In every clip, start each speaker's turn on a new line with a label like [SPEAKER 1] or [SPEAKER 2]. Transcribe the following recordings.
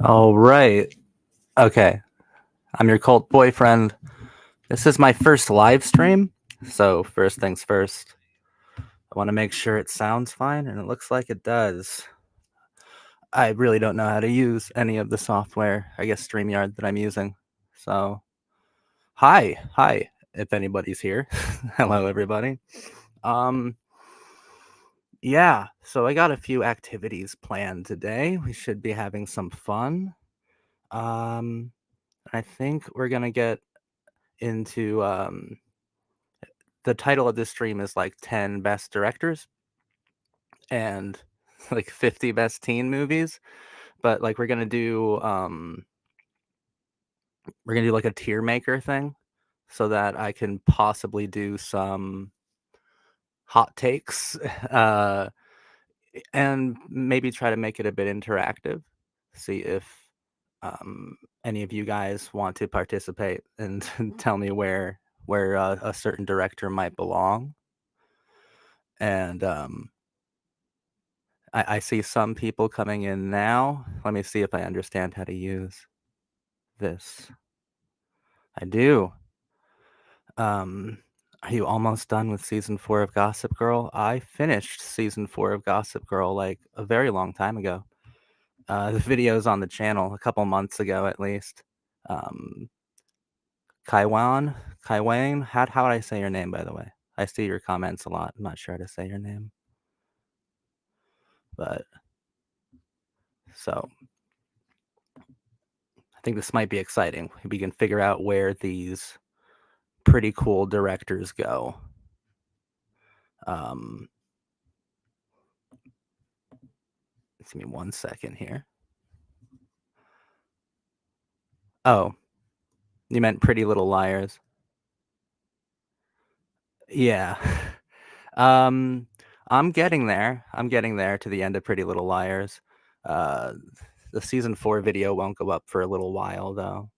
[SPEAKER 1] All right. Okay. I'm your cult boyfriend. This is my first live stream. So, first things first, I want to make sure it sounds fine, and it looks like it does. I really don't know how to use any of the software, I guess StreamYard that I'm using. So, hi, if anybody's here. Hello, everybody. Um, yeah, so I got a few activities planned today. We should be having some fun. Um, I think we're gonna get into the title of this stream is like 10 best directors and like 50 best teen movies, but like we're going to do like a tier maker thing so that I can possibly do some hot takes uh and maybe try to make it a bit interactive. See if any of you guys want to participate and tell me where a certain director might belong. And I see some people coming in now. Let me see if I understand how to use this. I do. Um, are you almost done with season 4 of Gossip Girl? I finished season 4 of Gossip Girl like a very long time ago. The video's on the channel a couple months ago at least. Um, Kaiwan, Kaiwane, how would I say your name by the way? I see your comments a lot. I'm not sure how to say your name, but so I think this might be exciting. We can figure out where these pretty cool directors go. Um, Give me 1 second here. Oh, you meant Pretty Little Liars. Yeah. Um, I'm getting there. I'm getting there to the end of Pretty Little Liars. Uh, the season 4 video won't go up for a little while though.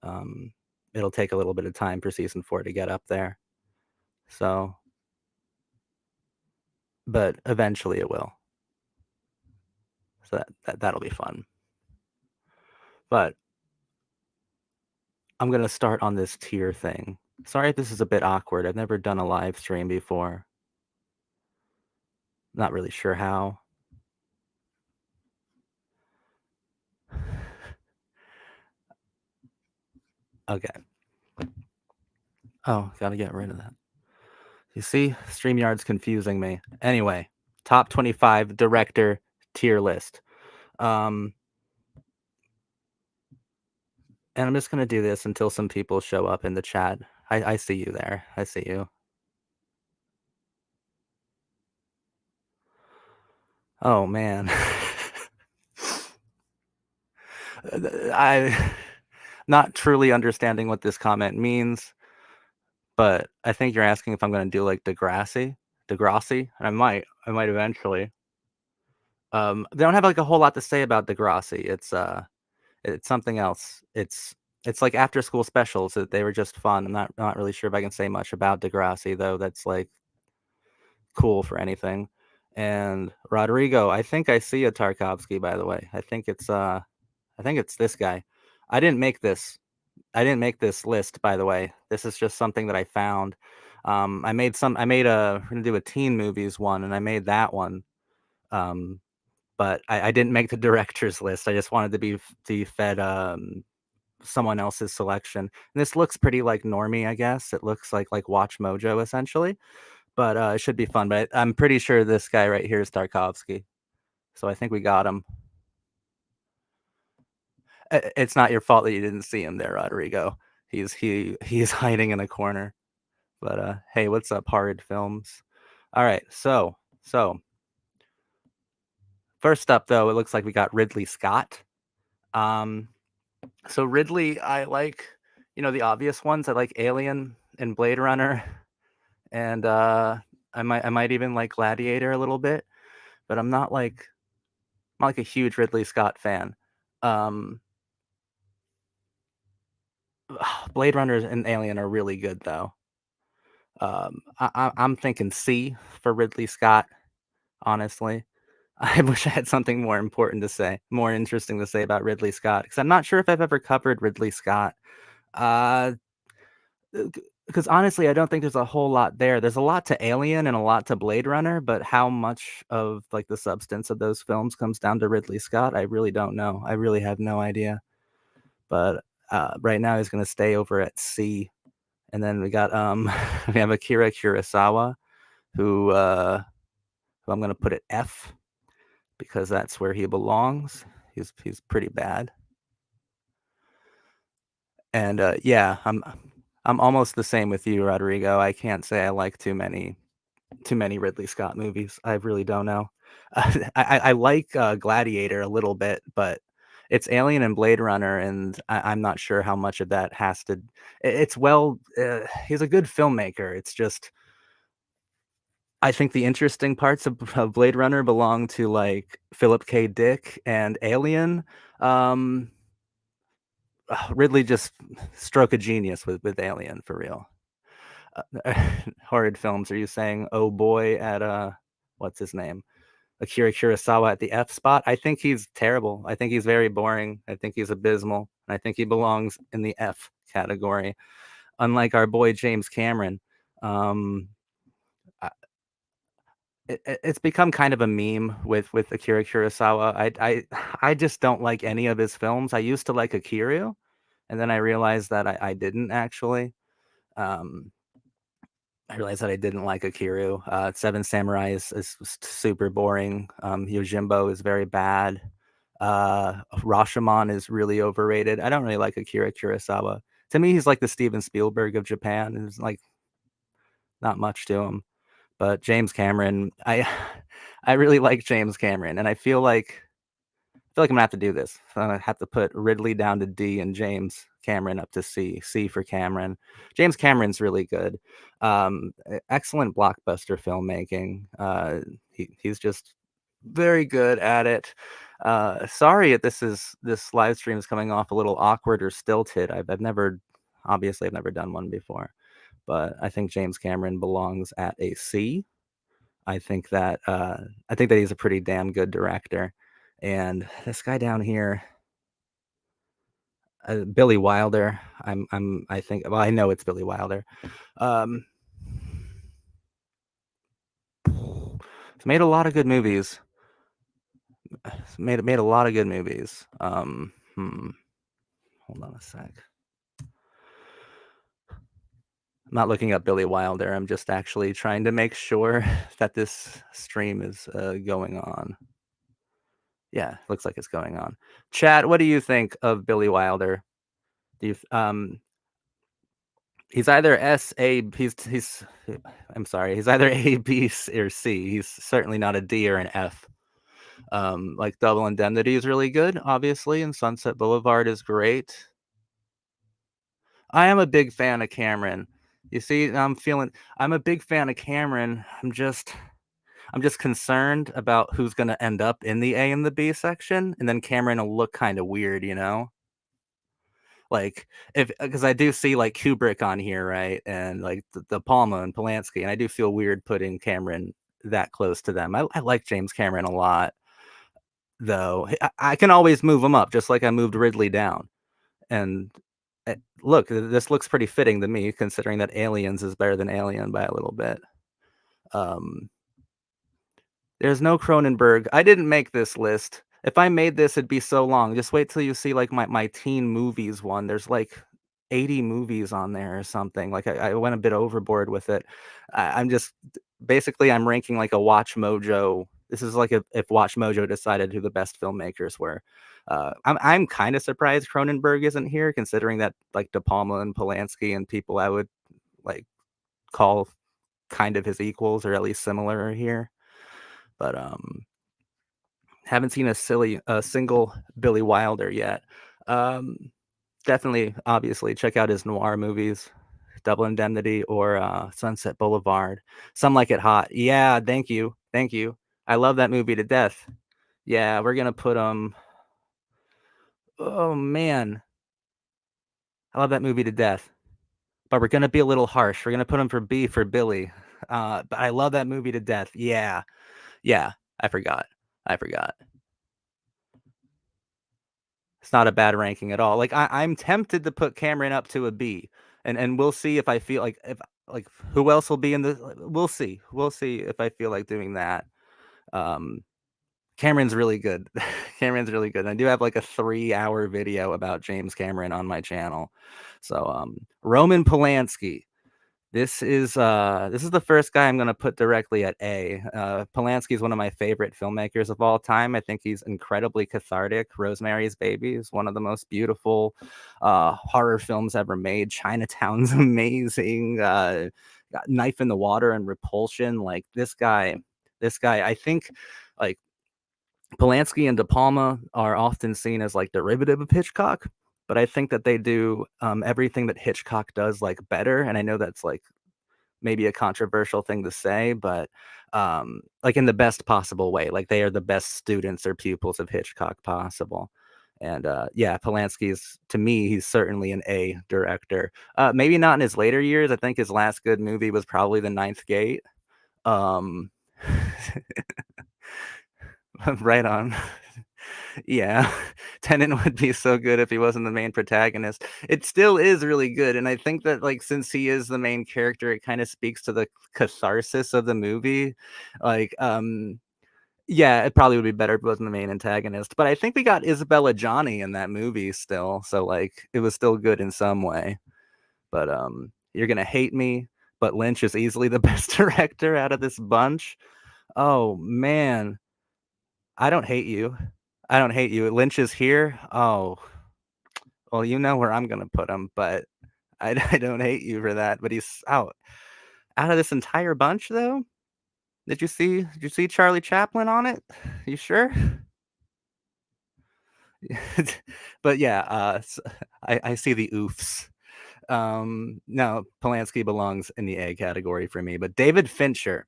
[SPEAKER 1] Um, it'll take a little bit of time for season 4 to get up there. So, but eventually it will. So that'll be fun. But I'm gonna start on this tier thing. Sorry if this is a bit awkward. I've never done a live stream before. Not really sure how. Okay. Oh, gotta get rid of that. You see, StreamYard's confusing me. Anyway, top 25 director tier list. And I'm just gonna do this until some people show up in the chat. I see you there. I see you. Oh man. I not truly understanding what this comment means, but I think you're asking if I'm gonna do like Degrassi. I might eventually. They don't have like a whole lot to say about Degrassi. It's something else. It's like after school specials that they were just fun. I'm not really sure if I can say much about Degrassi though. That's like cool for anything. And Rodrigo, I think I see a Tarkovsky by the way. I think it's this guy. I didn't make this. I didn't make this list by the way. This is just something that I found. I made a we're gonna do a teen movies one, and I made that one. Um, but I didn't make the directors list. I just wanted to be fed someone else's selection. And this looks pretty like normie, I guess. It looks like Watch Mojo essentially, but it should be fun. But I'm pretty sure this guy right here is Tarkovsky, so I think we got him. It's not your fault that you didn't see him there, Rodrigo. He's hiding in a corner. But hey, what's up, Horrid Films? All right, so first up though, it looks like we got Ridley Scott. Um, so Ridley, I like, the obvious ones. I like Alien and Blade Runner, and I might even like Gladiator a little bit, but I'm not like a huge Ridley Scott fan. Um, Blade Runner and Alien are really good though. I'm thinking C for Ridley Scott, honestly. I wish I had something more important to say, more interesting to say about Ridley Scott, because I'm not sure if I've ever covered Ridley Scott. Uh, because honestly, I don't think there's a whole lot there. There's a lot to Alien and a lot to Blade Runner, but how much of, like, the substance of those films comes down to Ridley Scott, I really don't know. I really have no idea. But, right now he's gonna stay over at C. And then we got, we have Akira Kurosawa, who I'm gonna put at F because that's where he belongs. He's pretty bad. And, yeah, I'm almost the same with you, Rodrigo. I can't say I like too many Ridley Scott movies. I really don't know. I like, Gladiator a little bit, but it's Alien and Blade Runner, and I'm not sure how much of that has to it's well, he's a good filmmaker. It's just I think the interesting parts of Blade Runner belong to, like, Philip K. Dick and Alien. Um, Ridley just stroke of genius with Alien, for real. Horrid films, are you saying, "Oh, boy," at, what's his name? Akira Kurosawa at the F spot? I think he's terrible. I think he's very boring. I think he's abysmal. I think he belongs in the F category, unlike our boy James Cameron. Um, I it's become kind of a meme with Akira Kurosawa. I just don't like any of his films. I used to like Akira, and then I realized that I didn't actually. Um, I realized that I didn't like Akira. Seven Samurai is super boring. Yojimbo is very bad. Rashomon is really overrated. I don't really like Akira Kurosawa. To me, he's like the Steven Spielberg of Japan. There's like not much to him. But James Cameron, I really like James Cameron, and I feel like I'm gonna have to do this. I'm gonna have to put Ridley down to D and James Cameron up to C. C for Cameron. James Cameron's really good. Excellent blockbuster filmmaking. He's just very good at it. Sorry if this live stream is coming off a little awkward or stilted. I've never obviously I've never done one before, but I think James Cameron belongs at a C. I think that he's a pretty damn good director. And this guy down here, Billy Wilder. I think. Well, I know it's Billy Wilder. Um, he's made a lot of good movies. Made a lot of good movies. Hold on a sec. I'm not looking up Billy Wilder. I'm just actually trying to make sure that this stream is going on. Yeah, looks like it's going on. Chat, what do you think of Billy Wilder? Do you he's either S, A, I'm sorry, he's either A, B, or C. He's certainly not a D or an F. Like Double Indemnity is really good, obviously, and Sunset Boulevard is great. I am a big fan of Cameron. You see, I'm a big fan of Cameron. I'm just concerned about who's gonna end up in the A and the B section, and then Cameron will look kind of weird, you know? Like, if because I do see, like, Kubrick on here, right? And, like, De Palma and Polanski, and I do feel weird putting Cameron that close to them. I like James Cameron a lot, though. I can always move him up just like I moved Ridley down, and, look, this looks pretty fitting to me considering that Aliens is better than Alien by a little bit. Um There's no Cronenberg. I didn't make this list. If I made this, it'd be so long. Just wait till you see, like, my teen movies one. There's, like, 80 movies on there or something. Like, I went a bit overboard with it. I'm just basically, I'm ranking like a Watch Mojo. This is like if Watch Mojo decided who the best filmmakers were. I'm kinda surprised Cronenberg isn't here considering that, like, De Palma and Polanski and people I would, like, call kind of his equals or at least similar are here. But, haven't seen a single Billy Wilder yet. Um, Definitely, obviously, check out his noir movies, Double Indemnity or, Sunset Boulevard. Some Like It Hot. Yeah, thank you, thank you. I love that movie to death. Yeah, we're gonna put, oh, man, I love that movie to death, but we're gonna be a little harsh. We're gonna put him for B for Billy. But I love that movie to death. Yeah, yeah, I forgot. I forgot. It's not a bad ranking at all. Like, I'm tempted to put Cameron up to a B, and we'll see if I feel like if like, who else will be in the we'll see. We'll see if I feel like doing that. Um, Cameron's really good. Cameron's really good. And I do have, like, a 3-hour video about James Cameron on my channel. So, Roman Polanski. This is the first guy I'm gonna put directly at A. Polanski is one of my favorite filmmakers of all time. I think he's incredibly cathartic. Rosemary's Baby is one of the most beautiful horror films ever made. Chinatown's amazing. Knife in the Water and Repulsion. Like this guy, I think, like Polanski and De Palma are often seen as like derivative of Hitchcock, but I think that they do everything that Hitchcock does like better. And I know that's like maybe a controversial thing to say, but like in the best possible way. Like they are the best students or pupils of Hitchcock possible. And yeah, Polanski's to me, he's certainly an A director. Maybe not in his later years. I think his last good movie was probably The Ninth Gate. Um, right on. Yeah, Tennant would be so good if he wasn't the main protagonist. It still is really good, and I think that, like, since he is the main character, it kinda speaks to the catharsis of the movie. Like, yeah, it probably would be better if it wasn't the main antagonist, but I think we got Isabella Johnny in that movie still, so, like, it was still good in some way. But, you're gonna hate me, but Lynch is easily the best director out of this bunch. Oh, man. I don't hate you. I don't hate you. Lynch is here. Oh, well, you know where I'm gonna put him, but I don't hate you for that. But he's out of this entire bunch, though. Did you see Charlie Chaplin on it? You sure? But yeah, I see the oofs. No, Polanski belongs in the A category for me. But David Fincher.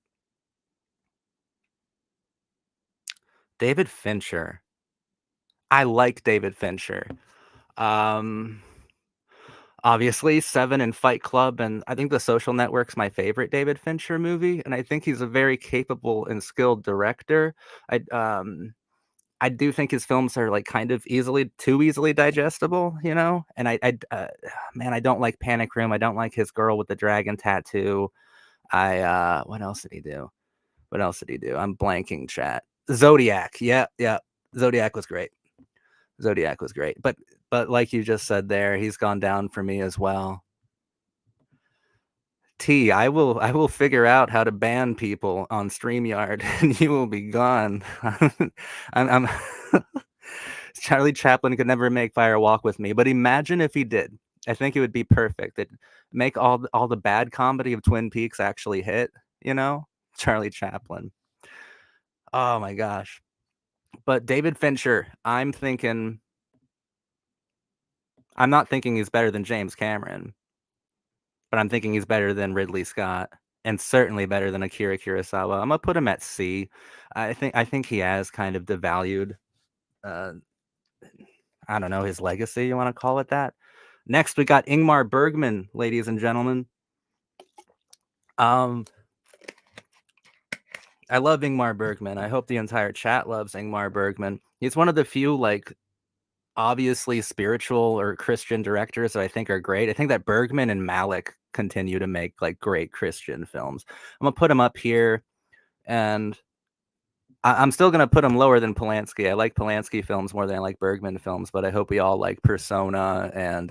[SPEAKER 1] I like David Fincher. Um, Obviously, Seven and Fight Club, and I think The Social Network's my favorite David Fincher movie, and I think he's a very capable and skilled director. I do think his films are, like, kind of too easily digestible, you know? And man, I don't like Panic Room, I don't like his girl with the dragon tattoo. What else did he do? What else did he do? I'm blanking, chat. Zodiac, yeah, yeah. Zodiac was great. Zodiac was great, but like you just said there, he's gone down for me as well. I will figure out how to ban people on StreamYard, and you will be gone. I'm Charlie Chaplin could never make Fire Walk with Me, but imagine if he did. I think it would be perfect. It'd make all the bad comedy of Twin Peaks actually hit, you know? Charlie Chaplin. Oh my gosh. But David Fincher, I'm not thinking he's better than James Cameron, but I'm thinking he's better than Ridley Scott and certainly better than Akira Kurosawa. I'm gonna put him at C. I think he has kind of devalued, uh, I don't know, his legacy. You want to call it that? Next, we got Ingmar Bergman, ladies and gentlemen. Um, I love Ingmar Bergman. I hope the entire chat loves Ingmar Bergman. He's one of the few like obviously spiritual or Christian directors that I think are great. I think that Bergman and Malick continue to make like great Christian films. I'm gonna put him up here, and I'm still gonna put him lower than Polanski. I like Polanski films more than I like Bergman films, but I hope we all like Persona and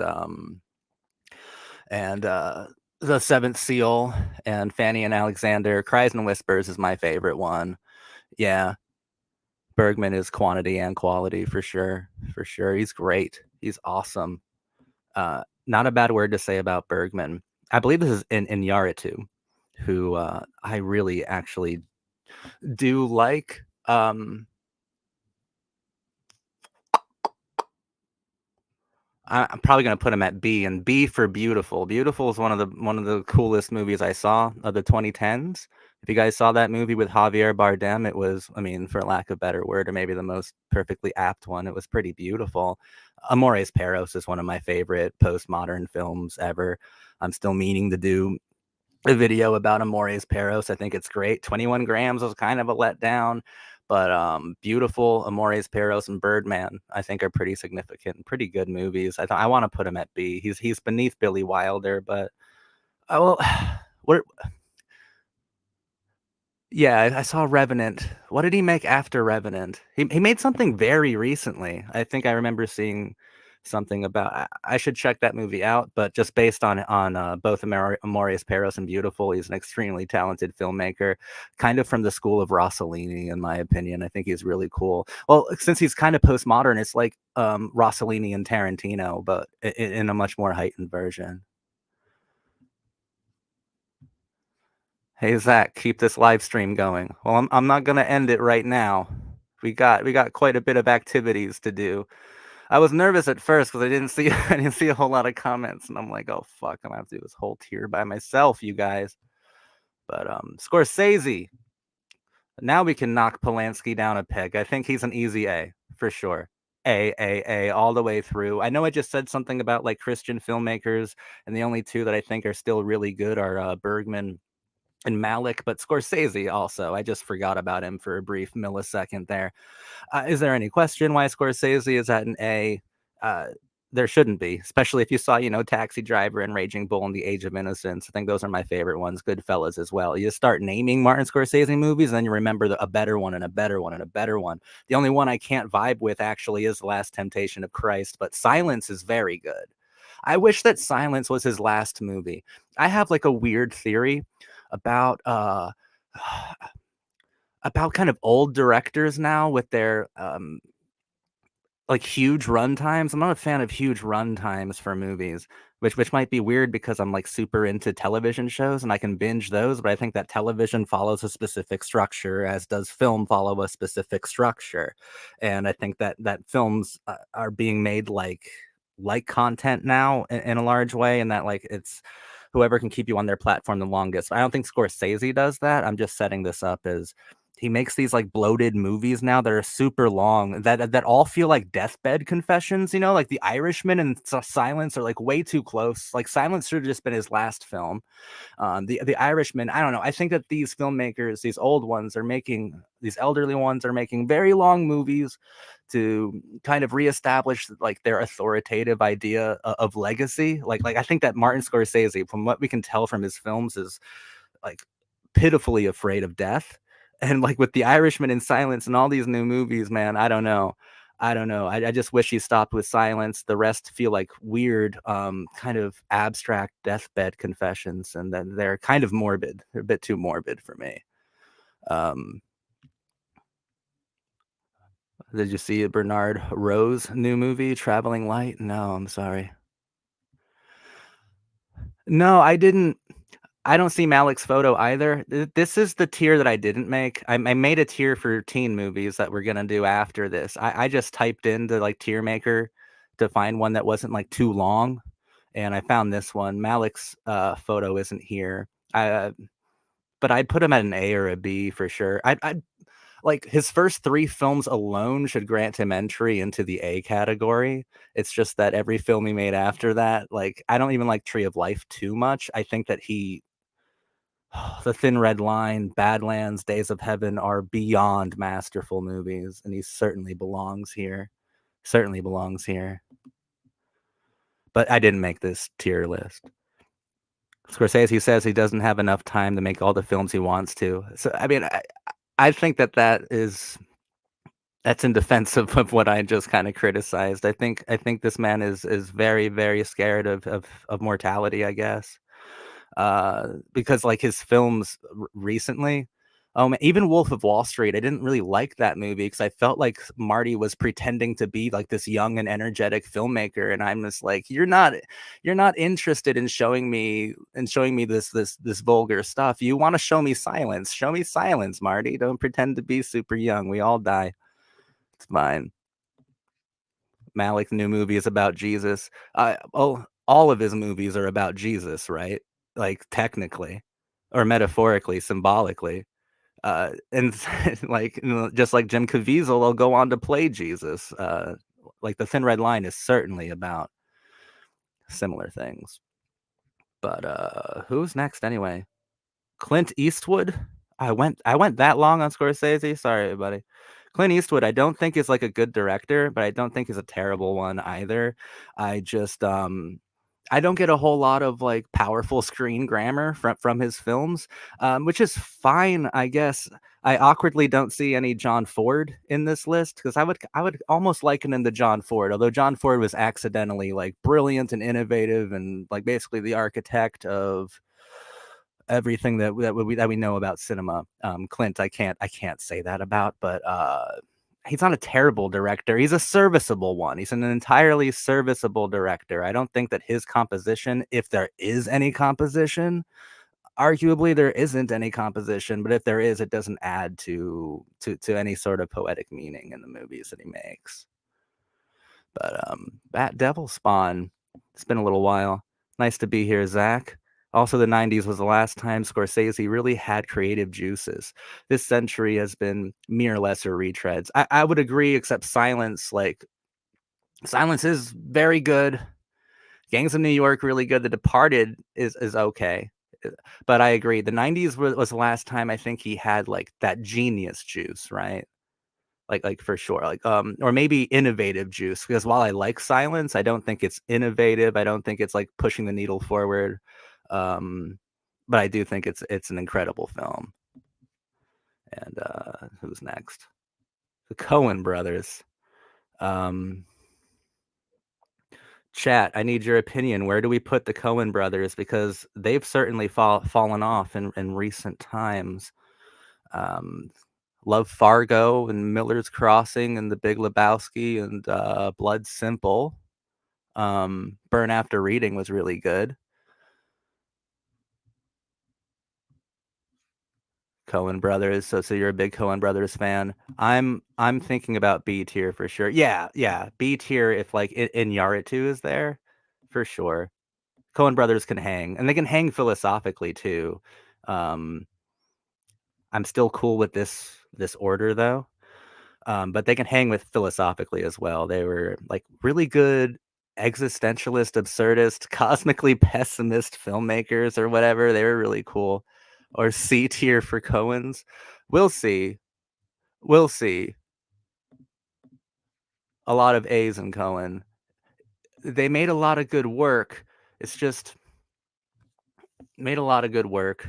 [SPEAKER 1] The Seventh Seal and Fanny and Alexander. Cries and Whispers is my favorite one. Yeah, Bergman is quantity and quality for sure. For sure, he's great. He's awesome. Not a bad word to say about Bergman. I believe this is in Yaritu, who I really actually do like. I'm probably gonna put him at B, and B for Beautiful. Beautiful is one of the coolest movies I saw of the 2010s. If you guys saw that movie with Javier Bardem, it was, I mean, for lack of a better word, or maybe the most perfectly apt one, it was pretty beautiful. Amores Perros is one of my favorite postmodern films ever. I'm still meaning to do a video about Amores Perros. I think it's great. 21 Grams was kind of a letdown, But Beautiful, Amores Perros, and Birdman, I think are pretty significant, pretty good movies. I want to put him at B. He's beneath Billy Wilder, but well, what yeah, I saw Revenant. What did he make after Revenant? He made something very recently. I think I remember seeing something about. I should check that movie out. But just based on both Amores Perros and Beautiful, he's an extremely talented filmmaker, kind of from the school of Rossellini, in my opinion. I think he's really cool. Well, since he's kind of postmodern, it's like Rossellini and Tarantino, but in a much more heightened version. Hey Zach, keep this live stream going. Well, I'm not gonna end it right now. We got quite a bit of activities to do. I was nervous at first because I didn't see I didn't see a whole lot of comments, and I'm like, oh fuck, I'm gonna have to do this whole tier by myself, you guys. But Scorsese. Now we can knock Polanski down a peg. I think he's an easy A for sure. A all the way through. I know I just said something about like Christian filmmakers, and the only two that I think are still really good are Bergman and Malik, but Scorsese also. I just forgot about him for a brief millisecond there. Is there any question why Scorsese is at an A? Uh, there shouldn't be, especially if you saw, Taxi Driver and Raging Bull and The Age of Innocence. I think those are my favorite ones. Goodfellas as well. You start naming Martin Scorsese movies, and then you remember a better one and a better one and a better one. The only one I can't vibe with actually is The Last Temptation of Christ, but Silence is very good. I wish that Silence was his last movie. I have like a weird theory about about kind of old directors now with their like huge run times. I'm not a fan of huge run times for movies, which might be weird because I'm like super into television shows and I can binge those, but I think that television follows a specific structure, as does film follow a specific structure. And I think that films are being made like content now in a large way, and that like it's whoever can keep you on their platform the longest. I don't think Scorsese does that. I'm just setting this up as he makes these like bloated movies now that are super long that all feel like deathbed confessions, like The Irishman and Silence are like way too close. Like Silence should have just been his last film. The Irishman, I don't know. I think that these filmmakers, these old ones, these elderly ones are making very long movies to kind of reestablish like their authoritative idea of legacy. Like I think that Martin Scorsese, from what we can tell from his films, is like pitifully afraid of death. And like with The Irishman and Silence and all these new movies, man, I don't know. I don't know. I just wish he stopped with Silence. The rest feel like weird, kind of abstract deathbed confessions, and then they're kind of morbid. They're a bit too morbid for me. Um, did you see Bernard Rose new movie, Traveling Light? No, I'm sorry. No, I didn't. I don't see Malik's photo either. This is the tier that I didn't make. I made a tier for teen movies that we're gonna do after this. I just typed into like tier maker to find one that wasn't like too long, and I found this one. Malik's photo isn't here. But I'd put him at an A or a B for sure. I'd like his first three films alone should grant him entry into the A category. It's just that every film he made after that, like I don't even like Tree of Life too much. I think that The Thin Red Line, Badlands, Days of Heaven are beyond masterful movies, and he certainly belongs here. Certainly belongs here. But I didn't make this tier list. Scorsese says he doesn't have enough time to make all the films he wants to. So I mean, I think that's in defense of what I just kind of criticized. I think this man is very very scared of mortality, I guess. Because like his films recently, even Wolf of Wall Street, I didn't really like that movie because I felt like Marty was pretending to be like this young and energetic filmmaker, and I'm just like, you're not interested in showing me this vulgar stuff. You want to show me silence? Show me silence, Marty. Don't pretend to be super young. We all die. It's fine. Malik's new movie is about Jesus. All of his movies are about Jesus, right? Like technically, or metaphorically, symbolically. And like just like Jim Caviezel, they'll go on to play Jesus. Like The Thin Red Line is certainly about similar things. But who's next anyway? Clint Eastwood. I went that long on Scorsese? Sorry, buddy. Clint Eastwood, I don't think is, like, a good director, but I don't think is a terrible one either. I just, I don't get a whole lot of, like, powerful screen grammar from his films, which is fine, I guess. I awkwardly don't see any John Ford in this list because I would almost liken him to John Ford, although John Ford was accidentally, like, brilliant and innovative and, like, basically the architect of everything that we know about cinema. Clint, I can't say that about, but he's not a terrible director. He's a serviceable one. He's an entirely serviceable director. I don't think that his composition, if there is any composition, arguably there isn't any composition, but if there is, it doesn't add to any sort of poetic meaning in the movies that he makes. But Bat Devil Spawn. It's been a little while. Nice to be here, Zach. Also, the 90s was the last time Scorsese really had creative juices. This century has been mere lesser retreads. I would agree, except Silence, like, Silence is very good. Gangs of New York, really good. The Departed is okay. But I agree. The 90s was the last time I think he had like that genius juice, right? Like for sure, like, or maybe innovative juice, because while I like Silence, I don't think it's innovative, I don't think it's, like, pushing the needle forward, um, but I do think it's an incredible film, and, who's next? The Coen brothers. Um, Chat, I need your opinion, where do we put the Coen brothers? Because they've certainly fallen off in recent times. Um, love Fargo and Miller's Crossing and The Big Lebowski and, Blood Simple. Burn After Reading was really good. Coen Brothers. So you're a big Coen Brothers fan. I'm thinking about B tier for sure. Yeah, yeah, B tier if like Iñárritu is there, for sure. Coen Brothers can hang, and they can hang philosophically too. Um, I'm still cool with this order though. But they can hang with philosophically as well. They were like really good existentialist, absurdist, cosmically pessimist filmmakers or whatever. They were really cool. Or C tier for Cohen's. We'll see. We'll see. A lot of A's in Cohen. They made a lot of good work. It's just made a lot of good work.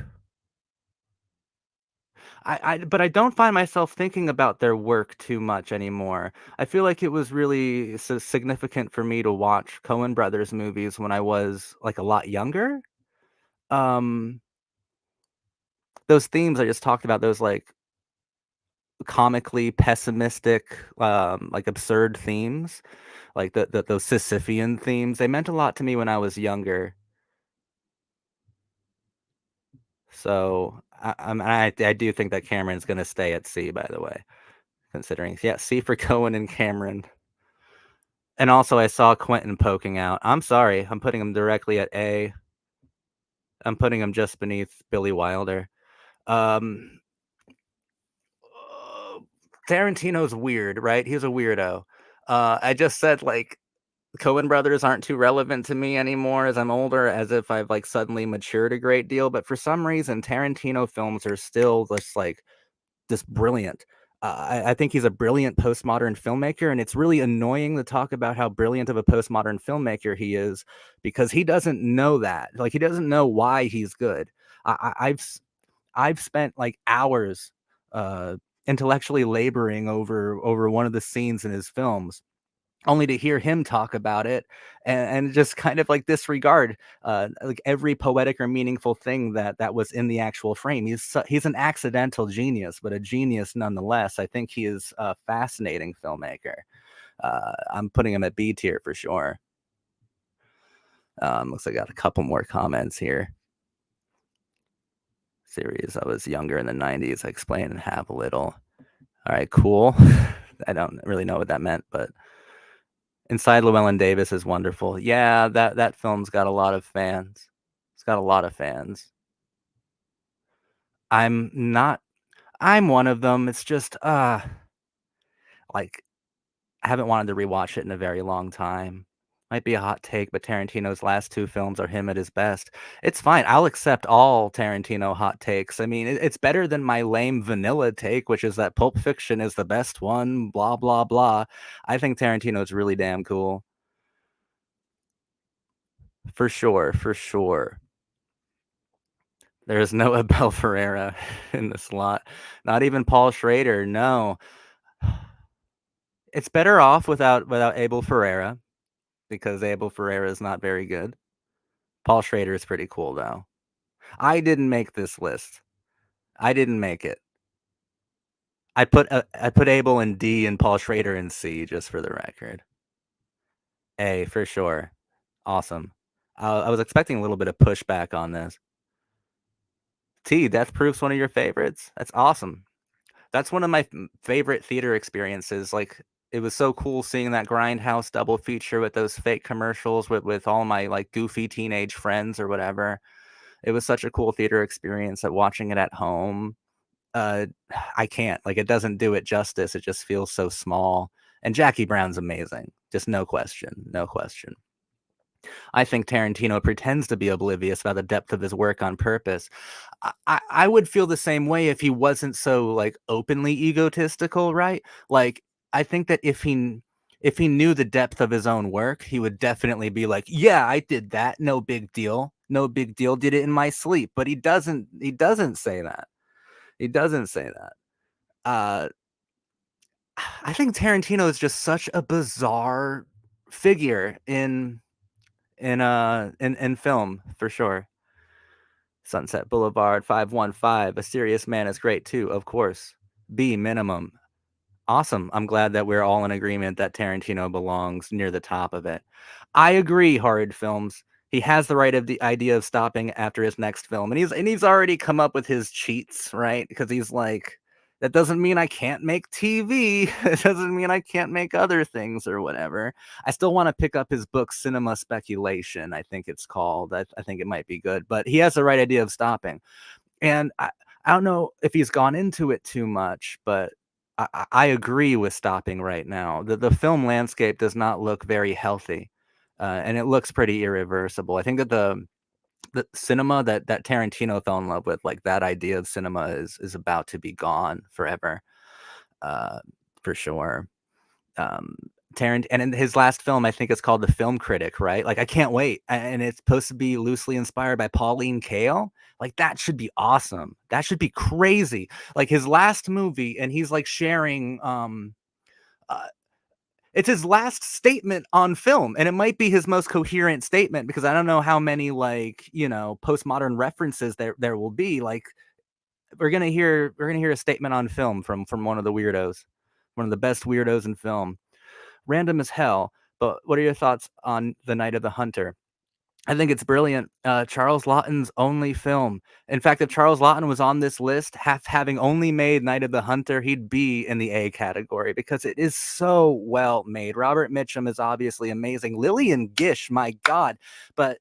[SPEAKER 1] But I don't find myself thinking about their work too much anymore. I feel like it was really significant for me to watch Coen Brothers movies when I was like a lot younger. Um, those themes I just talked about, those like comically pessimistic, like absurd themes, like those Sisyphean themes, they meant a lot to me when I was younger. So I do think that Cameron's gonna stay at C, by the way, considering, yeah, C for Cohen and Cameron. And also, I saw Quentin poking out. I'm sorry, I'm putting him directly at A. I'm putting him just beneath Billy Wilder. Um, uh, Tarantino's weird, right? He's a weirdo. I just said, like, Coen brothers aren't too relevant to me anymore as I'm older, as if I've, like, suddenly matured a great deal, but for some reason, Tarantino films are still just, like, just brilliant. I think he's a brilliant postmodern filmmaker, and it's really annoying to talk about how brilliant of a postmodern filmmaker he is because he doesn't know that. Like he doesn't know why he's good. I've spent like hours uh, intellectually laboring over one of the scenes in his films only to hear him talk about it and just kind of like disregard like every poetic or meaningful thing that was in the actual frame. He's an accidental genius, but a genius nonetheless. I think he is a fascinating filmmaker. I'm putting him at B tier for sure. Looks like I got a couple more comments here. Series I was younger in the 90s. I explain and have a little. All right, cool. I don't really know what that meant, but Inside Llewellyn Davis is wonderful. Yeah, that film's got a lot of fans. It's got a lot of fans. I'm not I'm one of them. It's just, like, I haven't wanted to rewatch it in a very long time. Might be a hot take, but Tarantino's last 2 films are him at his best. It's fine, I'll accept all Tarantino hot takes. I mean, it's better than my lame vanilla take, which is that Pulp Fiction is the best one, blah, blah, blah. I think Tarantino's really damn cool. For sure, for sure. There is no Abel Ferreira in this lot. Not even Paul Schrader, no. It's better off without Abel Ferreira, because Abel Ferreira is not very good. Paul Schrader is pretty cool, though. I didn't make this list. I didn't make it. I put Abel in D and Paul Schrader in C, just for the record. A, for sure. Awesome. I was expecting a little bit of pushback on this. T, Death Proof's one of your favorites? That's awesome. That's one of my favorite theater experiences. Like, it was so cool seeing that Grindhouse double feature with those fake commercials with all my like goofy teenage friends or whatever. It was such a cool theater experience that watching it at home, uh, I can't. Like, it doesn't do it justice. It just feels so small. And Jackie Brown's amazing. Just no question. No question. I think Tarantino pretends to be oblivious about the depth of his work on purpose. I would feel the same way if he wasn't so like openly egotistical, right? Like, I think that if he knew the depth of his own work, he would definitely be like, "Yeah, I did that. No big deal. No big deal. Did it in my sleep." But he doesn't. He doesn't say that. He doesn't say that. Uh, I think Tarantino is just such a bizarre figure in film, for sure. Sunset Boulevard 515, A Serious Man is great too, of course. B minimum. Awesome. I'm glad that we're all in agreement that Tarantino belongs near the top of it. I agree, horrid films. He has the right of the idea of stopping after his next film. And he's already come up with his cheats, right? Because he's like, that doesn't mean I can't make TV. It doesn't mean I can't make other things or whatever. I still want to pick up his book, Cinema Speculation, I think it's called. I think it might be good. But he has the right idea of stopping. And I don't know if he's gone into it too much, but I agree with stopping right now. The film landscape does not look very healthy, and it looks pretty irreversible. I think that the cinema that Tarantino fell in love with, like that idea of cinema, is about to be gone forever, uh, for sure. Um, and in his last film, I think it's called The Film Critic, right? Like, I can't wait, and it's supposed to be loosely inspired by Pauline Kael. Like, that should be awesome. That should be crazy. Like, his last movie, and he's like sharing. Uh, it's his last statement on film, and it might be his most coherent statement because I don't know how many like postmodern references there will be. Like, we're gonna hear a statement on film from one of the weirdos, one of the best weirdos in film. Random as hell, but what are your thoughts on The Night of the Hunter? I think it's brilliant. Charles Laughton's only film. In fact, if Charles Laughton was on this list, having only made Night of the Hunter, he'd be in the A category because it is so well made. Robert Mitchum is obviously amazing. Lillian Gish, my God. But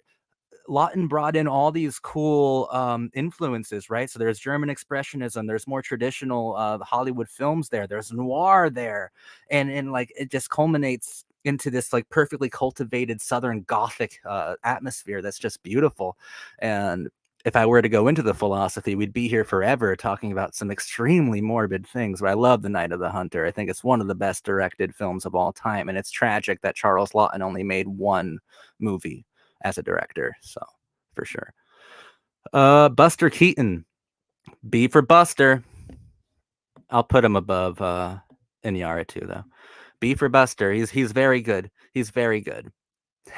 [SPEAKER 1] Lawton brought in all these cool influences, right? So there's German expressionism, there's more traditional Hollywood films there, there's noir there, and like it just culminates into this like perfectly cultivated Southern Gothic atmosphere that's just beautiful. And if I were to go into the philosophy, we'd be here forever talking about some extremely morbid things. But I love The Night of the Hunter. I think it's one of the best directed films of all time, and it's tragic that Charles Laughton only made one movie as a director. So for sure. Buster Keaton. B for Buster. I'll put him above Iñárritu though. B for Buster. He's very good. He's very good.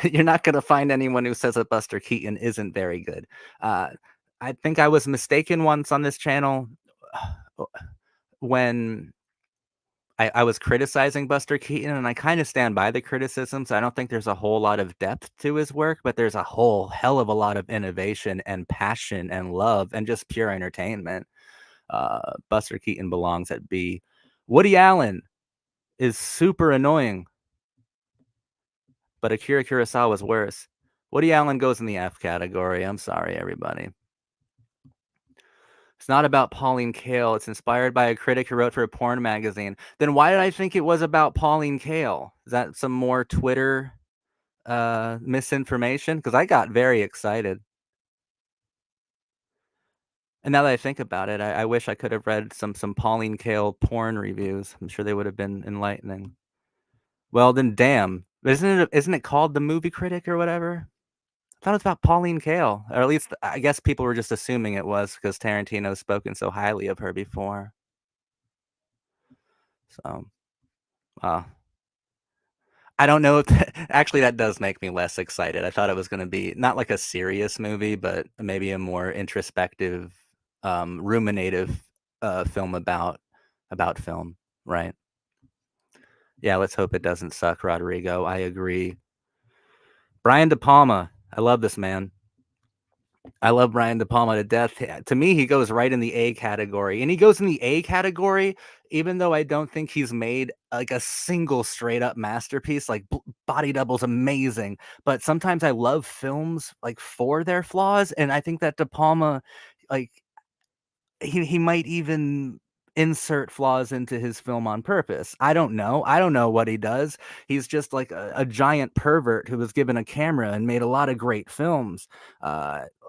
[SPEAKER 1] You're not gonna find anyone who says that Buster Keaton isn't very good. Uh, I think I was mistaken once on this channel when I was criticizing Buster Keaton, and I kind of stand by the criticisms. I don't think there's a whole lot of depth to his work, but there's a whole hell of a lot of innovation and passion and love and just pure entertainment. Buster Keaton belongs at B. Woody Allen is super annoying, but Akira Kurosawa is worse. Woody Allen goes in the F category. I'm sorry, everybody. It's not about Pauline Kael. It's inspired by a critic who wrote for a porn magazine. Then why did I think it was about Pauline Kael? Is that some more Twitter misinformation? Because I got very excited. And now that I think about it, I wish I could have read some Pauline Kael porn reviews. I'm sure they would have been enlightening. Well, then, damn. Isn't it called The Movie Critic or whatever? I thought it was about Pauline Kael, or at least I guess people were just assuming it was because Tarantino's spoken so highly of her before. So, uh, I don't know if actually that does make me less excited. I thought it was going to be not like a serious movie, but maybe a more introspective, ruminative film about film, right? Yeah, let's hope it doesn't suck, Rodrigo. I agree. Brian De Palma, I love this man. I love Brian De Palma to death. To me, he goes right in the A category. And he goes in the A category, even though I don't think he's made like a single straight up masterpiece. Like Body Double's amazing. But sometimes I love films like for their flaws. And I think that De Palma, like, he might even insert flaws into his film on purpose. I don't know. I don't know what he does. He's just like a giant pervert who was given a camera and made a lot of great films.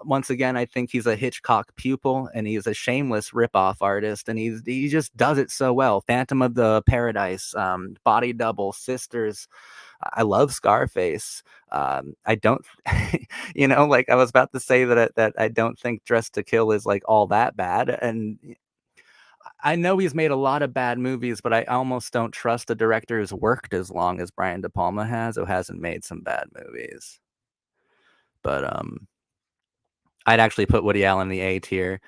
[SPEAKER 1] Once again, I think he's a Hitchcock pupil and he's a shameless ripoff artist, and he just does it so well. Phantom of the Paradise, Body Double, Sisters. I love Scarface. I don't, like I was about to say that I don't think Dress to Kill is like all that bad, and I know he's made a lot of bad movies, but I almost don't trust a director who's worked as long as Brian De Palma has, who hasn't made some bad movies. But I'd actually put Woody Allen in the A tier.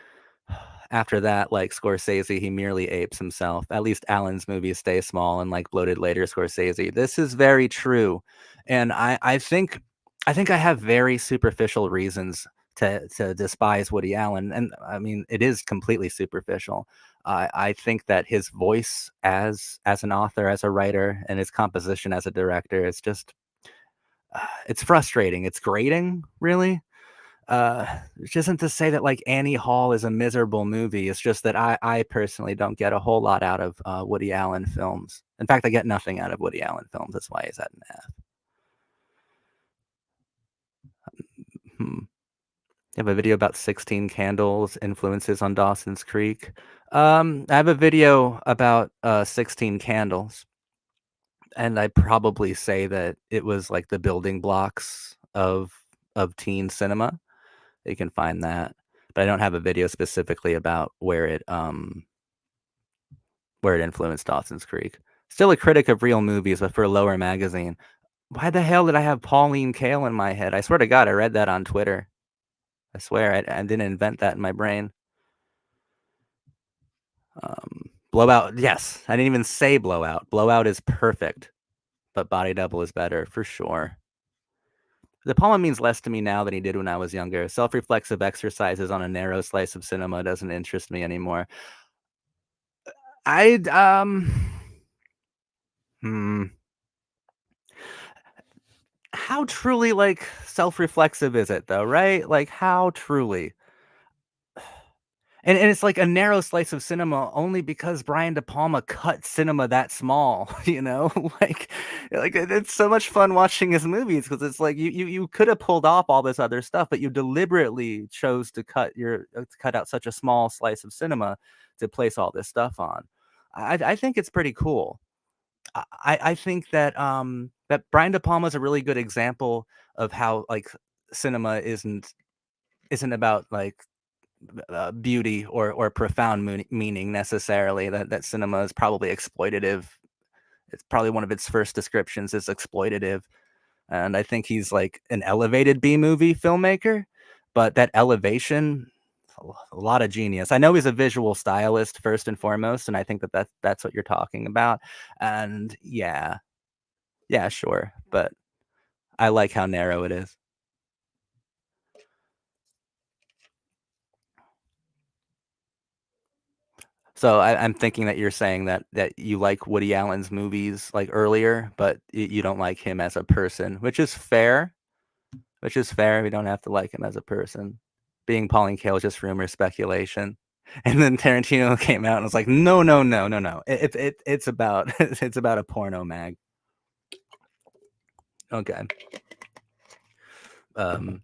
[SPEAKER 1] After that, like Scorsese, he merely apes himself. At least Allen's movies stay small, and like Bloated later Scorsese. This is very true, and I think I have very superficial reasons to despise Woody Allen, and I mean it is completely superficial. I think that his voice as an author, as a writer, and his composition as a director is just it's frustrating. It's grating, really. Which isn't to say that like Annie Hall is a miserable movie. It's just that I personally don't get a whole lot out of Woody Allen films. In fact, I get nothing out of Woody Allen films. That's why he's at an F. Hmm. I have a video about 16 Candles influences on Dawson's Creek. I have a video about 16 Candles, and I probably say that it was like the building blocks of teen cinema. You can find that, but I don't have a video specifically about where it influenced Dawson's Creek. Still a critic of real movies, but for a lower magazine. Why the hell did I have Pauline Kael in my head? I swear to God, I read that on Twitter. I swear I didn't invent that in my brain. Blowout, yes. I didn't even say Blowout. Blowout is perfect, but Body Double is better for sure. De Palma means less to me now than he did when I was younger. Self-reflexive exercises on a narrow slice of cinema doesn't interest me anymore. I hmm. How truly like self-reflexive is it though, right? Like how truly? And it's like a narrow slice of cinema only because Brian De Palma cut cinema that small, you know? It's so much fun watching his movies because it's like you could have pulled off all this other stuff, but you deliberately chose to cut out such a small slice of cinema to place all this stuff on. I think it's pretty cool. I think that Brian De Palma is a really good example of how like cinema isn't about like beauty or profound meaning necessarily. That cinema is probably exploitative. It's probably one of its first descriptions is exploitative, and I think he's like an elevated B movie filmmaker, but that elevation. A lot of genius. I know he's a visual stylist first and foremost, and I think that's what you're talking about. And yeah, sure, but I like how narrow it is. So I'm thinking that you're saying that you like Woody Allen's movies like earlier, but you don't like him as a person, which is fair. Which is fair. We don't have to like him as a person. Being Pauline Kael is just rumor speculation. And then Tarantino came out and was like, no, no, no, no, no. It's about it's about a porno mag. Okay. Um,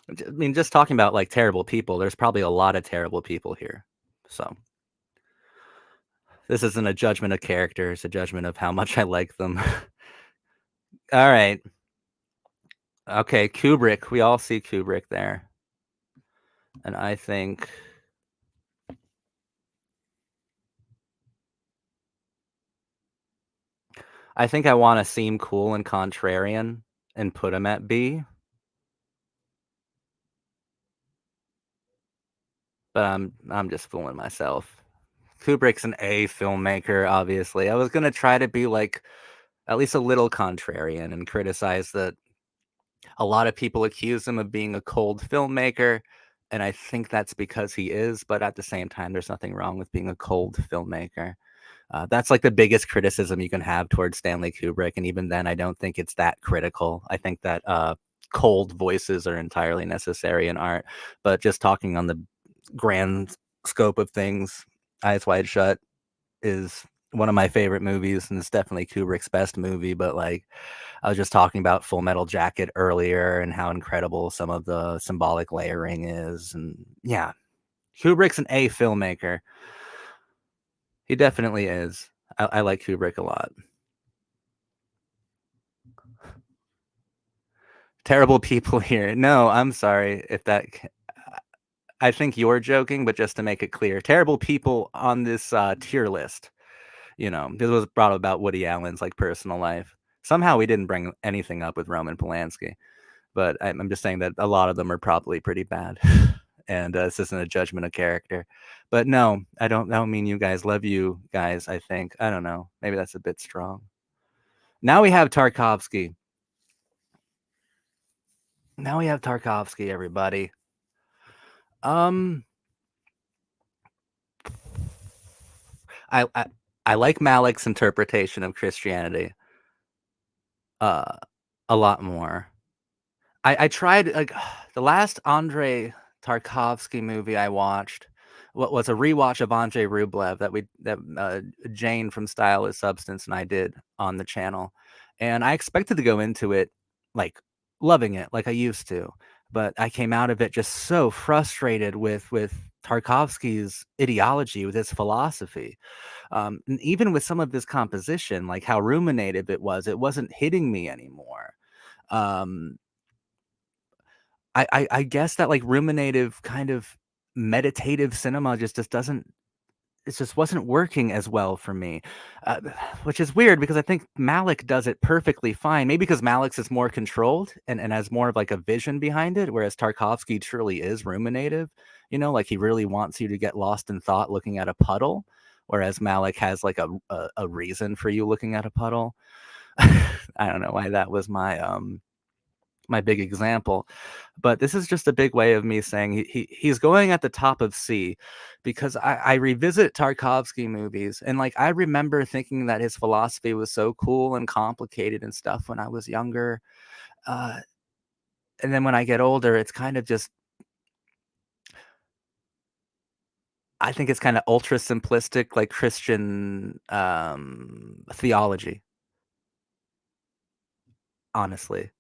[SPEAKER 1] I mean, just talking about like terrible people, there's probably a lot of terrible people here. So this isn't a judgment of character, it's a judgment of how much I like them. All right. Okay, Kubrick. We all see Kubrick there. And I think I want to seem cool and contrarian and put him at B, but I'm just fooling myself. Kubrick's an A filmmaker, obviously. I was gonna try to be like at least a little contrarian and criticize that a lot of people accuse him of being a cold filmmaker, and I think that's because he is, but at the same time, there's nothing wrong with being a cold filmmaker. That's like the biggest criticism you can have towards Stanley Kubrick, and even then, I don't think it's that critical. I think that cold voices are entirely necessary in art, but just talking on the grand scope of things, Eyes Wide Shut is one of my favorite movies, and it's definitely Kubrick's best movie. But like, I was just talking about Full Metal Jacket earlier and how incredible some of the symbolic layering is, and yeah, Kubrick's an A filmmaker. He definitely is. I like Kubrick a lot. Terrible people here. No, I'm sorry if that. I think you're joking, but just to make it clear, terrible people on this tier list. This was brought about Woody Allen's like personal life. Somehow we didn't bring anything up with Roman Polanski, but I'm just saying that a lot of them are probably pretty bad, and this isn't a judgment of character. But no, I don't mean you guys. Love you guys. I think I don't know. Maybe that's a bit strong. Now we have Tarkovsky. Now we have Tarkovsky. Everybody. Um, I I, I like Malik's interpretation of Christianity uh a lot more. I tried like the last Andrei Tarkovsky movie I watched. What was a rewatch of Andrei Rublev that Jane from Style is Substance and I did on the channel, and I expected to go into it like loving it like I used to, but I came out of it just so frustrated with Tarkovsky's ideology, with his philosophy, and even with some of his composition, like how ruminative it wasn't hitting me anymore. Um, I guess that, like, ruminative kind of meditative cinema just doesn't it just wasn't working as well for me, uh, which is weird because I think Malick does it perfectly fine. Maybe because Malick's is more controlled and has more of, like, a vision behind it, whereas Tarkovsky truly is ruminative, like, he really wants you to get lost in thought looking at a puddle, whereas Malick has, like, a reason for you looking at a puddle. I don't know why that was my big example. But this is just a big way of me saying he's going at the top of C because I revisit Tarkovsky movies and like I remember thinking that his philosophy was so cool and complicated and stuff when I was younger. Uh, and then when I get older, it's kind of just I think it's kind of ultra simplistic, like Christian theology, honestly.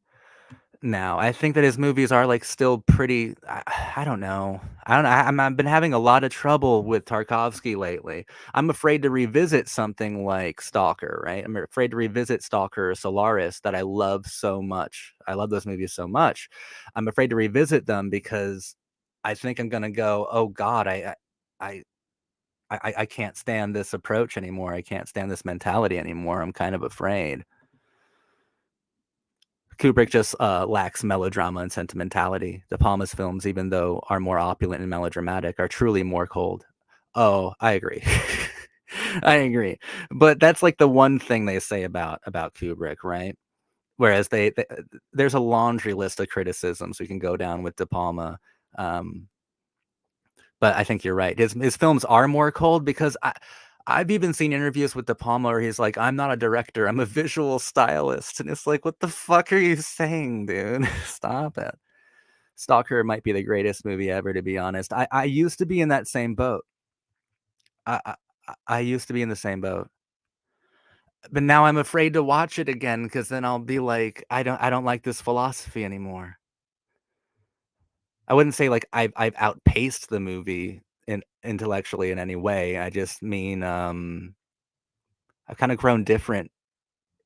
[SPEAKER 1] Now. I think that his movies are, like, still pretty I don't know. I don't know, I've been having a lot of trouble with Tarkovsky lately. I'm afraid to revisit something like Stalker, right? I'm afraid to revisit Stalker or Solaris that I love so much. I love those movies so much. I'm afraid to revisit them because I think I'm gonna go, "Oh god, I I can't stand this approach anymore. I can't stand this mentality anymore." I'm kind of afraid. Kubrick just lacks melodrama and sentimentality. De Palma's films, even though are more opulent and melodramatic, are truly more cold. Oh, I agree. I agree. But that's like the one thing they say about Kubrick, right? Whereas there's a laundry list of criticisms we can go down with De Palma. Um, but I think you're right. His films are more cold because I've even seen interviews with De Palma where he's like, "I'm not a director, I'm a visual stylist," and it's like, "What the fuck are you saying, dude? Stop it." Stalker might be the greatest movie ever, to be honest. I used to be in that same boat. I I I used to be in the same boat. But now I'm afraid to watch it again because then I'll be like, I don't like this philosophy anymore. I wouldn't say like I've outpaced the movie intellectually in any way. I just mean, I've kinda grown different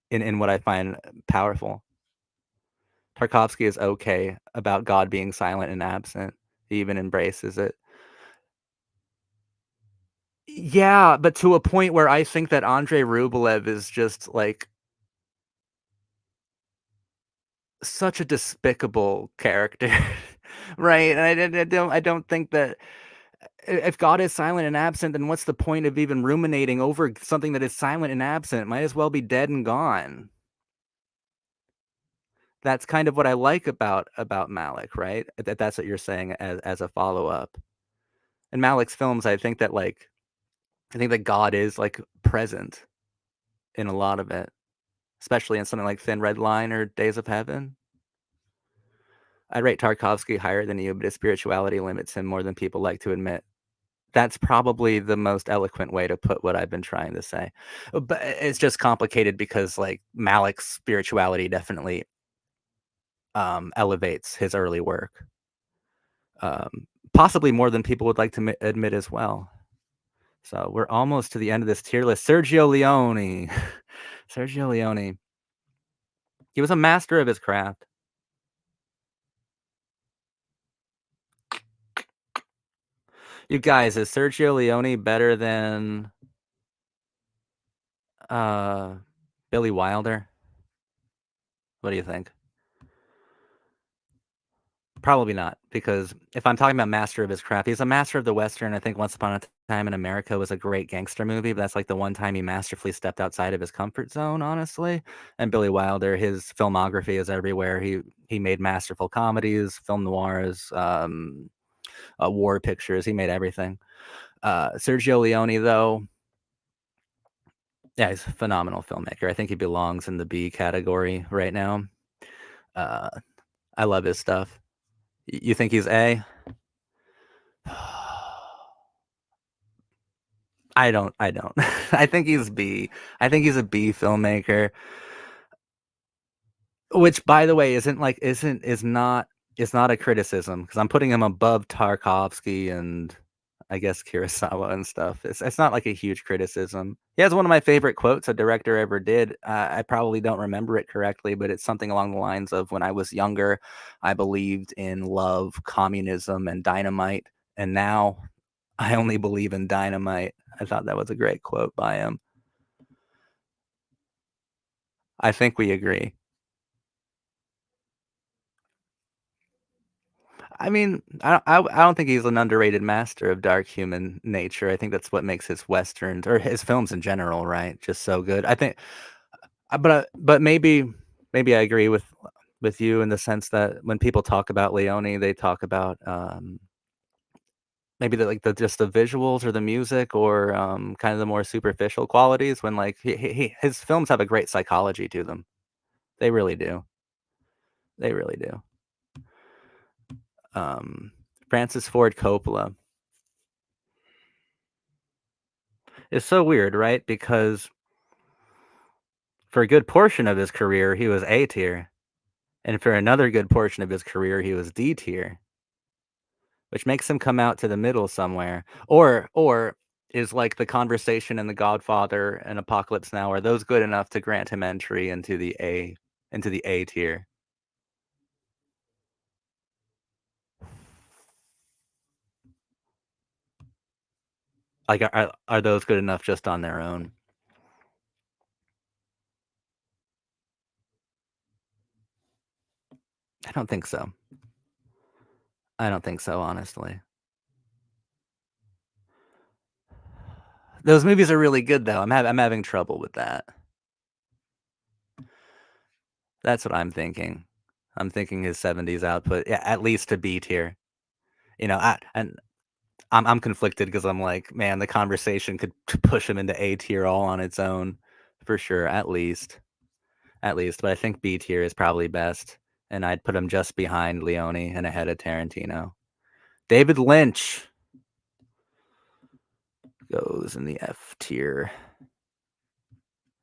[SPEAKER 1] in what I find powerful. Tarkovsky is okay about God being silent and absent. He even embraces it. Yeah, but to a point where I think that Andrei Rublev is just, like, such a despicable character, right? And I don't think that if God is silent and absent, then what's the point of even ruminating over something that is silent and absent? Might as well be dead and gone. That's kind of what I like about Malick, right? That's what you're saying as a follow-up. In Malick's films, I think that God is, like, present in a lot of it, especially in something like Thin Red Line or Days of Heaven. I'd rate Tarkovsky higher than you, but his spirituality limits him more than people like to admit. That's probably the most eloquent way to put what I've been trying to say. But it's just complicated because, like, Malick's spirituality definitely, elevates his early work, possibly more than people would like to admit as well. So we're almost to the end of this tier list. Sergio Leone. Sergio Leone. He was a master of his craft. You guys, is Sergio Leone better than uh Billy Wilder? What do you think? Probably not, because if I'm talking about master of his craft, he's a master of the Western. I think Once Upon a Time in America was a great gangster movie, but that's like the one time he masterfully stepped outside of his comfort zone, honestly. And Billy Wilder, his filmography is everywhere. He made masterful comedies, film noirs, war pictures. He made everything. Sergio Leone, though, yeah, he's a phenomenal filmmaker. I think he belongs in the B category right now. Uh, I love his stuff. You think he's A? I don't. I think he's B. I think he's a B filmmaker, which by the way isn't like isn't is not is not a criticism because I'm putting him above Tarkovsky and I guess Kurosawa and stuff. It's not like a huge criticism. He has one of my favorite quotes a director ever did. I probably don't remember it correctly, but it's something along the lines of when I was younger, I believed in love, communism, and dynamite, and now I only believe in dynamite. I thought that was a great quote by him. I think we agree. I mean, I don't think he's an underrated master of dark human nature. I think that's what makes his westerns or his films in general, right, just so good. I think, but maybe I agree with you in the sense that when people talk about Leone, they talk about maybe the just the visuals or the music or kind of the more superficial qualities. When like his films have a great psychology to them. They really do. They really do. Um, Francis Ford Coppola. It's so weird, right? Because for a good portion of his career, he was A tier, and for another good portion of his career, he was D tier, which makes him come out to the middle somewhere. Or is like the conversation in The Godfather and Apocalypse Now, are those good enough to grant him entry into the A tier? Like are those good enough just on their own? I don't think so. I don't think so, honestly. Those movies are really good though. I'm having trouble with that. That's what I'm thinking. I'm thinking his '70s output, yeah, at least to B tier. You know, and I'm conflicted because 'cause I'm like, "Man, the conversation could push him into A tier all on its own, for sure, at least, but I think B tier is probably best, and I'd put him just behind Leone and ahead of Tarantino. David Lynch goes in the F tier.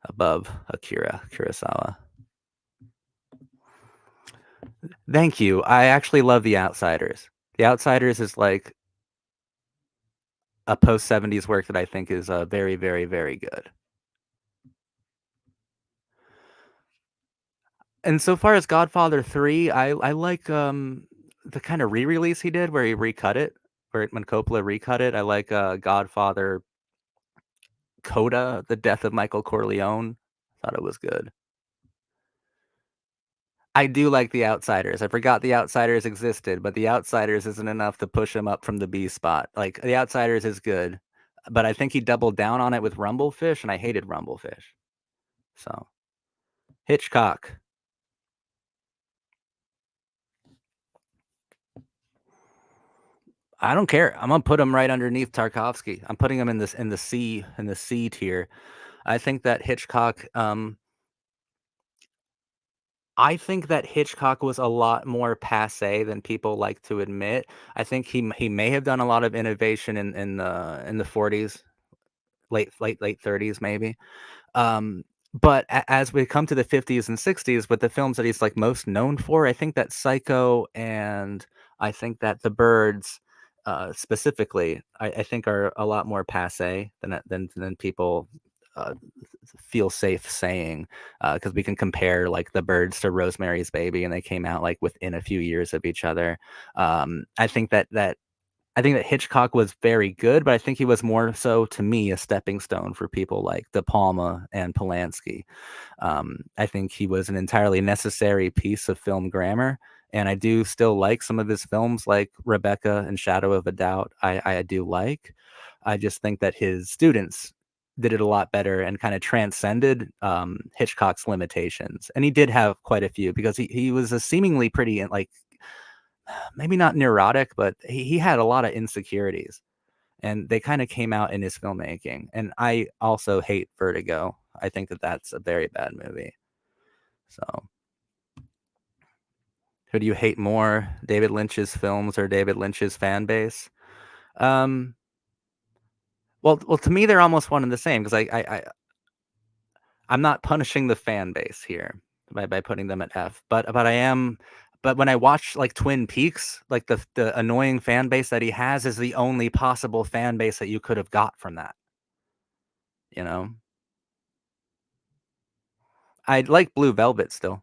[SPEAKER 1] above Akira Kurosawa. Thank you. I actually love The Outsiders. The Outsiders is like a post-70s work that I think is, very, very, very good. And so far as Godfather 3, I like, the kinda re-release he did where he recut it, where when Coppola recut it. I like, Godfather Coda: The Death of Michael Corleone. Thought it was good. I do like The Outsiders. I forgot The Outsiders existed, but The Outsiders isn't enough to push him up from the B spot. Like, The Outsiders is good, but I think he doubled down on it with Rumblefish, and I hated Rumblefish. So, Hitchcock. I don't care. I'm gonna put him right underneath Tarkovsky. I'm putting him in the C tier. I think that Hitchcock, I think that Hitchcock was a lot more passé than people like to admit. I think he may have done a lot of innovation in the 40s, late 30s maybe. Um, but as we come to the 50s and 60s with the films that he's like most known for, I think that Psycho and I think that The Birds, specifically, I think are a lot more passe than people uh, feel safe saying, because we can compare like The Birds to Rosemary's Baby, and they came out like within a few years of each other. I think that Hitchcock was very good, but I think he was more so, to me, a stepping stone for people like De Palma and Polanski. I think he was an entirely necessary piece of film grammar, and I do still like some of his films, like Rebecca and Shadow of a Doubt. I do like. I just think that his students did it a lot better and kind of transcended Hitchcock's limitations. And he did have quite a few because he was a seemingly pretty like maybe not neurotic, but he had a lot of insecurities, and they kind of came out in his filmmaking. And I also hate Vertigo. I think that that's a very bad movie. So, who do you hate more, David Lynch's films or David Lynch's fan base? Um, well, to me, they're almost one and the same because I'm not punishing the fan base here by putting them at F, but I am. But when I watch like Twin Peaks, like the annoying fan base that he has is the only possible fan base that you could have got from that. You know, I like Blue Velvet still.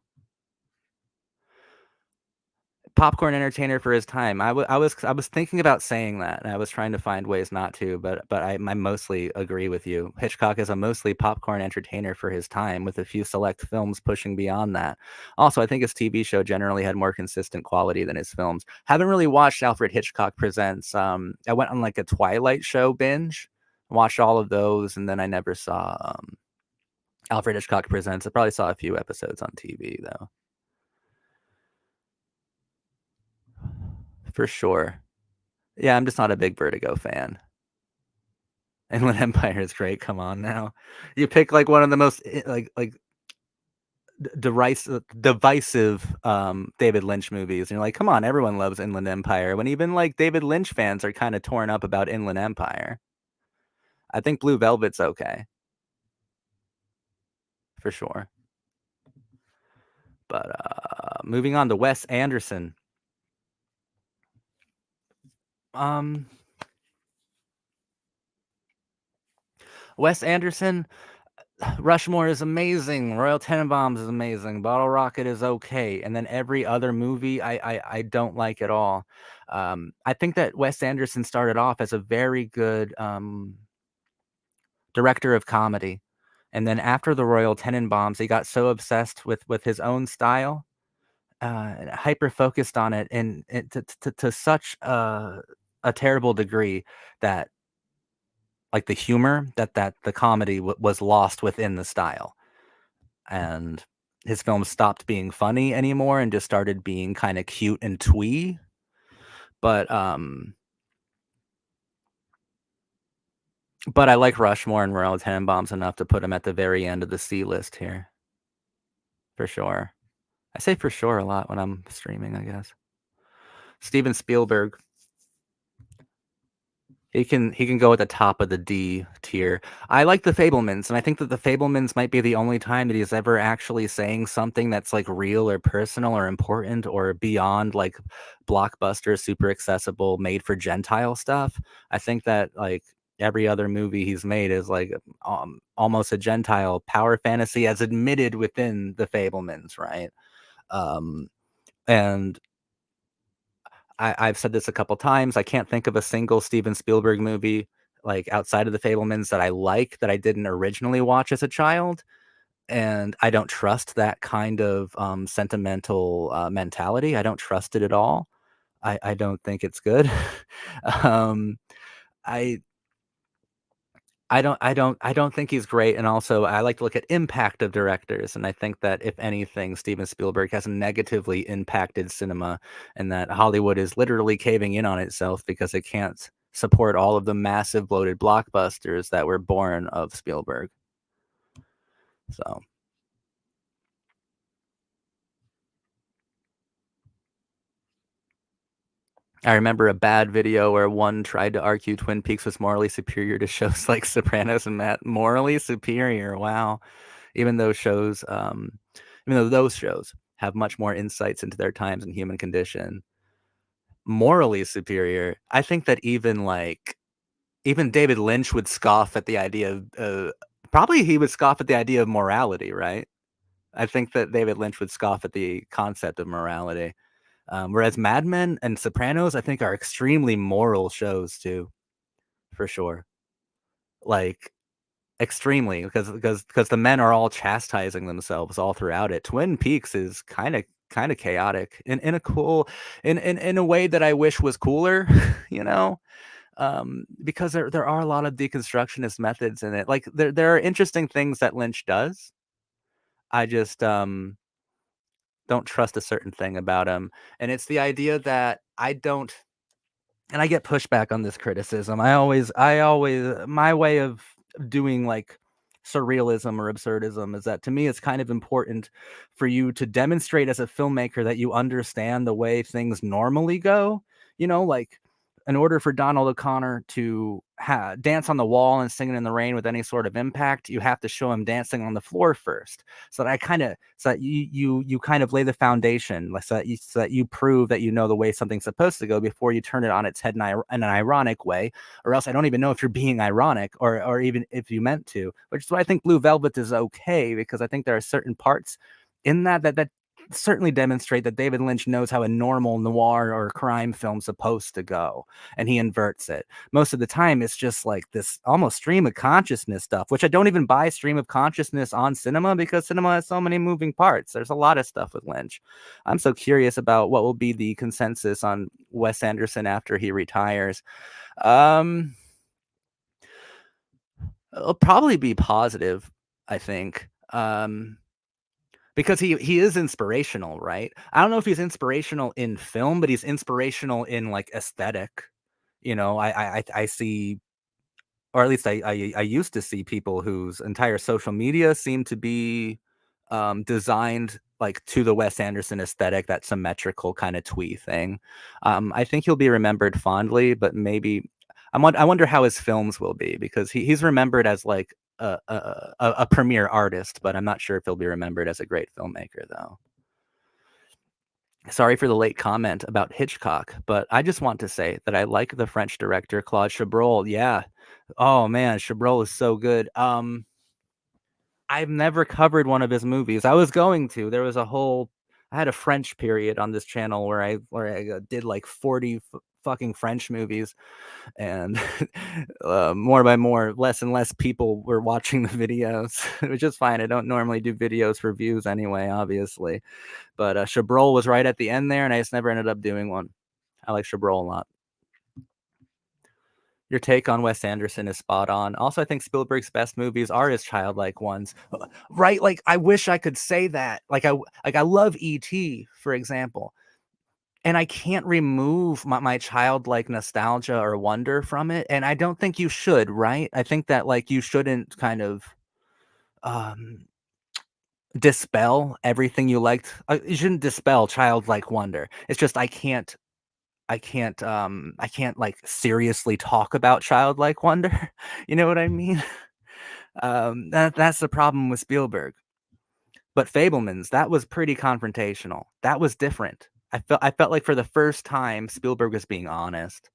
[SPEAKER 1] Popcorn entertainer for his time. I was thinking about saying that, and I was trying to find ways not to, but I mostly agree with you. Hitchcock is a mostly popcorn entertainer for his time, with a few select films pushing beyond that. Also, I think his TV show generally had more consistent quality than his films. Haven't really watched Alfred Hitchcock Presents. I went on like a Twilight show binge, watched all of those, and then I never saw Alfred Hitchcock Presents. I probably saw a few episodes on TV though, for sure. Yeah, I'm just not a big Vertigo fan. Inland Empire is great. Come on now, you pick like one of the most divisive David Lynch movies, and you're like, come on, everyone loves Inland Empire. When even like David Lynch fans are kind of torn up about Inland Empire. I think Blue Velvet's okay for sure. But moving on to Wes Anderson. Um, Wes Anderson, Rushmore is amazing. Royal Tenenbaums is amazing. Bottle Rocket is okay, and then every other movie I don't like at all. I think that Wes Anderson started off as a very good director of comedy, and then after the Royal Tenenbaums, he got so obsessed with his own style, hyper focused on it, and to such a terrible degree that like the humor that the comedy was lost within the style, and his films stopped being funny anymore and just started being kind of cute and twee. But but I like Rushmore and Royal Tenenbaums enough to put him at the very end of the C list here for sure. I say for sure a lot when I'm streaming, I guess. Steven Spielberg. He can go at the top of the D tier. I like The Fablemans, and I think that The Fablemans might be the only time that he's ever actually saying something that's, like, real or personal or important or beyond, like, blockbuster, super accessible, made for Gentile stuff. I think that, like, every other movie he's made is, like, almost a Gentile power fantasy as admitted within The Fablemans, right? Um, and I've said this a couple times. I can't think of a single Steven Spielberg movie, like, outside of The Fablemans that I like that I didn't originally watch as a child, and I don't trust that kind of, sentimental, mentality. I don't trust it at all. I don't think it's good. Um, I I don't think he's great, and also I like to look at impact of directors, and I think that if anything, Steven Spielberg has negatively impacted cinema, and that Hollywood is literally caving in on itself because it can't support all of the massive bloated blockbusters that were born of Spielberg. So, I remember a bad video where one tried to argue Twin Peaks was morally superior to shows like Sopranos and Matt morally superior, wow. Even though shows, even though those shows have much more insights into their times and human condition, morally superior. I think that even David Lynch would scoff at the idea of, probably he would scoff at the idea of morality, right? I think that David Lynch would scoff at the concept of morality. Whereas Mad Men and Sopranos, I think, are extremely moral shows too, for sure. Like, extremely, because the men are all chastising themselves all throughout it. Twin Peaks is kinda chaotic in a cool in a way that I wish was cooler, you know? Because there are a lot of deconstructionist methods in it. Like, there are interesting things that Lynch does. I just, don't trust a certain thing about him, and it's the idea that I don't and I get pushback on this criticism. I always my way of doing, like, surrealism or absurdism is that to me it's kind of important for you to demonstrate as a filmmaker that you understand the way things normally go, like, in order for Donald O'Connor to dance on the wall and singing in the rain with any sort of impact, you have to show him dancing on the floor first. So that you kind of lay the foundation, like, so that you prove that you know the way something's supposed to go before you turn it on its head in an ironic way, or else I don't even know if you're being ironic or even if you meant to. Which is why I think Blue Velvet is okay, because I think there are certain parts in that certainly demonstrate that David Lynch knows how a normal noir or crime film's supposed to go, and he inverts it. Most of the time, it's just like this almost stream of consciousness stuff, which I don't even buy stream of consciousness on cinema because cinema has so many moving parts. There's a lot of stuff with Lynch. I'm so curious about what will be the consensus on Wes Anderson after he retires. Um, it'll probably be positive, I think. Because he is inspirational, right? I don't know if he's inspirational in film, but he's inspirational in, like, aesthetic. I see, or at least I used to see people whose entire social media seemed to be, designed, like, to the Wes Anderson aesthetic, that symmetrical kinda twee thing. I think he'll be remembered fondly, but maybe I wonder how his films will be, because he's remembered as, like, a premier artist, but I'm not sure if he'll be remembered as a great filmmaker, though. Sorry for the late comment about Hitchcock, but I just want to say that I like the French director Claude Chabrol. Yeah. Oh man, Chabrol is so good. I've never covered one of his movies. I was going to. I had a French period on this channel where I did like 40 fucking French movies, and more by more, less and less people were watching the videos, which is fine. I don't normally do videos for views anyway, obviously. But Chabrol was right at the end there, and I just never ended up doing one. I like Chabrol a lot. Your take on Wes Anderson is spot on. Also, I think Spielberg's best movies are his childlike ones. Right? Like, I wish I could say that. Like I love E.T., for example, and I can't remove my childlike nostalgia or wonder from it, and I don't think you should, right? I think that, like, you shouldn't kind of, um, dispel everything you liked. You shouldn't dispel childlike wonder. It's just I can't I can't like seriously talk about childlike wonder. You know what I mean? That's the problem with Spielberg. But Fablemans, that was pretty confrontational. That was different. I felt like for the first time Spielberg was being honest.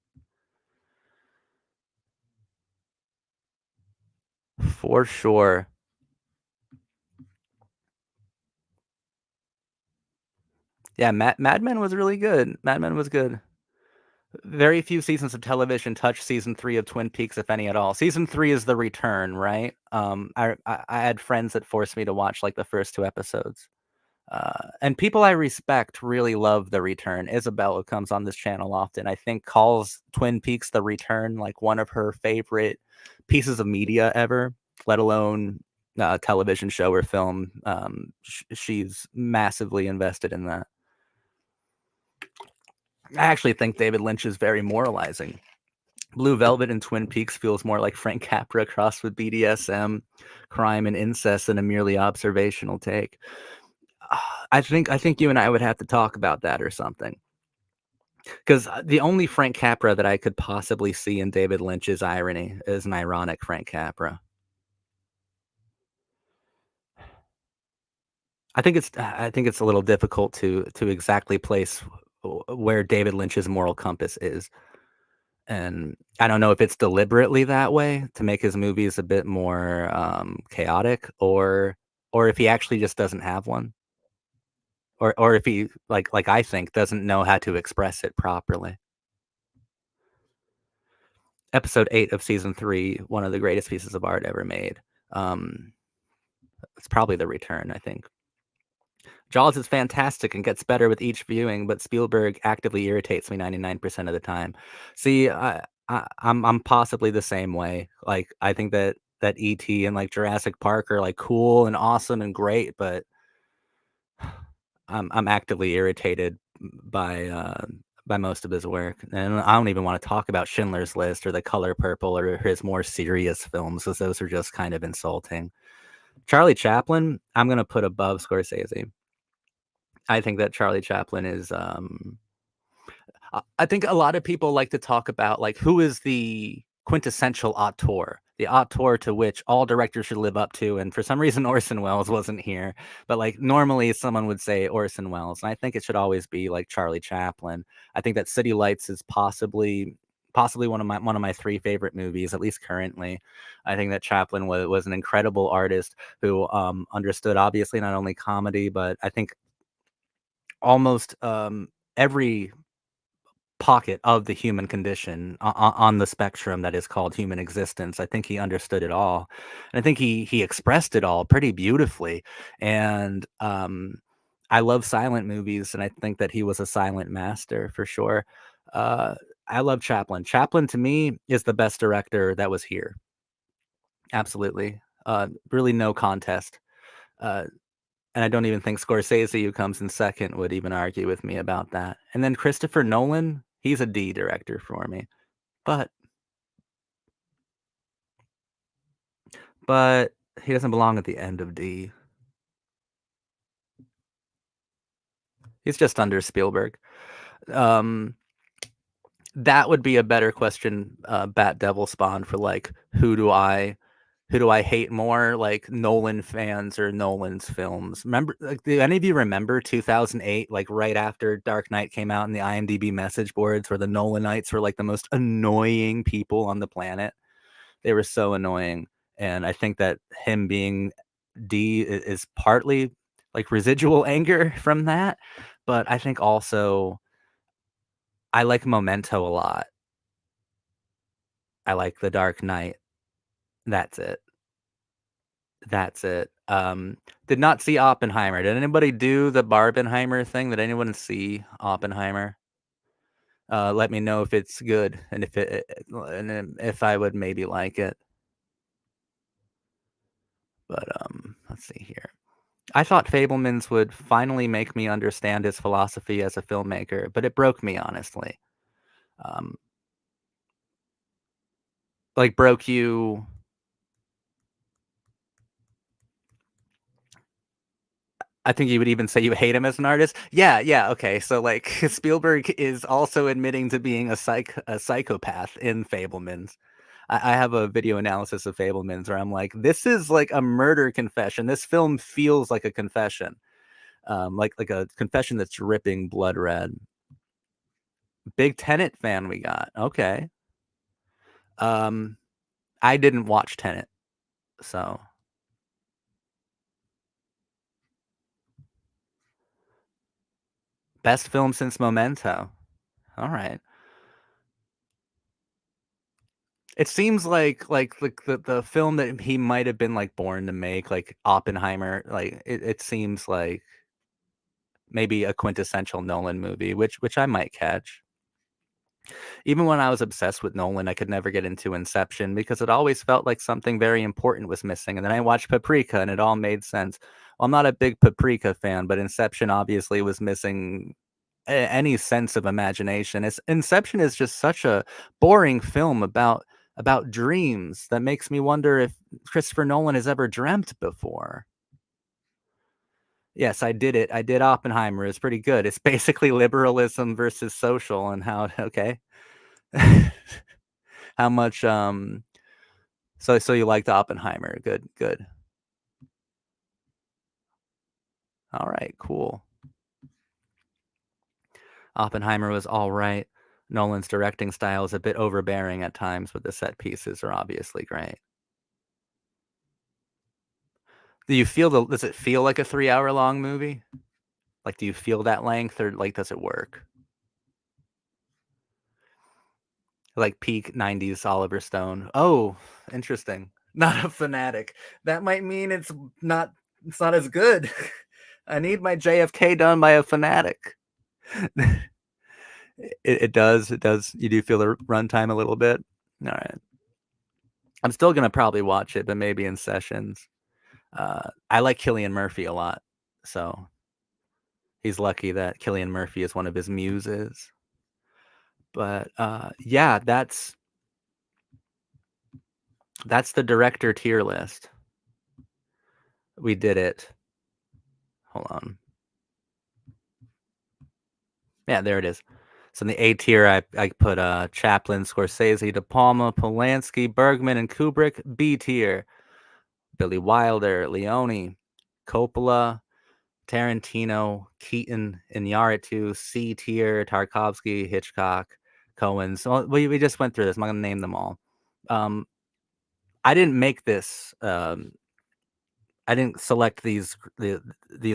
[SPEAKER 1] For sure. Yeah, Mad Men was really good. Mad Men was good. Very few seasons of television touch season 3 of Twin Peaks, if any at all. Season 3 is the return, right? I had friends that forced me to watch, like, the first 2 episodes. And people I respect really love The Return. Isabel, who comes on this channel often, I think calls Twin Peaks The Return, like, one of her favorite pieces of media ever, let alone a television show or film. She's massively invested in that. I actually think David Lynch is very moralizing. Blue Velvet and Twin Peaks feels more like Frank Capra crossed with BDSM, crime, and incest than a merely observational take. I think you and I would have to talk about that or something. Because the only Frank Capra that I could possibly see in David Lynch's irony is an ironic Frank Capra. I think it's a little difficult to exactly place where David Lynch's moral compass is. And I don't know if it's deliberately that way to make his movies a bit more, chaotic or if he actually just doesn't have one, or if he, like I think, doesn't know how to express it properly. Episode 8 of season 3, one of the greatest pieces of art ever made. Um, it's probably The Return, I think. Jaws is fantastic and gets better with each viewing, but Spielberg actively irritates me 99% of the time. See, I'm possibly the same way. Like, I think that ET and like Jurassic Park are like cool and awesome and great, but I'm actively irritated by most of his work, and I don't even want to talk about Schindler's List or The Color Purple or his more serious films, because those are just kind of insulting. Charlie Chaplin, I'm gonna put above Scorsese. I think that Charlie Chaplin is, I think a lot of people like to talk about, like, who is the quintessential auteur, the auteur to which all directors should live up to, and for some reason, Orson Welles wasn't here, but, like, normally someone would say Orson Welles, and I think it should always be, like, Charlie Chaplin. I think that City Lights is possibly one of my 3 favorite movies, at least currently. I think that Chaplin was an incredible artist who, understood, obviously, not only comedy, but I think almost, every pocket of the human condition on the spectrum that is called human existence. I think he understood it all, and I think he expressed it all pretty beautifully. And I love silent movies, and I think that he was a silent master for sure. Uh, I love Chaplin. Chaplin to me is the best director that was here. Absolutely, really no contest. Uh, and I don't even think Scorsese, who comes in second, would even argue with me about that. And then Christopher Nolan, he's a D director for me. But but he doesn't belong at the end of D. He's just under Spielberg. Um, that would be a better question, Bat Devil Spawn, for like who do I hate more, like Nolan fans or Nolan's films? Remember, like, do any of you remember 2008, like right after Dark Knight came out in the IMDb message boards, where the Nolanites were like the most annoying people on the planet? They were so annoying, and I think that him being D is partly like residual anger from that, but I think also I like Memento a lot. I like The Dark Knight. That's it. That's it. Did not see Oppenheimer. Did anybody do the Barbenheimer thing? Did anyone see Oppenheimer? Let me know if it's good and if I would maybe like it. But let's see here. I thought Fablemans would finally make me understand his philosophy as a filmmaker, but it broke me honestly. Um, like broke you. I think you would even say you hate him as an artist? Yeah, yeah, okay, so, like, Spielberg is also admitting to being a psychopath in Fabelmans. I have a video analysis of Fabelmans where I'm like, "This is like a murder confession. This film feels like a confession." Like a confession that's dripping blood red. Big Tenet fan we got, okay. Um, I didn't watch Tenet, so best film since Memento. Alright. It seems like the film that he might have been, like, born to make, like Oppenheimer, like, it seems like maybe a quintessential Nolan movie, which I might catch. Even when I was obsessed with Nolan, I could never get into Inception because it always felt like something very important was missing, and then I watched Paprika, and it all made sense. Well, I'm not a big Paprika fan, but Inception obviously was missing any sense of imagination. Inception is just such a boring film about dreams that makes me wonder if Christopher Nolan has ever dreamt before. Yes, I did it. I did Oppenheimer. It's pretty good. It's basically liberalism versus social and how okay. How much so you liked Oppenheimer. Good, good. All right, cool. Oppenheimer was all right. Nolan's directing style is a bit overbearing at times, but the set pieces are obviously great. Do you feel the does it feel like a 3-hour long movie? Like, do you feel that length or, like, does it work? Like peak '90s Oliver Stone. Oh, interesting. Not a fanatic. That might mean it's not as good. I need my JFK done by a fanatic. It does. You do feel the runtime a little bit? Alright. I'm still gonna probably watch it, but maybe in sessions. I like Cillian Murphy a lot, so he's lucky that Cillian Murphy is one of his muses. But, yeah, that's the director tier list. We did it. Hold on. Yeah, there it is. So in the A tier, I put, Chaplin, Scorsese, De Palma, Polanski, Bergman, and Kubrick. B tier, Billy Wilder, Leone, Coppola, Tarantino, Keaton, Iñárritu. C tier, Tarkovsky, Hitchcock, Cohen. So we just went through this. I'm not gonna name them all. Um, I didn't make this, I didn't select these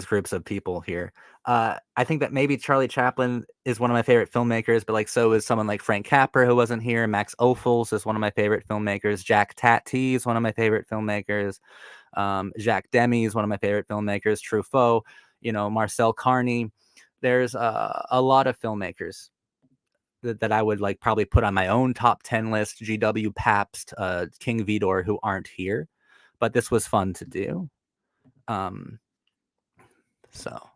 [SPEAKER 1] groups of people here. I think that maybe Charlie Chaplin is one of my favorite filmmakers, but like so is someone like Frank Capra who wasn't here. Max Ophuls is one of my favorite filmmakers. Jack Tati is one of my favorite filmmakers. Jacques Demy is one of my favorite filmmakers. Truffaut, Marcel Carney. There's a lot of filmmakers that I would like probably put on my own top 10 list. G.W. Pabst, King Vidor, who aren't here, but this was fun to do. Um, so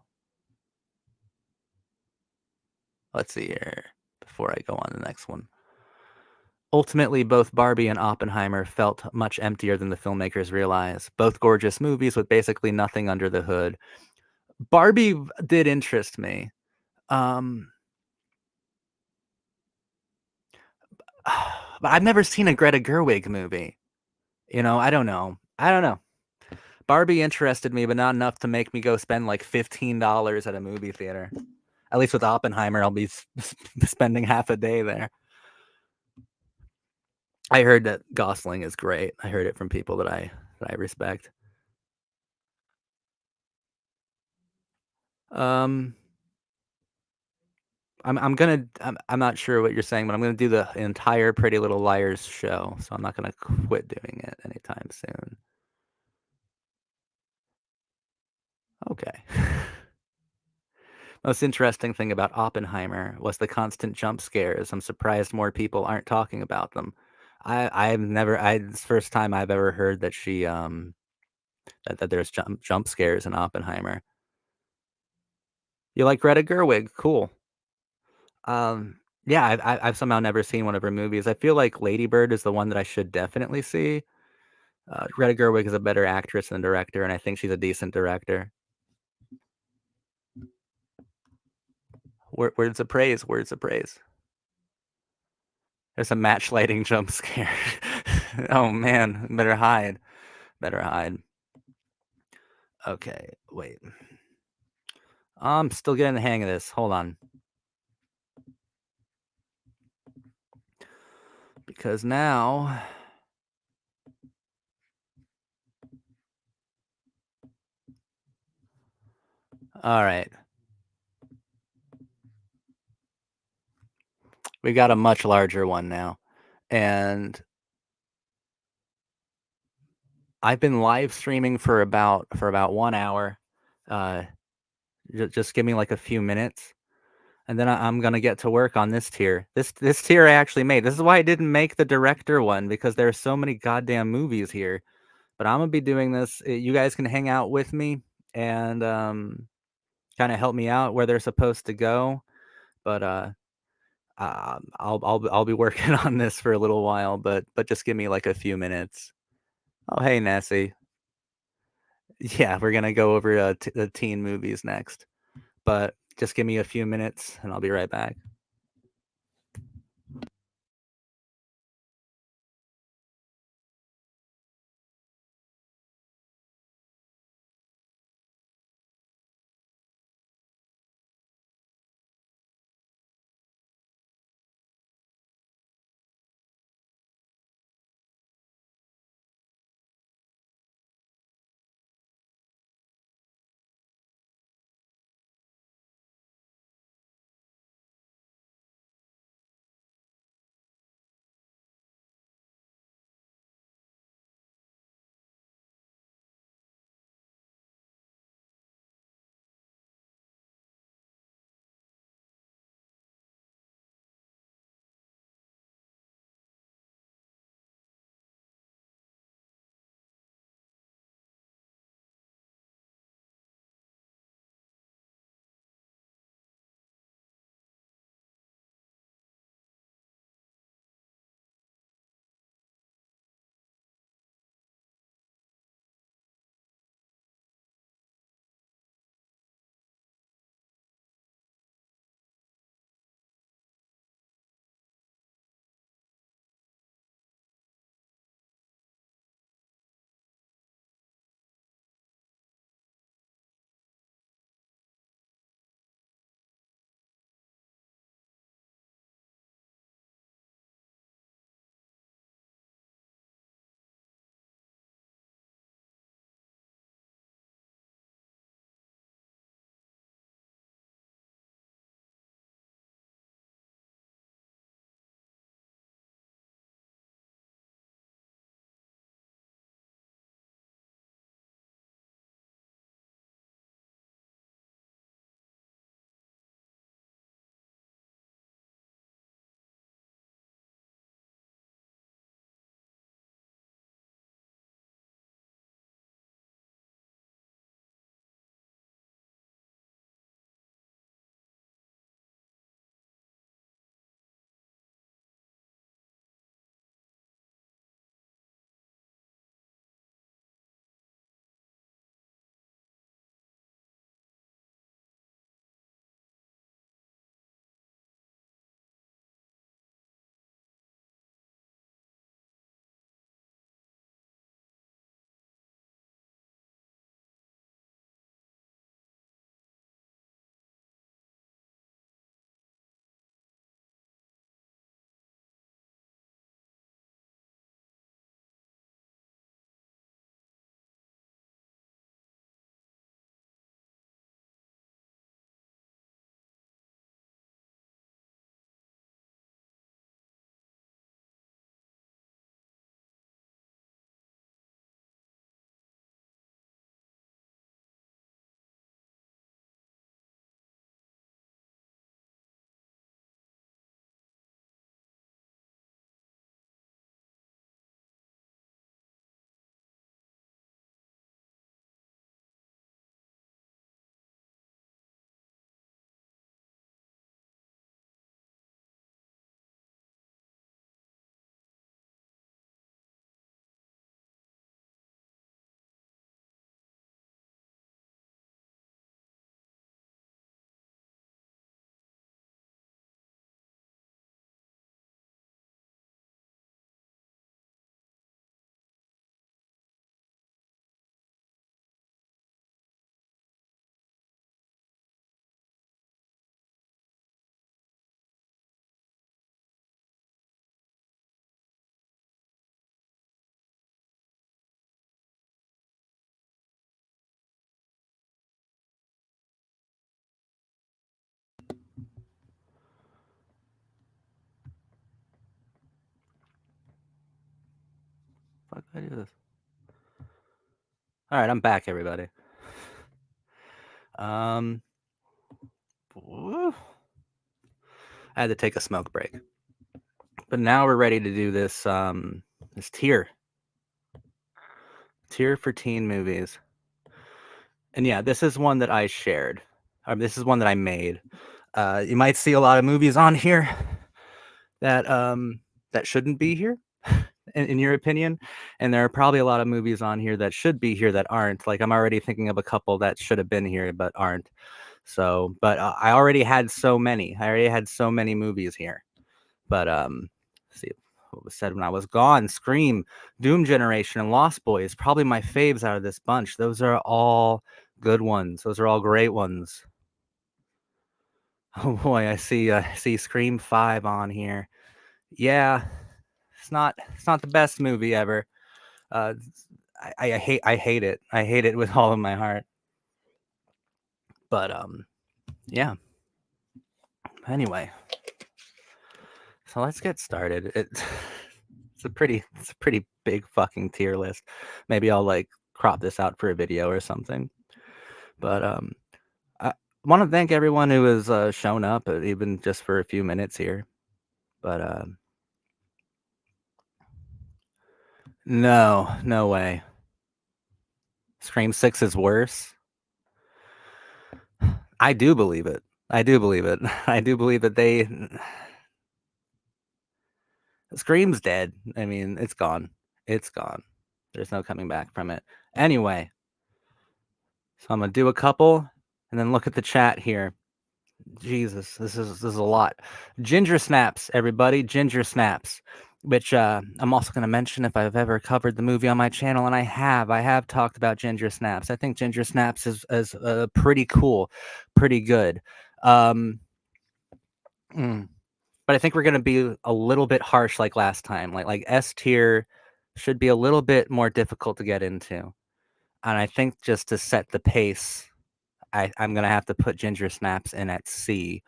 [SPEAKER 1] let's see here before I go on the next one. Ultimately, both Barbie and Oppenheimer felt much emptier than the filmmakers realized. Both gorgeous movies with basically nothing under the hood. Barbie did interest me. Um, but I've never seen a Greta Gerwig movie. I don't know. I don't know. Barbie interested me, but not enough to make me go spend like $15 at a movie theater. At least with Oppenheimer, I'll be spending half a day there. I heard that Gosling is great. I heard it from people that I respect. Um, I'm not sure what you're saying, but I'm gonna do the entire Pretty Little Liars show, so I'm not gonna quit doing it anytime soon. Okay. Most interesting thing about Oppenheimer was the constant jump scares. I'm surprised more people aren't talking about them. I've never it's the first time I've ever heard that that there's jump scares in Oppenheimer. You like Greta Gerwig, cool. Yeah, I've somehow never seen one of her movies. I feel like Lady Bird is the one that I should definitely see. Greta Gerwig is a better actress than director, and I think she's a decent director. Words of praise, words of praise. There's a match lighting jump scare. Oh man, better hide. Better hide. Okay, wait. I'm still getting the hang of this. Hold on. Because now all right. We got a much larger one now. And I've been live streaming for about 1 hour. Uh, just give me like a few minutes, and then I'm gonna get to work on this tier. This tier I actually made. This is why I didn't make the director one because there are so many goddamn movies here. But I'm gonna be doing this. You guys can hang out with me and kind of help me out where they're supposed to go. But I'll be working on this for a little while. But just give me like a few minutes. Oh hey Nessie. Yeah, we're gonna go over the teen movies next. But just give me a few minutes and I'll be right back. Fuck, I do this. All right, I'm back, everybody. I had to take a smoke break, but now we're ready to do this. This tier for teen movies, and yeah, this is one that I shared. This is one that I made. You might see a lot of movies on here that that shouldn't be here, in your opinion, and there are probably a lot of movies on here that should be here that aren't. Like, I'm already thinking of a couple that should have been here but aren't. So, but I already had so many. I already had so many movies here. But let's see what was said when I was gone. Scream, Doom Generation, and Lost Boys, probably my faves out of this bunch. Those are all good ones. Those are all great ones. Oh boy, I see Scream 5 on here. Yeah, it's not the best movie ever. Uh, I hate it. I hate it with all of my heart. But yeah. Anyway, so let's get started. It's a pretty big fucking tier list. Maybe I'll like crop this out for a video or something. But I want to thank everyone who has shown up, even just for a few minutes here. But no way. Scream 6 is worse. I do believe it. I do believe it. I do believe that Scream's dead. I mean, it's gone. It's gone. There's no coming back from it. Anyway, so I'm gonna do a couple and then look at the chat here. Jesus, this is a lot. Ginger snaps, everybody. Ginger snaps, which I'm also going to mention if I've ever covered the movie on my channel, and I have talked about ginger snaps. I think ginger snaps is pretty cool, pretty good. But I think we're going to be a little bit harsh like last time. Like S tier should be a little bit more difficult to get into, and I think just to set the pace, I'm going to have to put ginger snaps in at C.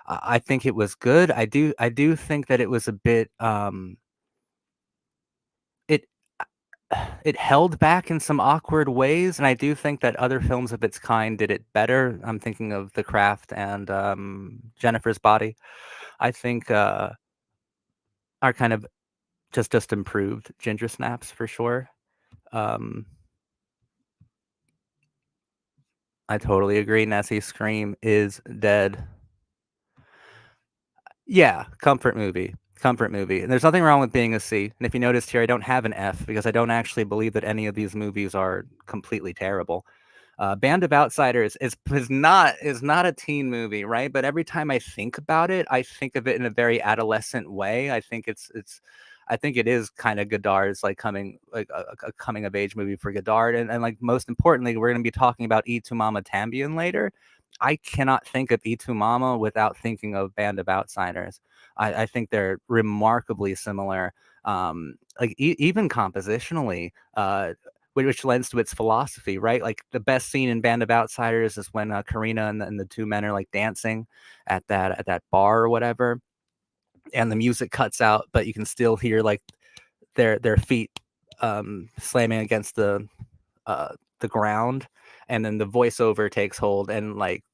[SPEAKER 1] I think it was good. I do think that it was a bit it it held back in some awkward ways, and I do think that other films of its kind did it better. I'm thinking of The Craft and Jennifer's Body. I think are kind of just improved ginger snaps for sure. Um, I totally agree. Nessie Scream is dead. Yeah, comfort movie. Comfort movie. And there's nothing wrong with being a C. And if you noticed here, I don't have an F because I don't actually believe that any of these movies are completely terrible. Band of Outsiders is not a teen movie, right? But every time I think about it, I think of it in a very adolescent way. I think I think it is kind of Godard's like coming like a coming of age movie for Godard, and like most importantly, we're going to be talking about E to Mama Tambien later. I cannot think of E to Mama without thinking of Band of Outsiders. I think they're remarkably similar, like even compositionally. Which lends to its philosophy, right? Like the best scene in Band of Outsiders is when Karina and the two men are like dancing at that bar or whatever, and the music cuts out, but you can still hear like their feet slamming against the ground, and then the voiceover takes hold and like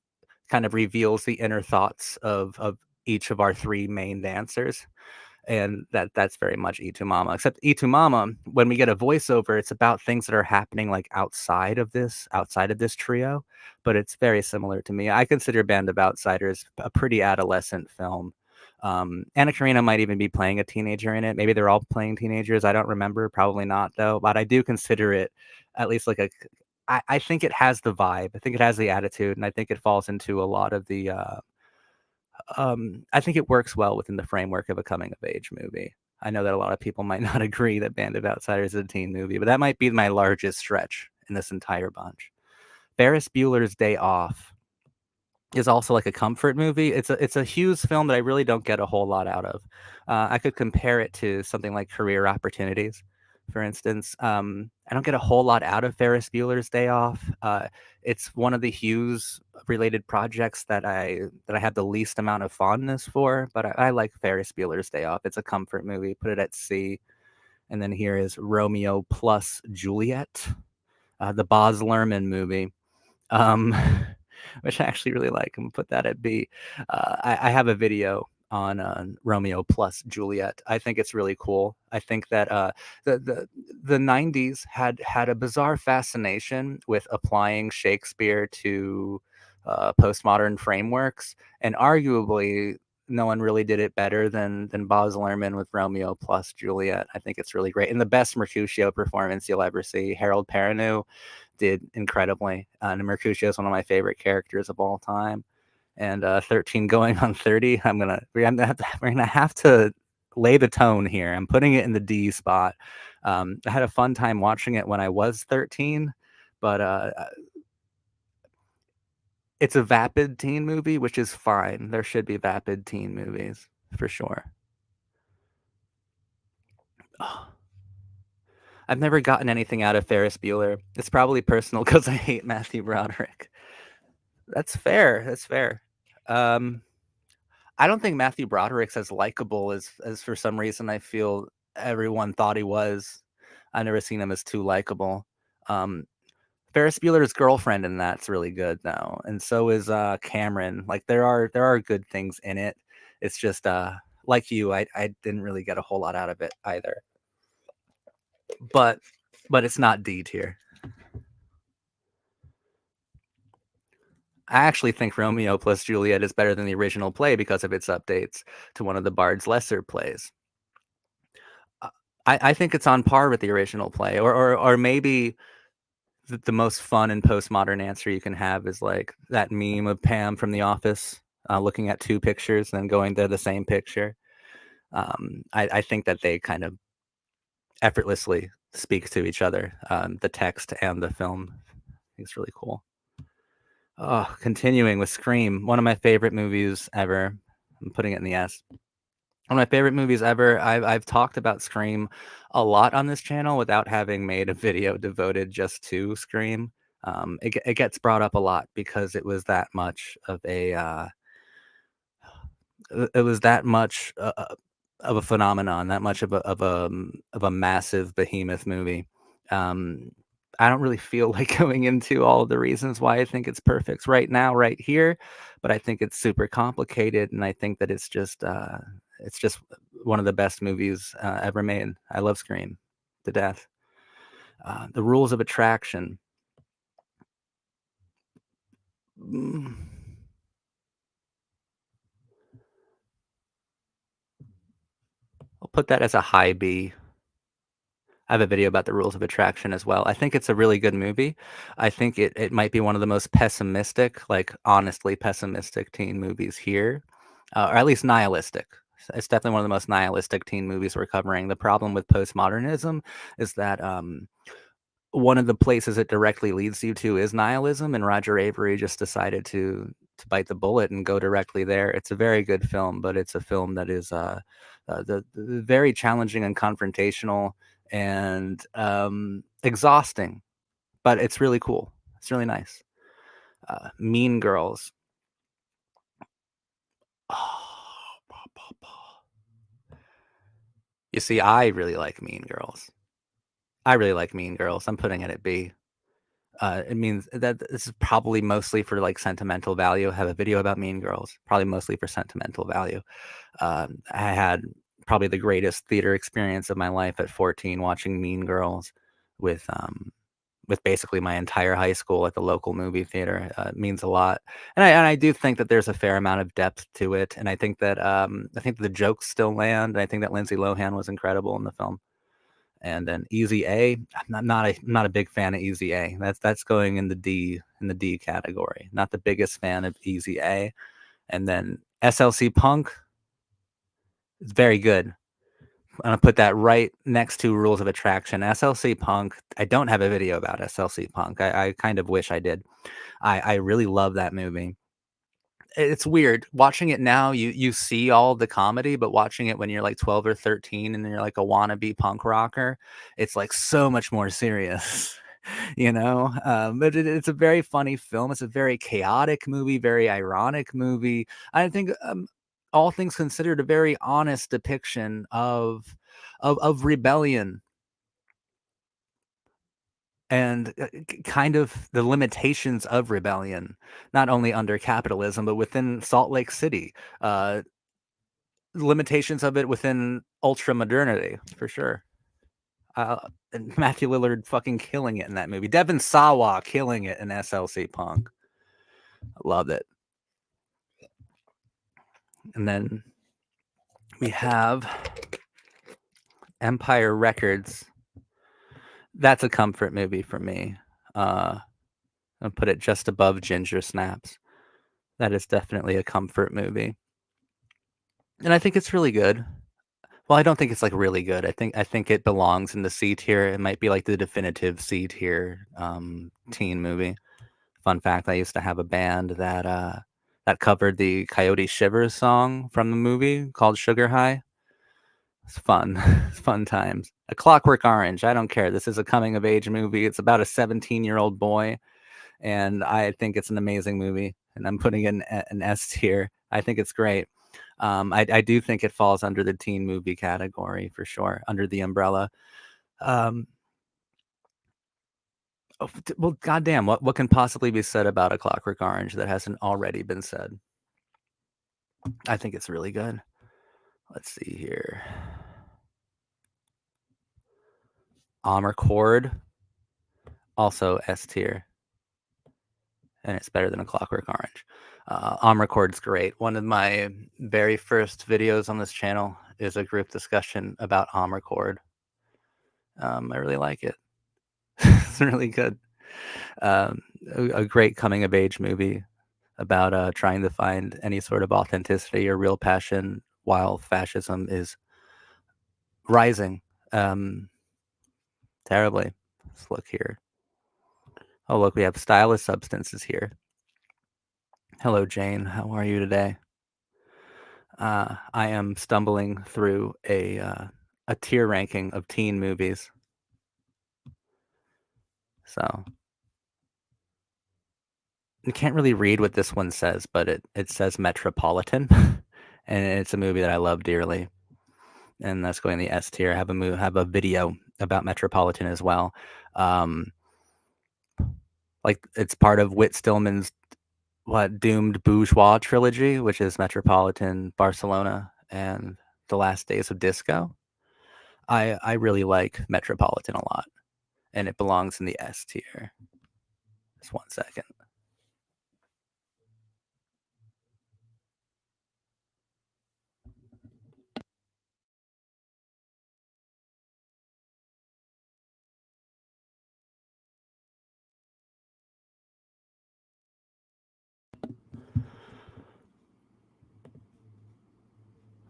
[SPEAKER 1] kind of reveals the inner thoughts of each of our three main dancers, and that's very much E2 Mama. Except E2 Mama, when we get a voiceover, it's about things that are happening like outside of this trio, but it's very similar to me. I consider Band of Outsiders a pretty adolescent film. Anna Karina might even be playing a teenager in it. Maybe they're all playing teenagers. I don't remember. Probably not though. But I do consider it at least like I think it has the vibe. I think it has the attitude, and I think it falls into a lot of the I think it works well within the framework of a coming of age movie. I know that a lot of people might not agree that Band of Outsiders is a teen movie, but that might be my largest stretch in this entire bunch. Ferris Bueller's Day Off is also like a comfort movie. It's a Hughes film that I really don't get a whole lot out of. I could compare it to something like Career Opportunities, for instance. I don't get a whole lot out of Ferris Bueller's Day Off. It's one of the Hughes related projects that I have the least amount of fondness for, but I like Ferris Bueller's Day Off. It's a comfort movie. Put it at C. and then here is Romeo plus Juliet, the Baz Luhrmann movie, um, which I actually really like. I'm gonna put that at B. I have a video on Romeo plus Juliet. I think it's really cool. I think that the the the '90s had a bizarre fascination with applying Shakespeare to postmodern frameworks, and arguably no one really did it better than Baz Luhrmann with Romeo plus Juliet. I think it's really great, and the best Mercutio performance you'll ever see. Harold Perrineau did incredibly, and Mercutio is one of my favorite characters of all time. And 13 going on 30, we're gonna have to lay the tone here. I'm putting it in the D spot. I had a fun time watching it when I was 13, but it's a vapid teen movie, which is fine. There should be vapid teen movies for sure. Oh, I've never gotten anything out of Ferris Bueller. It's probably personal because I hate Matthew Broderick. That's fair. That's fair. Um, I don't think Matthew Broderick's as likable as for some reason I feel everyone thought he was. I've never seen him as too likable. Um, Ferris Bueller's girlfriend in that's really good though, and so is Cameron. Like there are good things in it. It's just like you, I didn't really get a whole lot out of it either. But it's not D tier. I actually think Romeo plus Juliet is better than the original play because of its updates to one of the Bard's lesser plays. Uh, I think it's on par with the original play, or maybe the most fun and postmodern answer you can have is like that meme of Pam from The Office looking at two pictures and then going to the same picture. I think that they kind of effortlessly speak to each other, the text and the film. I think it's really cool. Oh, continuing with Scream, one of my favorite movies ever. I'm putting it in the S. One of my favorite movies ever. I've talked about Scream a lot on this channel without having made a video devoted just to Scream. It gets brought up a lot because it was that much of a it was that much of a phenomenon, that much of a massive behemoth movie. Um, I don't really feel like going into all of the reasons why I think it's perfect right now, right here, but I think it's super complicated, and I think that it's just one of the best movies ever made. I love Scream to death. The Rules of Attraction. Mm, I'll put that as a high B. I have a video about the rules of attraction as well. I think it's a really good movie. I think it might be one of the most pessimistic, like honestly pessimistic teen movies here, or at least nihilistic. It's definitely one of the most nihilistic teen movies we're covering. The problem with postmodernism is that one of the places it directly leads you to is nihilism, and Roger Avery just decided to bite the bullet and go directly there. It's a very good film, but it's a film that is the very challenging and confrontational and exhausting, but it's really cool. It's really nice. Mean Girls. You see, I really like Mean Girls. I really like Mean Girls. I'm putting it at B. It means that this is probably mostly for like sentimental value. I have a video about Mean Girls, probably mostly for sentimental value. I had probably the greatest theater experience of my life at 14 watching Mean Girls with basically my entire high school at the local movie theater. It means a lot, and I do think that there's a fair amount of depth to it, and I think the jokes still land. And I think that Lindsay Lohan was incredible in the film. And then Easy A, I'm not a big fan of Easy A. That's going in the D category. Not the biggest fan of Easy A. And then SLC Punk is very good. I'm gonna put that right next to Rules of Attraction. SLC Punk. I don't have a video about SLC Punk. I kind of wish I did. I really love that movie. It's weird watching it now. You see all the comedy, but watching it when you're like 12 or 13 and you're like a wannabe punk rocker, it's like so much more serious. But it's a very funny film. It's a very chaotic movie, very ironic movie. I think all things considered, a very honest depiction of of rebellion and kind of the limitations of rebellion, not only under capitalism, but within Salt Lake City. Uh, Limitations of it within ultra modernity, for sure. Uh, and Matthew Lillard fucking killing it in that movie. Devin Sawa killing it in SLC Punk. Love it. And then we have Empire Records. That's a comfort movie for me. I'll put it just above Ginger Snaps. That is definitely a comfort movie. And I think it's really good. Well, I don't think it's like really good. I think it belongs in the C tier. It might be like the definitive C tier teen movie. Fun fact: I used to have a band that covered the Coyote Shivers song from the movie called Sugar High. It's fun, it's fun times. A Clockwork Orange. I don't care. This is a coming of age movie. It's about a 17-year-old boy, and I think it's an amazing movie. And I'm putting in an S tier. I think it's great. I do think it falls under the teen movie category for sure, under the umbrella. Um, well, goddamn, what can possibly be said about A Clockwork Orange that hasn't already been said? I think it's really good. Let's see here. Amarcord, also S tier, and it's better than A Clockwork Orange. Amarcord's great. One of my very first videos on this channel is a group discussion about Amarcord. I really like it. It's really good. A great coming of age movie about trying to find any sort of authenticity or real passion while fascism is rising terribly. Let's look here. Oh, look, we have stylist substances here. Hello, Jane. How are you today? I am stumbling through a tier ranking of teen movies. So you can't really read what this one says, but it says Metropolitan, and it's a movie that I love dearly, and that's going in the S tier. Have a video about Metropolitan as well. Like it's part of Whit Stillman's doomed bourgeois trilogy, which is Metropolitan, Barcelona, and The Last Days of Disco. I really like Metropolitan a lot, and it belongs in the S tier. Just 1 second.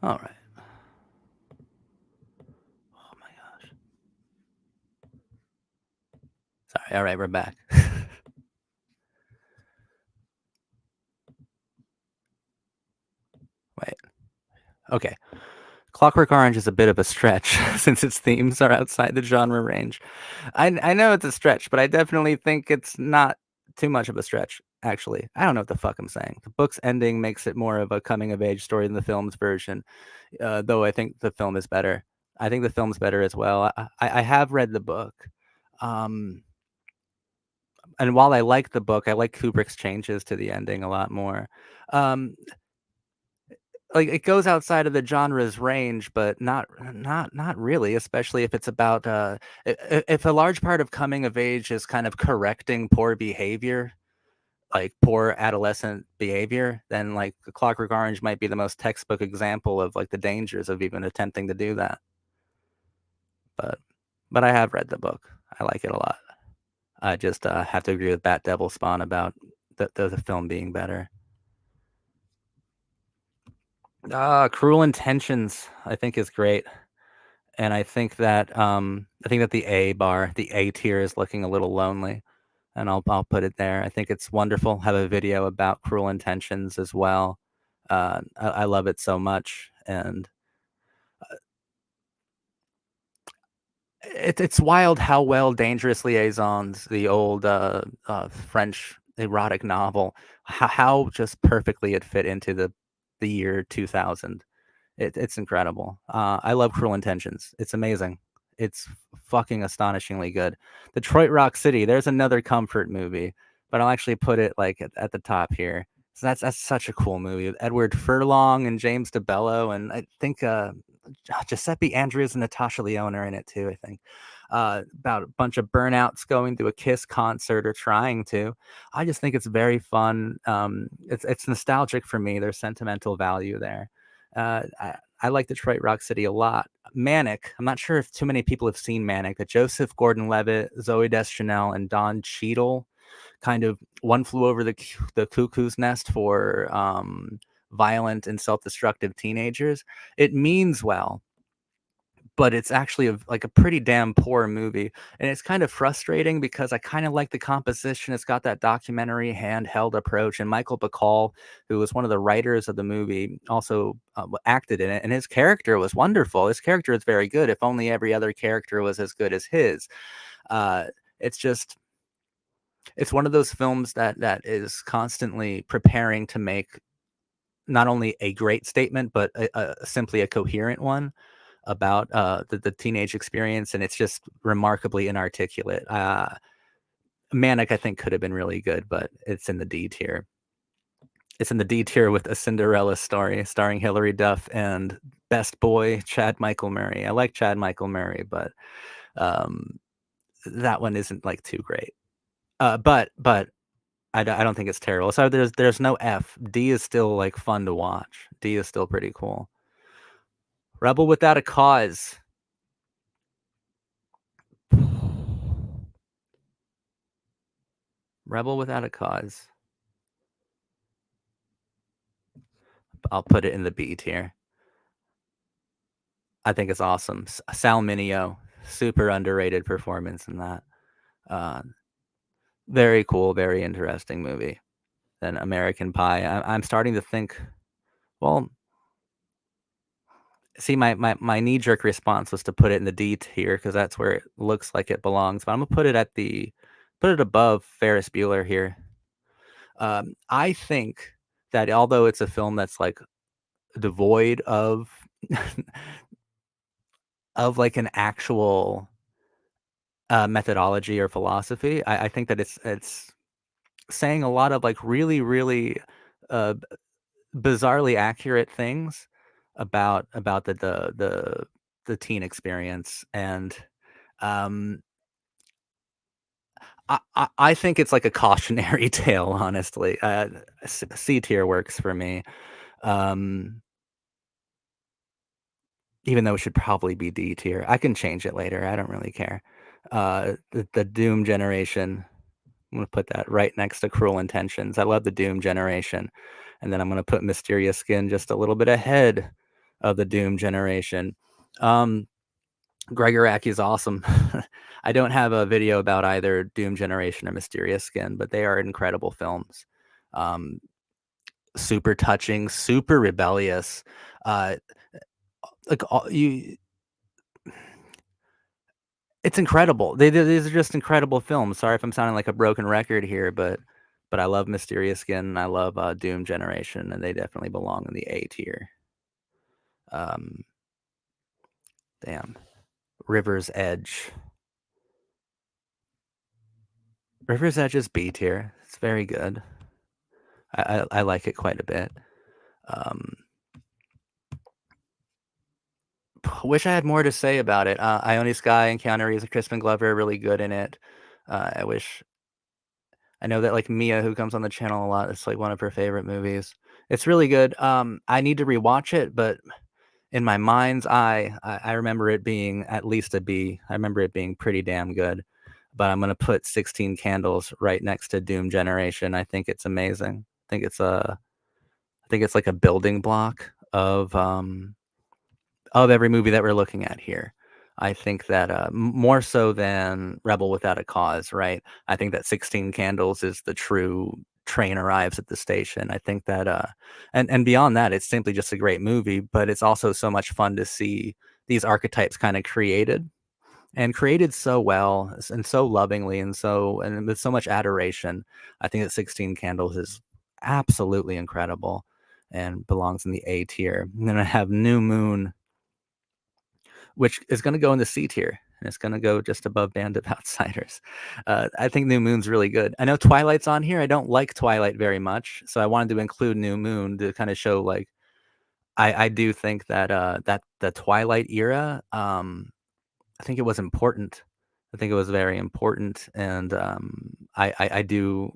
[SPEAKER 1] All right. Oh my gosh. Sorry. All right, we're back. Wait. Okay. Clockwork Orange is a bit of a stretch since its themes are outside the genre range. I know it's a stretch, but I definitely think it's not too much of a stretch, actually. I don't know what the fuck I'm saying. The book's ending makes it more of a coming of age story than the film's version, though I think the film is better. I think the film's better as well. I have read the book. Um, and while I like the book, I like Kubrick's changes to the ending a lot more. Um, like it goes outside of the genre's range, but not really, especially if it's about if a large part of coming of age is kind of correcting poor behavior, like poor adolescent behavior, then like the Clockwork Orange might be the most textbook example of like the dangers of even attempting to do that. But but I have read the book. I like it a lot. I just have to agree with Bat Devil Spawn about the film being better. Cruel Intentions, I think is great. And I think that the A tier is looking a little lonely, and I'll put it there. I think it's wonderful. Have a video about Cruel Intentions as well. I love it so much, and it's wild how well Dangerous Liaisons, the old French erotic novel, how just perfectly it fit into the year 2000. It's incredible. I love Cruel Intentions. It's amazing. It's fucking astonishingly good. Detroit Rock City, there's another comfort movie, but I'll actually put it like at the top here. So that's such a cool movie with Edward Furlong and James DeBello, and I think Giuseppe Andrews and Natasha Lyonne are in it too. I think about a bunch of burnouts going to a Kiss concert or trying to. I just think it's very fun. It's nostalgic for me. There's sentimental value there. I like Detroit Rock City a lot. Manic. I'm not sure if too many people have seen Manic. That Joseph Gordon-Levitt, Zoe Deschanel, and Don Cheadle kind of one flew over the cuckoo's nest for violent and self-destructive teenagers. It means well, but it's actually like a pretty damn poor movie, and it's kind of frustrating because I kind of like the composition. It's got that documentary handheld approach, and Michael Bacall, who was one of the writers of the movie, also acted in it, and his character was wonderful. His character is very good. If only every other character was as good as his. Uh, it's just it's one of those films that is constantly preparing to make not only a great statement, but simply a coherent one about the teenage experience, and it's just remarkably inarticulate. Manic, I think, could have been really good, but it's in the D tier. It's in the D tier with A Cinderella Story, starring Hilary Duff and best boy Chad Michael Murray. I like Chad Michael Murray, but um, that one isn't like too great. But I don't think it's terrible. So there's no F. D is still like fun to watch. D is still pretty cool. Rebel Without a Cause. Rebel Without a Cause. I'll put it in the B tier. I think it's awesome. Sal Mineo, super underrated performance in that. Uh, Very cool, very interesting movie. Then American Pie. I'm starting to think. Well, see, my knee jerk response was to put it in the D tier because that's where it looks like it belongs. But I'm gonna put it above Ferris Bueller here. I think that although it's a film that's like devoid of of like an actual methodology or philosophy, I think that it's saying a lot of like really uh, bizarrely accurate things about the teen experience, and um, I think it's like a cautionary tale. Honestly, C tier works for me. Um, Even though it should probably be D tier. I can change it later. I don't really care. The Doom generation. I'm gonna put that right next to Cruel Intentions. I love the Doom generation, and then I'm gonna put Mysterious Skin just a little bit ahead of the Doom generation. Um, Greg Araki is awesome. I don't have a video about either Doom Generation or Mysterious Skin, but they are incredible films. Um, Super touching, super rebellious. Uh, like you, it's incredible. These are just incredible films. Sorry if I'm sounding like a broken record here, but I love Mysterious Skin. I love Doom Generation, and they definitely belong in the A tier. Um, Damn, River's Edge. River's Edge is B tier. It's very good. I like it quite a bit. Um, wish I had more to say about it. Ione Skye and Keanu Reeves and Crispin Glover are really good in it. I wish I know that like Mia, who comes on the channel a lot, it's like one of her favorite movies. It's really good. I need to rewatch it, but in my mind's eye, I remember it being at least a B. I remember it being pretty damn good. But I'm gonna put 16 Candles right next to Doom Generation. I think it's amazing. I think it's like a building block of every movie that we're looking at here. I think that more so than Rebel Without a Cause, right? I think that 16 Candles is the true train arrives at the station. I think that and beyond that, it's simply just a great movie, but it's also so much fun to see these archetypes kind of created so well and so lovingly and with so much adoration. I think that 16 Candles is absolutely incredible. and belongs in the A tier. And then I have New Moon, which is going to go in the C tier. And it's going to go just above Band of Outsiders. I think New Moon's really good. I know Twilight's on here. I don't like Twilight very much, so I wanted to include New Moon to kind of show like I do think that that the Twilight era, I think it was important. I think it was very important, and I do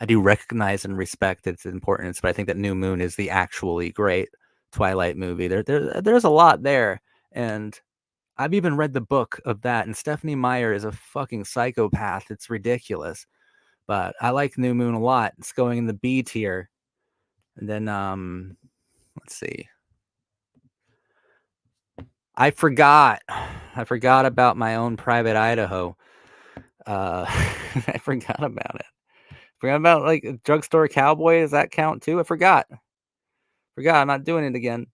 [SPEAKER 1] recognize and respect its importance, but I think that New Moon is the actually great Twilight movie. There's a lot there, and I've even read the book of that, and Stephanie Meyer is a fucking psychopath. It's ridiculous, but I like New Moon a lot. It's going in the B tier, and then let's see. I forgot. I forgot about My Own Private Idaho. I forgot about it. Forgot about like Drugstore Cowboy. Does that count too? I forgot. Forgot. I'm not doing it again.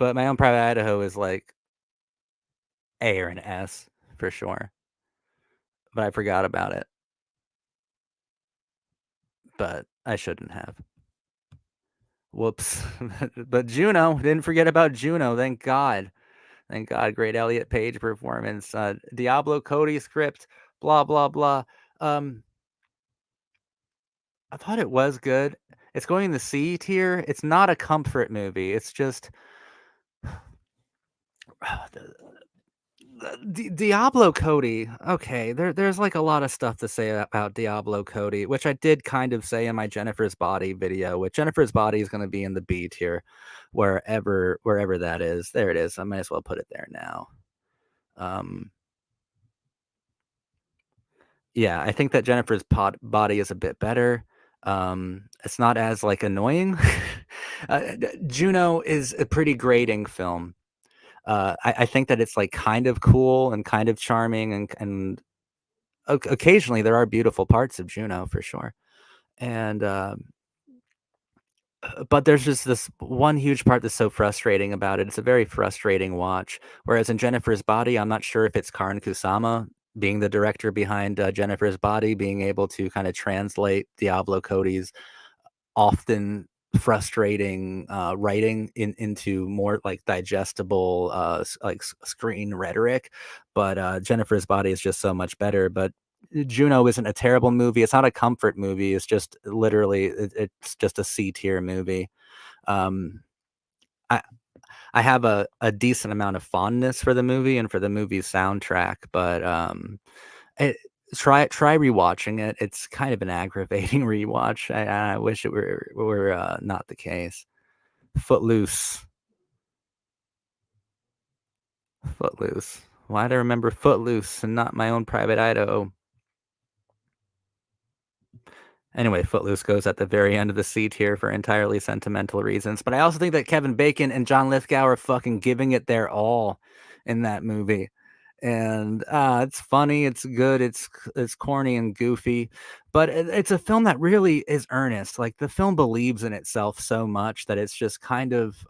[SPEAKER 1] But My Own Private Idaho is like A or an S for sure. But I forgot about it. But I shouldn't have. Whoops. But Juno, didn't forget about Juno. Thank God. Thank God. Great Elliot Page performance. Diablo Cody script. Blah blah blah. Um, I thought it was good. It's going in the C tier. It's not a comfort movie. It's just Diablo Cody. Okay, there's like a lot of stuff to say about Diablo Cody, which I did kind of say in my Jennifer's Body video. Which Jennifer's Body is going to be in the B tier, wherever that is. There it is. I might as well put it there now. Um, yeah, I think that Jennifer's Body is a bit better. It's not as like annoying. Juno is a pretty grating film. I think that it's like kind of cool and kind of charming, and occasionally there are beautiful parts of Juno for sure. And but there's just this one huge part that's so frustrating about it. It's a very frustrating watch. Whereas in Jennifer's Body, I'm not sure if it's Karan Kusama being the director behind Jennifer's Body, being able to kind of translate Diablo Cody's often frustrating writing into more like digestible screen rhetoric, but Jennifer's Body is just so much better. But Juno isn't a terrible movie. It's not a comfort movie. It's just literally it's just a C tier movie. um i I have a decent amount of fondness for the movie and for the movie's soundtrack, but it, try rewatching it. It's kind of an aggravating rewatch. I wish it were not the case. Footloose, Footloose. Why do I remember Footloose and not My Own Private Idaho? Anyway, Footloose goes at the very end of the C tier for entirely sentimental reasons. But I also think that Kevin Bacon and John Lithgow are fucking giving it their all in that movie. And it's funny, it's good, it's corny and goofy, but it's a film that really is earnest. Like the film believes in itself so much that it's just kind of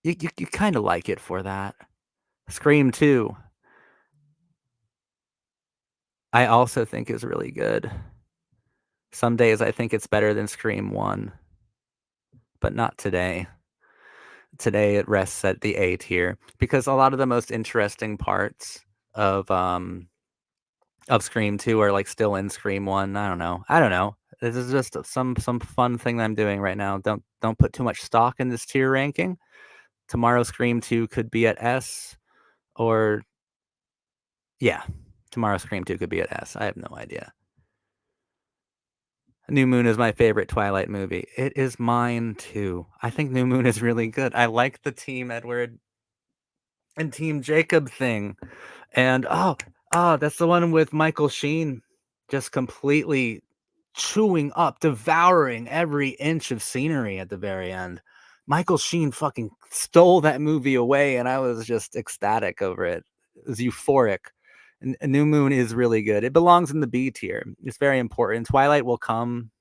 [SPEAKER 1] you kind of like it for that. Scream 2, I also think is really good. Some days I think it's better than Scream 1, but not today. Today it rests at the A tier because a lot of the most interesting parts of Scream 2 are like still in Scream 1. I don't know. I don't know. This is just some fun thing that I'm doing right now. Don't put too much stock in this tier ranking. Tomorrow Scream 2 could be at S, or yeah, tomorrow Scream 2 could be at S. I have no idea. New Moon is my favorite Twilight movie. It is mine too. I think New Moon is really good. I like the Team Edward and Team Jacob thing. And that's the one with Michael Sheen just completely chewing up, devouring every inch of scenery at the very end. Michael Sheen fucking stole that movie away, and I was just ecstatic over it. It was euphoric. And New Moon is really good. It belongs in the B tier. It's very important. Twilight will come.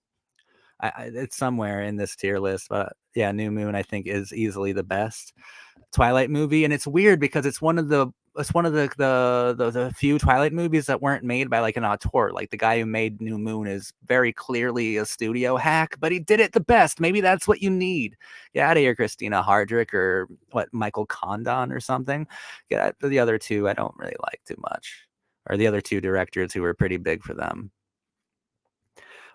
[SPEAKER 1] It's somewhere in this tier list, but yeah, New Moon I think is easily the best. Twilight movie, and it's weird because it's one of the few Twilight movies that weren't made by like an auteur. Like the guy who made New Moon is very clearly a studio hack, but he did it the best. Maybe that's what you need. Get out of here, Christina Hardrick or what Michael Condon or something. Get out, the other two I don't really like too much, or the other two directors who were pretty big for them.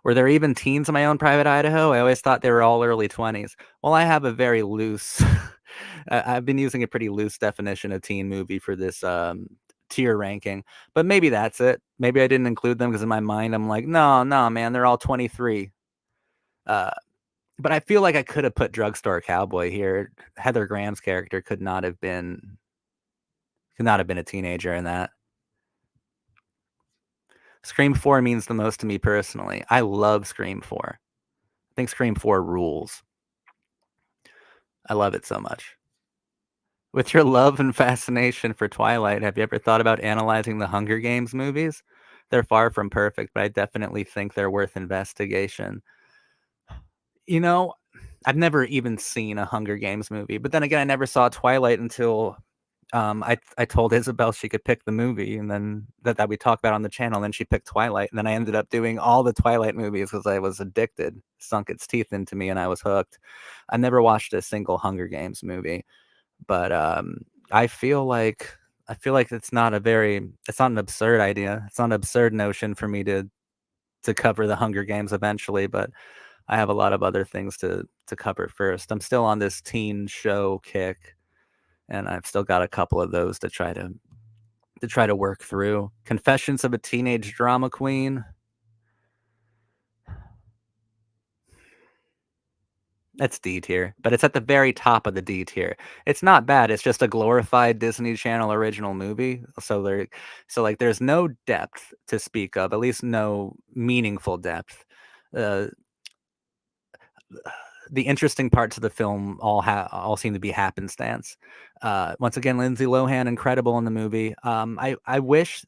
[SPEAKER 1] Were there even teens in My Own Private Idaho? I always thought they were all early 20s. Well, I have a very loose, I've been using a pretty loose definition of teen movie for this tier ranking, but maybe that's it. Maybe I didn't include them because in my mind I'm like, no, no, man, they're all 23. Uh, but I feel like I could have put Drugstore Cowboy here. Heather Graham's character could not have been a teenager in that. Scream 4 means the most to me personally. I love Scream 4. I think Scream 4 rules. I love it so much. With your love and fascination for Twilight, have you ever thought about analyzing the Hunger Games movies? They're far from perfect, but I definitely think they're worth investigation. You know, I've never even seen a Hunger Games movie, but then again, I never saw Twilight until I told Isabel she could pick the movie, and then that we talked about on the channel. And then she picked Twilight, and then I ended up doing all the Twilight movies because I was addicted, sunk its teeth into me, and I was hooked. I never watched a single Hunger Games movie, but I feel like it's not an absurd idea. It's not an absurd notion for me to cover the Hunger Games eventually, but I have a lot of other things to cover first. I'm still on this teen show kick, and I've still got a couple of those to try to work through. Confessions of a Teenage Drama Queen. That's D tier, but it's at the very top of the D tier. It's not bad. It's just a glorified Disney Channel original movie. So like there's no depth to speak of, at least no meaningful depth. Uh, the interesting parts of the film all seem to be happenstance. Once again, Lindsay Lohan incredible in the movie. I wish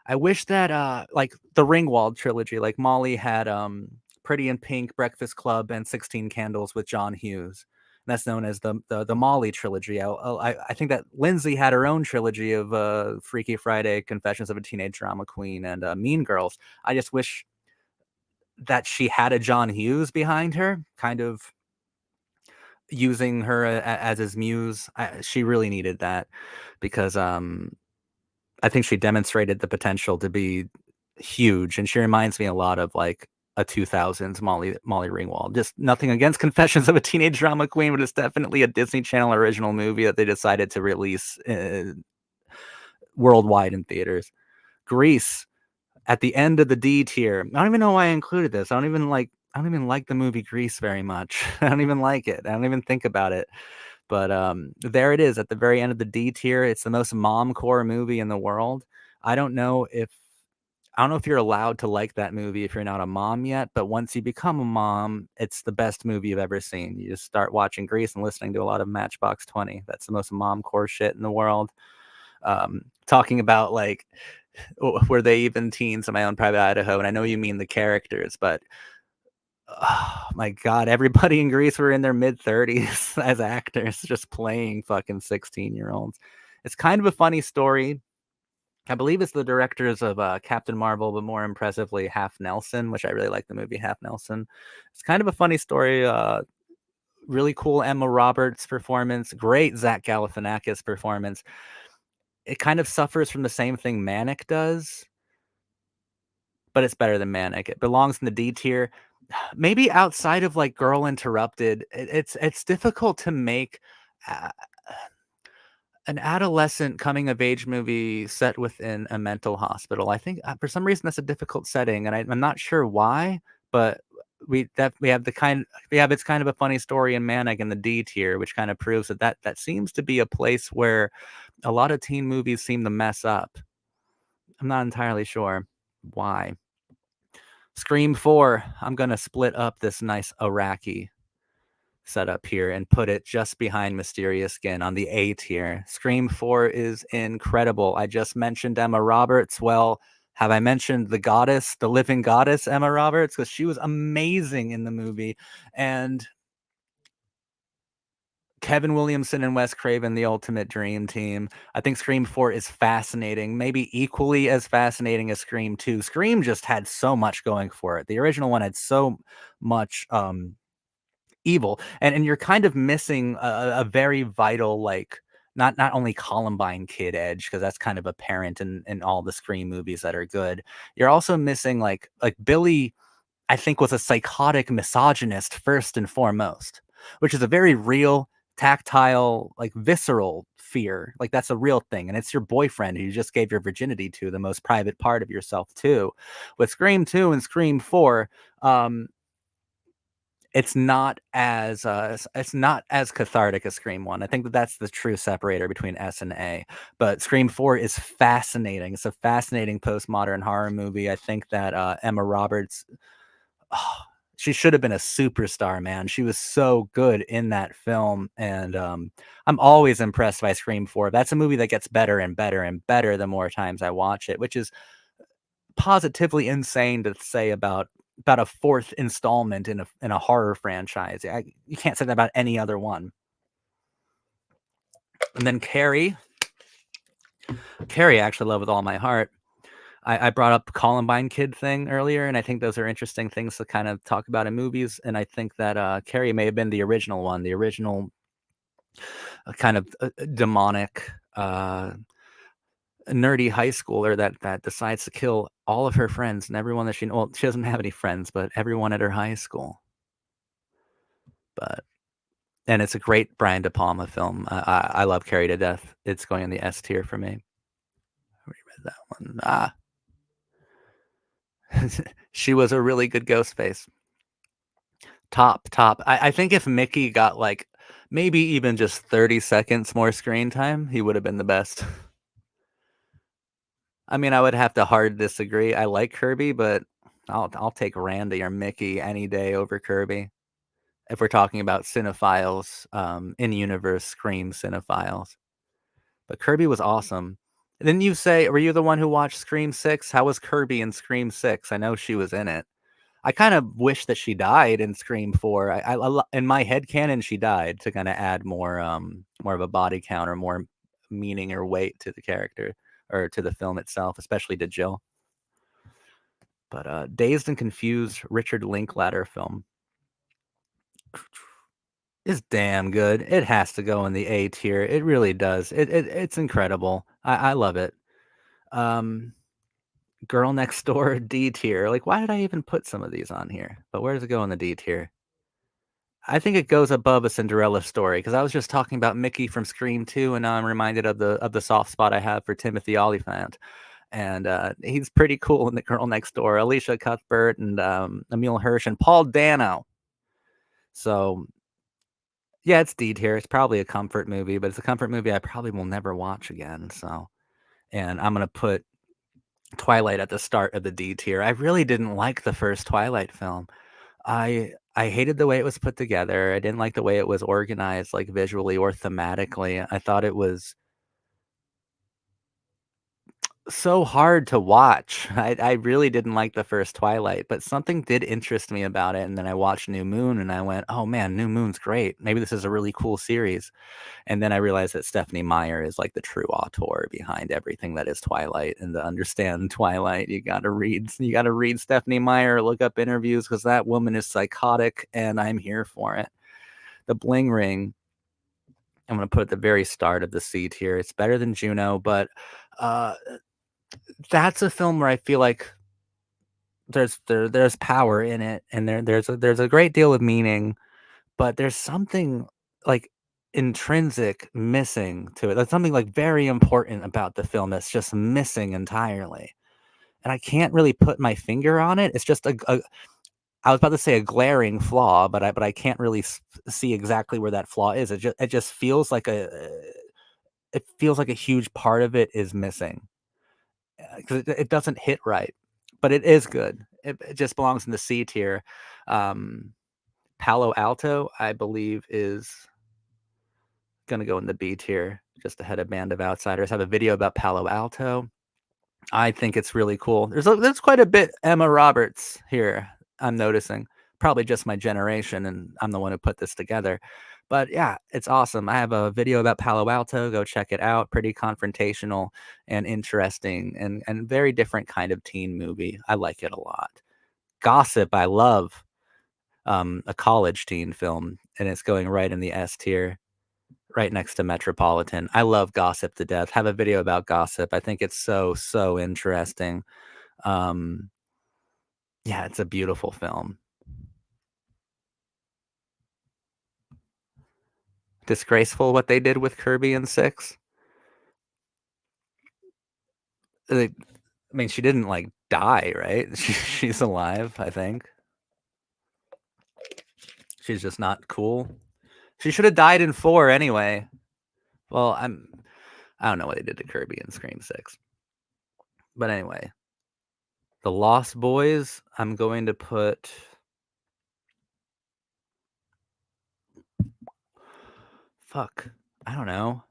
[SPEAKER 1] that like the Ringwald trilogy, like Molly had Pretty in Pink, Breakfast Club, and 16 Candles with John Hughes. And that's known as the Molly trilogy. I think that Lindsay had her own trilogy of Freaky Friday, Confessions of a Teenage Drama Queen, and Mean Girls. I just wish that she had a John Hughes behind her, kind of using her as his muse. She really needed that because I think she demonstrated the potential to be huge, and she reminds me a lot of like a 2000s Molly Ringwald. Just nothing against Confessions of a Teenage Drama Queen, but it's definitely a Disney Channel original movie that they decided to release worldwide in theaters. Grease at the end of the D tier. I don't even know why I included this. I don't even like the movie Grease very much. I don't even like it. I don't even think about it. But there it is at the very end of the D tier. It's the most mom core movie in the world. I don't know if I don't know if you're allowed to like that movie if you're not a mom yet, but once you become a mom, it's the best movie you've ever seen. You just start watching Grease and listening to a lot of Matchbox 20. That's the most mom core shit in the world. Talking about like were they even teens in My Own Private Idaho? And I know you mean the characters, but oh my god, everybody in Greece were in their mid-30s as actors, just playing fucking 16-year-olds. It's kind of a funny story. I believe it's the directors of Captain Marvel, but more impressively, Half Nelson, which I really like the movie Half Nelson. It's kind of a funny story. Really cool Emma Roberts performance, great Zach Galifianakis performance. It kind of suffers from the same thing Manic does, but it's better than Manic. It belongs in the D tier. Maybe outside of like Girl Interrupted, it's difficult to make uh, an adolescent coming of age movie set within a mental hospital. I think for some reason that's a difficult setting, and I'm not sure why, but we have it's kind of a funny story in Manic in the D tier, which kind of proves that seems to be a place where a lot of teen movies seem to mess up. I'm not entirely sure why. Scream 4, I'm gonna split up this nice Iraqi setup here and put it just behind Mysterious Skin on the A tier. Scream 4 is incredible. I just mentioned Emma Roberts. Well, have I mentioned the goddess, the living goddess, Emma Roberts? Because she was amazing in the movie. And Kevin Williamson and Wes Craven, the ultimate dream team. I think Scream 4 is fascinating, maybe equally as fascinating as Scream 2. Scream just had so much going for it. The original one had so much evil, and you're kind of missing a very vital, like, not only Columbine kid edge, because that's kind of apparent in all the Scream movies that are good. You're also missing, like Billy, I think, was a psychotic misogynist first and foremost, which is a very real, tactile, like visceral fear. Like that's a real thing. And it's your boyfriend who you just gave your virginity to, the most private part of yourself too. With Scream 2 and Scream 4, um, it's not as cathartic as Scream 1. I think that that's the true separator between S and A. But Scream 4 is fascinating. It's a fascinating postmodern horror movie. I think that Emma Roberts, oh, she should have been a superstar, man. She was so good in that film, and I'm always impressed by Scream 4. That's a movie that gets better and better and better the more times I watch it, which is positively insane to say about a fourth installment in a horror franchise. You can't say that about any other one. And then Carrie, I actually love with all my heart. I brought up Columbine kid thing earlier, and I think those are interesting things to kind of talk about in movies. And I think that Carrie may have been the original one, the original kind of demonic, nerdy high schooler that decides to kill all of her friends and everyone that she doesn't have any friends, but everyone at her high school. But and it's a great Brian De Palma film. I love Carrie to death. It's going in the S tier for me. I already read that one. She was a really good Ghostface. Top. I think if Mickey got like maybe even just 30 seconds more screen time, he would have been the best. I mean, I would have to hard disagree. I like Kirby, but I'll take Randy or Mickey any day over Kirby. If we're talking about cinephiles, in universe Scream cinephiles. But Kirby was awesome. Didn't you say, were you the one who watched Scream 6? How was Kirby in Scream 6? I know she was in it. I kind of wish that she died in Scream 4. In my head canon, she died to kind of add more of a body count or more meaning or weight to the character or to the film itself, especially to Jill. But Dazed and Confused Richard Linklater film is damn good. It has to go in the A tier. It really does. It's incredible. I love it. Um, Girl Next Door D tier. Like, why did I even put some of these on here? But where does it go in the D tier? I think it goes above A Cinderella Story because I was just talking about Mickey from Scream 2, and now I'm reminded of the soft spot I have for Timothy Olyphant, and he's pretty cool in The Girl Next Door. Alicia Cuthbert and Emile Hirsch and Paul Dano. So yeah, it's D tier. It's probably a comfort movie, but it's a comfort movie I probably will never watch again. So, and I'm gonna put Twilight at the start of the D tier. I really didn't like the first Twilight film. I hated the way it was put together. I didn't like the way it was organized, like visually or thematically. I thought it was so hard to watch. I really didn't like the first Twilight, but something did interest me about it. And then I watched New Moon and I went, oh man, New Moon's great. Maybe this is a really cool series. And then I realized that Stephanie Meyer is like the true auteur behind everything that is Twilight. And to understand Twilight, you gotta read Stephanie Meyer, look up interviews because that woman is psychotic and I'm here for it. The Bling Ring, I'm gonna put at the very start of the C tier. It's better than Juno, but uh that's a film where I feel like there's power in it and there's a great deal of meaning, but there's something like intrinsic missing to it. That's something like very important about the film that's just missing entirely. And I can't really put my finger on it. It's just I was about to say a glaring flaw, but I can't really see exactly where that flaw is. It just feels like a huge part of it is missing because it doesn't hit right, but it is good. It just belongs in the C tier. Um, Palo Alto, I believe, is gonna go in the B tier, just ahead of Band of Outsiders. I have a video about Palo Alto. I think it's really cool. There's quite a bit Emma Roberts here. I'm noticing. Probably just my generation, and I'm the one who put this together. But yeah, it's awesome. I have a video about Palo Alto. Go check it out. Pretty confrontational and interesting and very different kind of teen movie. I like it a lot. Gossip, I love. A college teen film, and it's going right in the S tier, right next to Metropolitan. I love Gossip to death. Have a video about Gossip. I think it's so interesting. Um, yeah, it's a beautiful film. Disgraceful what they did with Kirby in 6. They I mean, she didn't, like, die, right? She's alive, I think. She's just not cool. She should have died in 4 anyway. Well, I don't know what they did to Kirby in Scream 6. But anyway, The Lost Boys, I'm going to put fuck, I don't know.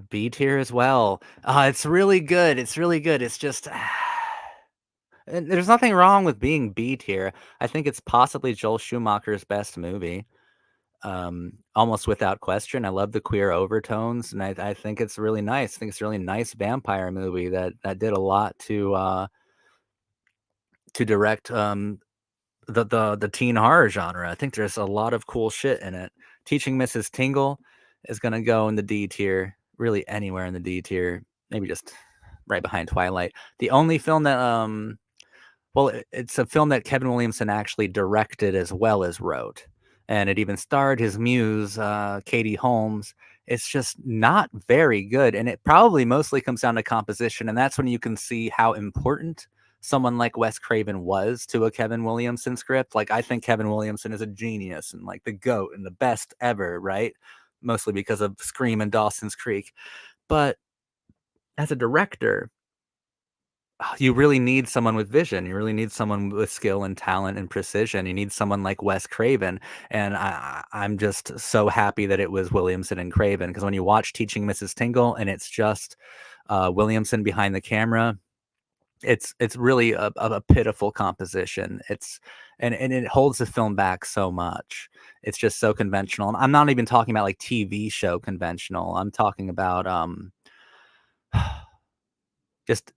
[SPEAKER 1] B tier as well. It's really good. It's really good. It's just and there's nothing wrong with being B tier. I think it's possibly Joel Schumacher's best movie. Almost without question. I love the queer overtones, and I think it's really nice. I think it's a really nice vampire movie that did a lot to direct the teen horror genre. I think there's a lot of cool shit in it. Teaching Mrs. Tingle is gonna go in the D tier, really anywhere in the D tier, maybe just right behind Twilight. The only film that well, it's a film that Kevin Williamson actually directed as well as wrote, and it even starred his muse, Katie Holmes. It's just not very good, and it probably mostly comes down to composition, and that's when you can see how important someone like Wes Craven was to a Kevin Williamson script. Like, I think Kevin Williamson is a genius and, like, the GOAT and the best ever, right? Mostly because of Scream and Dawson's Creek. But as a director, you really need someone with vision. You really need someone with skill and talent and precision. You need someone like Wes Craven, and I'm just so happy that it was Williamson and Craven, because when you watch Teaching Mrs. Tingle and it's just Williamson behind the camera, it's really a pitiful composition. And it holds the film back so much. It's just so conventional. And I'm not even talking about like TV show conventional. I'm talking about just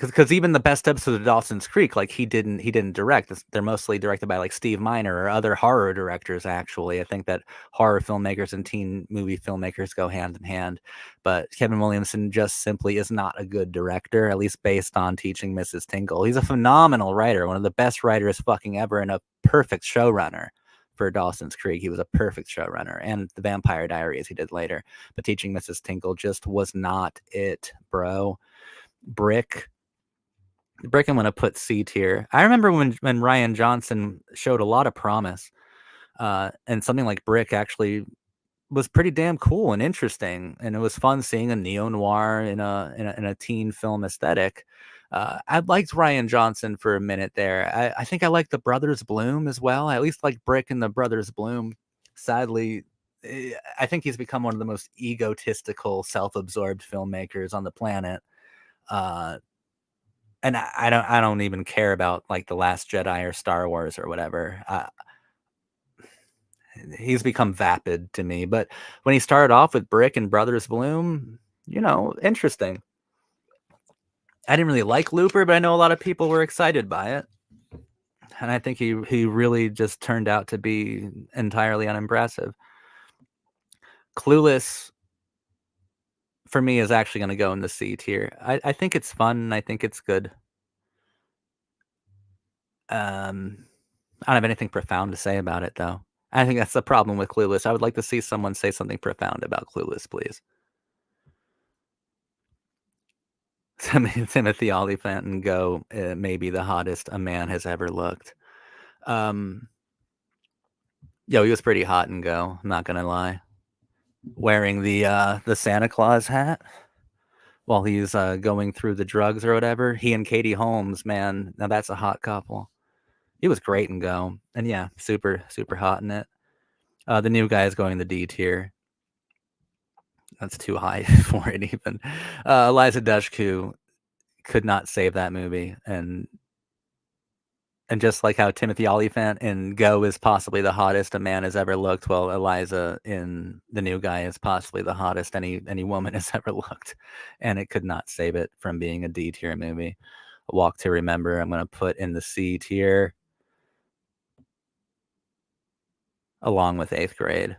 [SPEAKER 1] because even the best episodes of Dawson's Creek, like he didn't direct. They're mostly directed by like Steve Miner or other horror directors. Actually, I think that horror filmmakers and teen movie filmmakers go hand in hand. But Kevin Williamson just simply is not a good director, at least based on Teaching Mrs. Tingle. He's a phenomenal writer, one of the best writers fucking ever, and a perfect showrunner. For Dawson's Creek, he was a perfect showrunner, and the Vampire Diaries he did later. But Teaching Mrs. Tingle just was not it, bro. Brick Brick, I'm gonna put C tier. I remember when Ryan Johnson showed a lot of promise, and something like Brick actually was pretty damn cool and interesting, and it was fun seeing a neo noir in a teen film aesthetic. I liked Ryan Johnson for a minute there. I think I like the Brothers Bloom as well. I at least like Brick and the Brothers Bloom. Sadly, I think he's become one of the most egotistical, self-absorbed filmmakers on the planet. Uh, and I don't even care about, like, The Last Jedi or Star Wars or whatever. He's become vapid to me, but when he started off with Brick and Brothers Bloom, interesting. I didn't really like Looper, but I know a lot of people were excited by it, and I think he really just turned out to be entirely unimpressive. Clueless, for me, is actually gonna go in the C tier. I think it's fun, I think it's good. Um I don't have anything profound to say about it, though. I think that's the problem with Clueless. I would like to see someone say something profound about Clueless, please. Timothy Olyphant go, maybe the hottest a man has ever looked. Um, he was pretty hot and go, I'm not gonna lie. Wearing the Santa Claus hat while he's, going through the drugs or whatever. He and Katie Holmes, man, now that's a hot couple. He was great in Go, and yeah, super, super hot in it. The new guy is going the D tier. That's too high for it even. Eliza Dushku could not save that movie, and And just like how Timothy Olyphant in Go is possibly the hottest a man has ever looked, well, Eliza in The New Guy is possibly the hottest any woman has ever looked, and it could not save it from being a D tier movie. A Walk to Remember, I'm gonna put in the C tier along with Eighth Grade.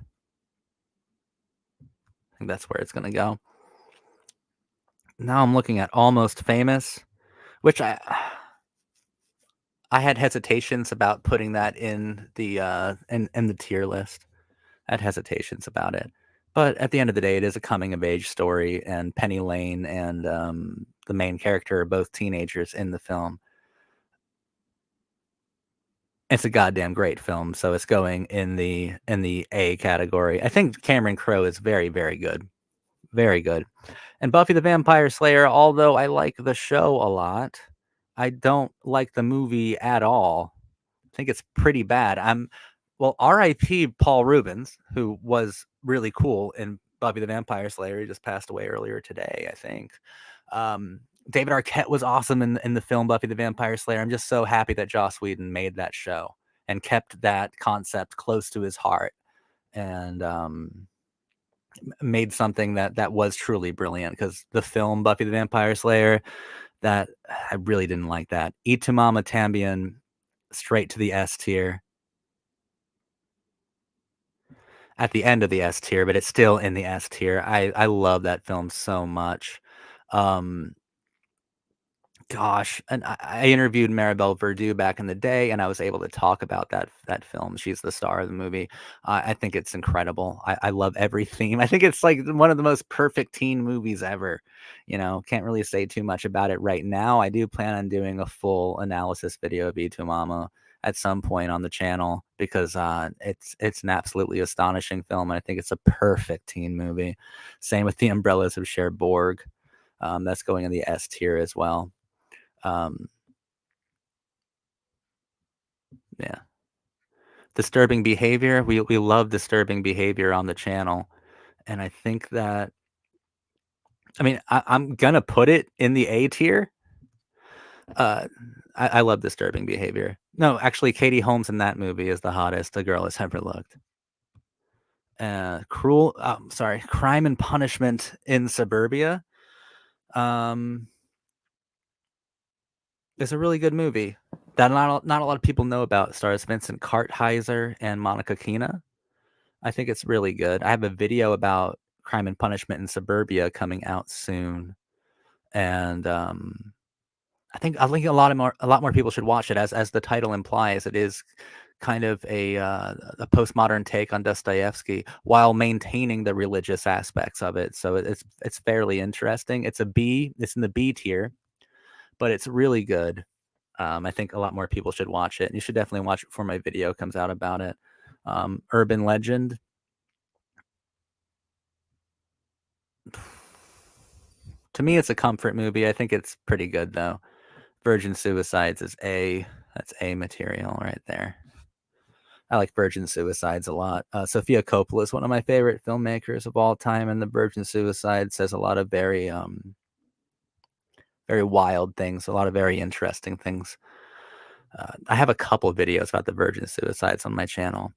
[SPEAKER 1] I think that's where it's gonna go. Now I'm looking at Almost Famous, which I had hesitations about putting that in the tier list. I had hesitations about it. But at the end of the day, it is a coming of age story, and Penny Lane and the main character are both teenagers in the film. It's a goddamn great film, so it's going in the A category. I think Cameron Crowe is very, very good. Very good. And Buffy the Vampire Slayer, although I like the show a lot, I don't like the movie at all. I think it's pretty bad. Well, R.I.P. Paul Rubens, who was really cool in Buffy the Vampire Slayer. He just passed away earlier today, I think. Um, David Arquette was awesome in the film Buffy the Vampire Slayer. I'm just so happy that Joss Whedon made that show and kept that concept close to his heart and made something that was truly brilliant. Because the film Buffy the Vampire Slayer, that I really didn't like that. Itumama Tambien, straight to the S tier. At the end of the S tier, but it's still in the S tier. I love that film so much. Um, Gosh, and I interviewed Maribel Verdú back in the day, and I was able to talk about that film. She's the star of the movie. I think it's incredible. I love every theme. I think it's like one of the most perfect teen movies ever. Can't really say too much about it right now. I do plan on doing a full analysis video of E2 Mama at some point on the channel because it's an absolutely astonishing film, and I think it's a perfect teen movie. Same with The Umbrellas of Cherbourg. That's going in the S tier as well. Um, yeah. Disturbing behavior. We love disturbing behavior on the channel. And I think that I mean, I'm gonna put it in the A tier. Uh, I love disturbing behavior. No, actually, Katie Holmes in that movie is the hottest a girl has ever looked. Crime and Punishment in Suburbia. Um, is a really good movie that not a lot of people know about. It stars Vincent Kartheiser and Monica Keena. I think it's really good. I have a video about Crime and Punishment in Suburbia coming out soon, and I think a lot more people should watch it. As the title implies, it is kind of a postmodern take on Dostoevsky while maintaining the religious aspects of it. So it's fairly interesting. It's a B. It's in the B tier, but it's really good. I think a lot more people should watch it. You should definitely watch it before my video comes out about it. Urban Legend. To me, it's a comfort movie. I think it's pretty good though. Virgin Suicides is A. That's A material right there. I like Virgin Suicides a lot. Sofia Coppola is one of my favorite filmmakers of all time, and the Virgin Suicide says a lot of very wild things, a lot of very interesting things. I have a couple of videos about the Virgin Suicides on my channel.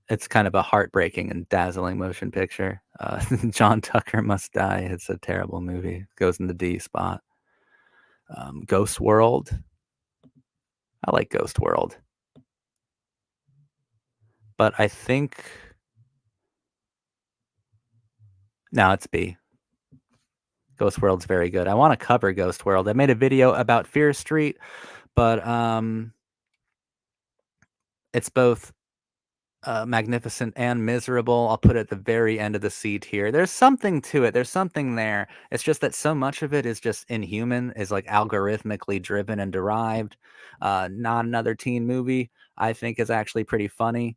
[SPEAKER 1] It's kind of a heartbreaking and dazzling motion picture. John Tucker Must Die. It's a terrible movie. Goes in the D spot. Ghost World. I like Ghost World. But I think no, it's B. Ghost World's very good. I want to cover Ghost World. I made a video about Fear Street, but it's both magnificent and miserable. I'll put it at the very end of the C tier. There's something to it. There's something there. It's just that so much of it is just inhuman, is like algorithmically driven and derived. Not another teen movie. I think is actually pretty funny.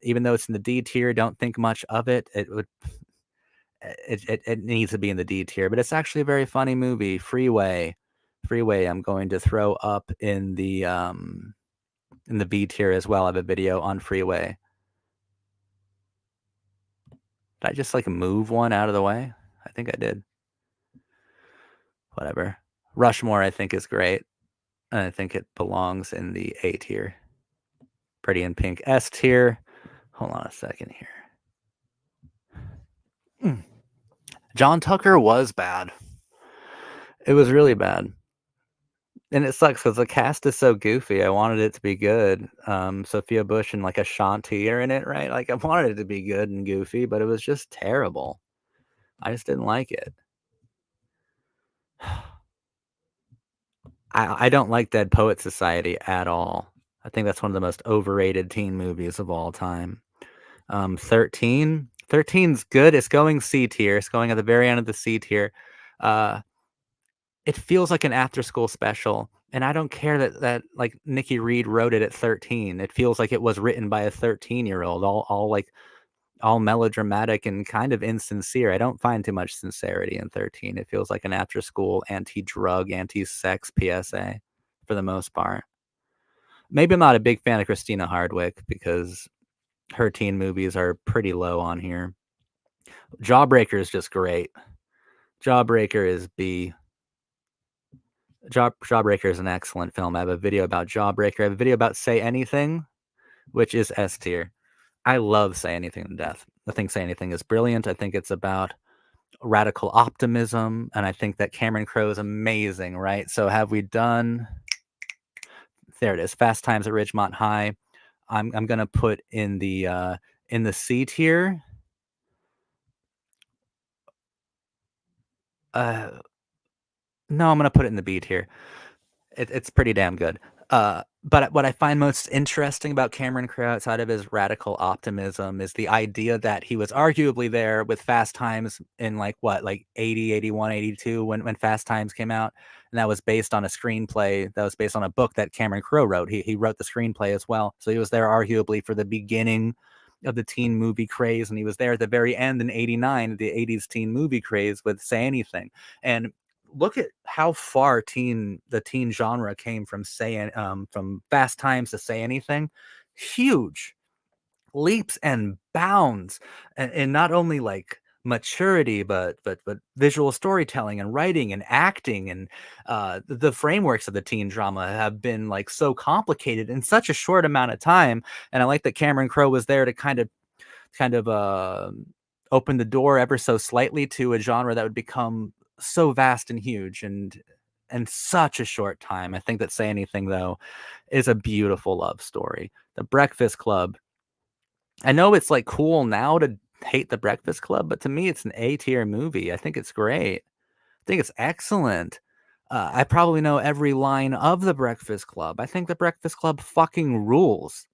[SPEAKER 1] Even though it's in the D tier, don't think much of it. It needs to be in the D tier, but it's actually a very funny movie. Freeway. I'm going to throw up in the B tier as well. I have a video on Freeway. Did I just like move one out of the way? I think I did. Whatever. Rushmore, I think, is great. and I think it belongs in the A tier. Pretty in Pink S tier. Hold on a second here. Mm. John Tucker was bad. It was really bad. And it sucks because the cast is so goofy. I wanted it to be good. Sophia Bush and like Ashanti are in it, right? Like I wanted it to be good and goofy, but it was just terrible. I just didn't like it. I don't like Dead Poet Society at all. I think that's one of the most overrated teen movies of all time. 13's good. It's going C tier. It's going at the very end of the C tier. Uh, it feels like an after school special, and I don't care that like Nikki Reed wrote it at 13. It feels like it was written by a 13-year-old, all like all melodramatic and kind of insincere. I don't find too much sincerity in 13. It feels like an after school anti-drug, anti-sex PSA for the most part. Maybe I'm not a big fan of Christina Hardwick because her teen movies are pretty low on here. Jawbreaker is just great. Jawbreaker is B. Jawbreaker is an excellent film. I have a video about Jawbreaker. I have a video about Say Anything, which is S tier. I love Say Anything to death. I think Say Anything is brilliant. I think it's about radical optimism, and I think that Cameron Crowe is amazing, right? So have we done? There it is. Fast Times at Ridgemont High. I'm gonna put in the C tier. Uh, no, I'm gonna put it in the B tier. It's pretty damn good. But what I find most interesting about Cameron Crowe outside of his radical optimism is the idea that he was arguably there with Fast Times in like what, like 80, 81, 82 when Fast Times came out. And that was based on a screenplay that was based on a book that Cameron Crowe wrote. He wrote the screenplay as well. So he was there arguably for the beginning of the teen movie craze. And he was there at the very end in 89, the 80s teen movie craze with Say Anything. And look at how far the teen genre came from saying from Fast Times to Say Anything. Huge leaps and bounds, and not only like maturity, but visual storytelling and writing and acting and the frameworks of the teen drama have been like so complicated in such a short amount of time. And I like that Cameron Crowe was there to kind of open the door ever so slightly to a genre that would become so vast and huge and such a short time. I think that Say Anything though is a beautiful love story. The Breakfast Club. I know it's like cool now to hate The Breakfast Club, but to me it's an A tier movie. I think it's great. I think it's excellent. I probably know every line of The Breakfast Club. I think The Breakfast Club fucking rules.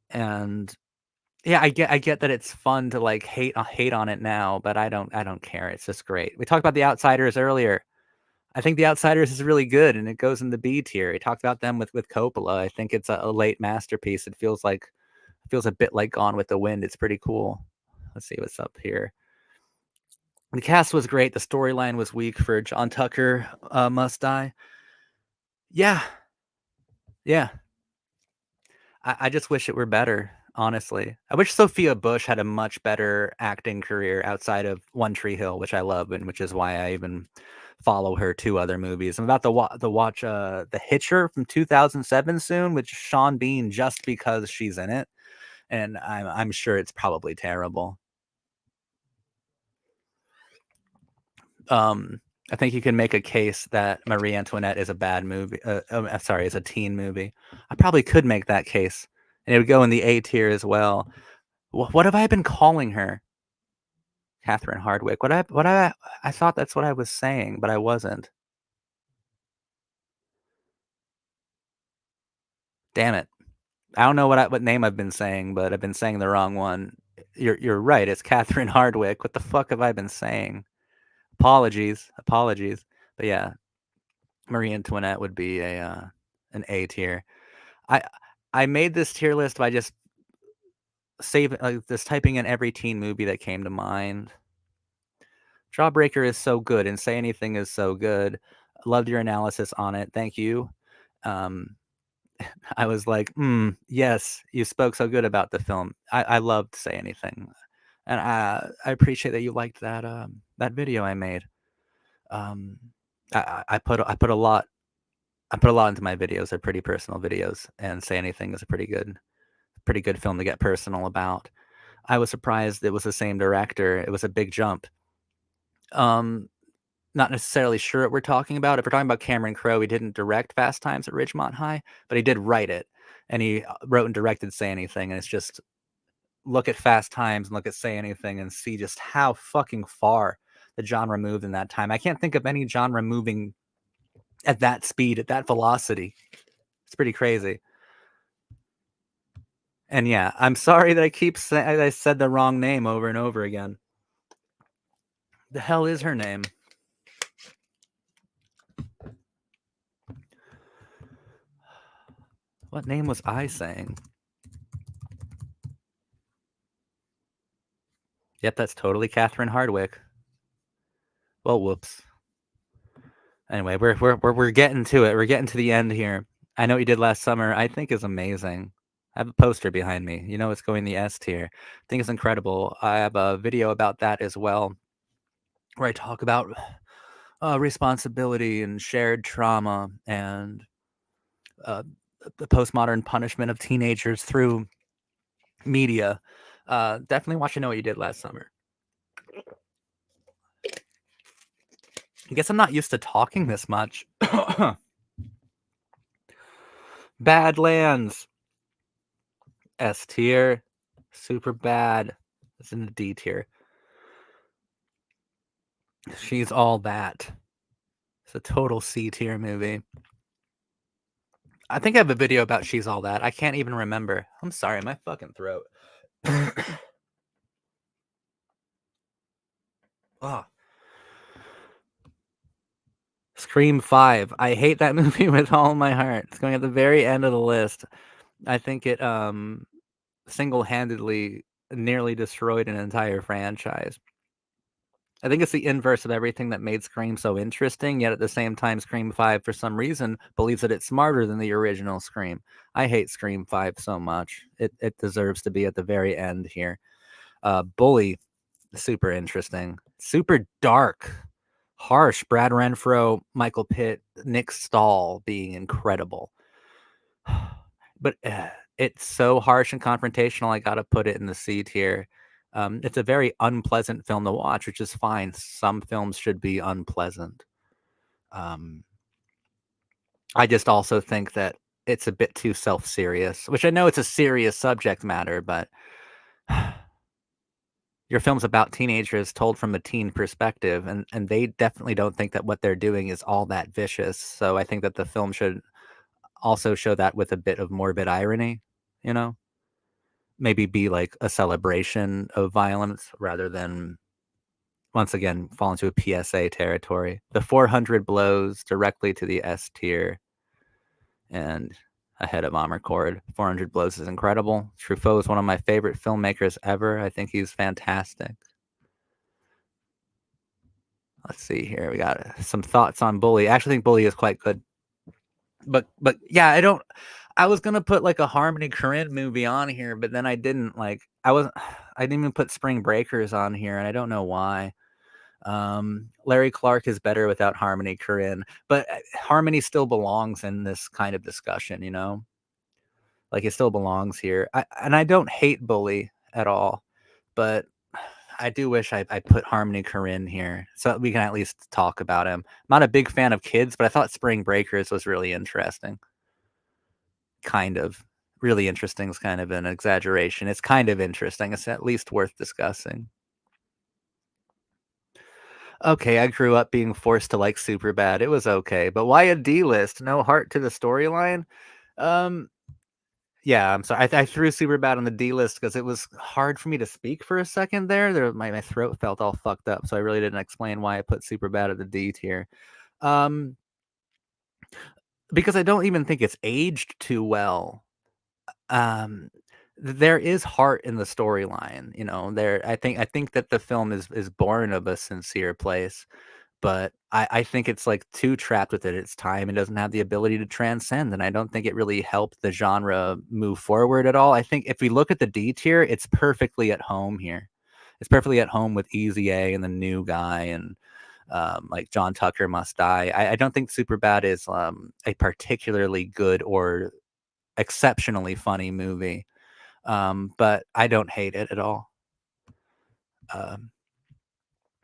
[SPEAKER 1] And yeah, I get that it's fun to like hate on it now, but I don't care. It's just great. We talked about The Outsiders earlier. I think The Outsiders is really good, and it goes in the B tier. We talked about them with Coppola. I think it's a late masterpiece. It feels a bit like Gone with the Wind. It's pretty cool. Let's see what's up here. The cast was great. The storyline was weak for John Tucker. Must Die. Yeah, yeah. I just wish it were better, honestly. I wish Sophia Bush had a much better acting career outside of One Tree Hill, which I love, and which is why I even follow her two other movies. I'm about to watch The Hitcher from 2007 soon, with Sean Bean, just because she's in it, and I'm sure it's probably terrible. Um, I think you can make a case that Marie Antoinette is a bad movie. Sorry, is a teen movie. I probably could make that case, and it would go in the A tier as well. What have I been calling her? Catherine Hardwick. I thought that's what I was saying, but I wasn't. Damn it. I don't know what name I've been saying, but I've been saying the wrong one. You're right. It's Catherine Hardwick. What the fuck have I been saying? Apologies. But yeah, Marie Antoinette would be a an A tier. I I made this tier list by just typing in every teen movie that came to mind. Jawbreaker is so good, and Say Anything is so good. Loved your analysis on it. Thank you. Um, I was like, yes, you spoke so good about the film. I loved Say Anything, and I appreciate that you liked that video I made. Um, I put a lot I put a lot into my videos. They're pretty personal videos, and Say Anything is a pretty good film to get personal about. I was surprised it was the same director. It was a big jump. Um, Not necessarily sure what we're talking about. If we're talking about Cameron Crowe, he didn't direct Fast Times at Ridgemont High, but he did write it, and he wrote and directed Say Anything, and it's just look at Fast Times and look at Say Anything and see just how fucking far the genre moved in that time. I can't think of any genre moving at that speed, at that velocity. It's pretty crazy. And yeah, I'm sorry that I said the wrong name over and over again. The hell is her name? What name was I saying? Yep, that's totally Catherine Hardwicke. Well, whoops. Anyway, we're getting to it. We're getting to the end here. I Know What You Did Last Summer, I think is amazing. I have a poster behind me. You know it's going the S tier. I think it's incredible. I have a video about that as well, where I talk about responsibility and shared trauma and uh, the postmodern punishment of teenagers through media. Definitely watch I Know What You Did Last Summer. I guess I'm not used to talking this much. Badlands. S tier. Super bad. It's in the D tier. She's All That. It's a total C tier movie. I think I have a video about She's All That. I can't even remember. I'm sorry, my fucking throat. Oh. Scream 5. I hate that movie with all my heart. It's going at the very end of the list. I think it single-handedly nearly destroyed an entire franchise. I think it's the inverse of everything that made Scream so interesting, yet at the same time, Scream 5, for some reason, believes that it's smarter than the original Scream. I hate Scream 5 so much. It deserves to be at the very end here. Bully, super interesting. Super dark. Harsh. Brad Renfro, Michael Pitt, Nick Stahl being incredible. But it's so harsh and confrontational, I gotta put it in the C tier. It's a very unpleasant film to watch, which is fine. Some films should be unpleasant. I just also think that it's a bit too self-serious, which I know it's a serious subject matter, but your film's about teenagers told from a teen perspective, and they definitely don't think that what they're doing is all that vicious. So I think that the film should also show that with a bit of morbid irony, you know? Maybe be like a celebration of violence rather than once again fall into a PSA territory. The 400 blows directly to the S tier and ahead of Amarcord. 400 blows is incredible. Truffaut is one of my favorite filmmakers ever. I think he's fantastic. Let's see here. We got some thoughts on Bully. I actually think Bully is quite good. But yeah, I was gonna put like a Harmony Korine movie on here, but then I didn't. I didn't even put Spring Breakers on here, and I don't know why. Larry Clark is better without Harmony Korine, but Harmony still belongs in this kind of discussion, you know? Like it still belongs here. I don't hate Bully at all, but I do wish I put Harmony Korine here so we can at least talk about him. I'm not a big fan of kids, but I thought Spring Breakers was really interesting. Kind of. Really interesting is kind of an exaggeration. It's kind of interesting. It's at least worth discussing. Okay, I grew up being forced to like Superbad. It was okay, but why a D list? No heart to the storyline? Um, yeah, I'm sorry. I threw Superbad on the D list because it was hard for me to speak for a second there. My throat felt all fucked up, so I really didn't explain why I put Superbad at the D tier. Um, because I don't even think it's aged too well. Um, there is heart in the storyline, you know. I think that the film is born of a sincere place, but I think it's like too trapped within its time and doesn't have the ability to transcend. And I don't think it really helped the genre move forward at all. I think if we look at the D tier, it's perfectly at home here. It's perfectly at home with Easy A and the New Guy and like John Tucker Must Die. I don't think Superbad is a particularly good or exceptionally funny movie, but I don't hate it at all. Um,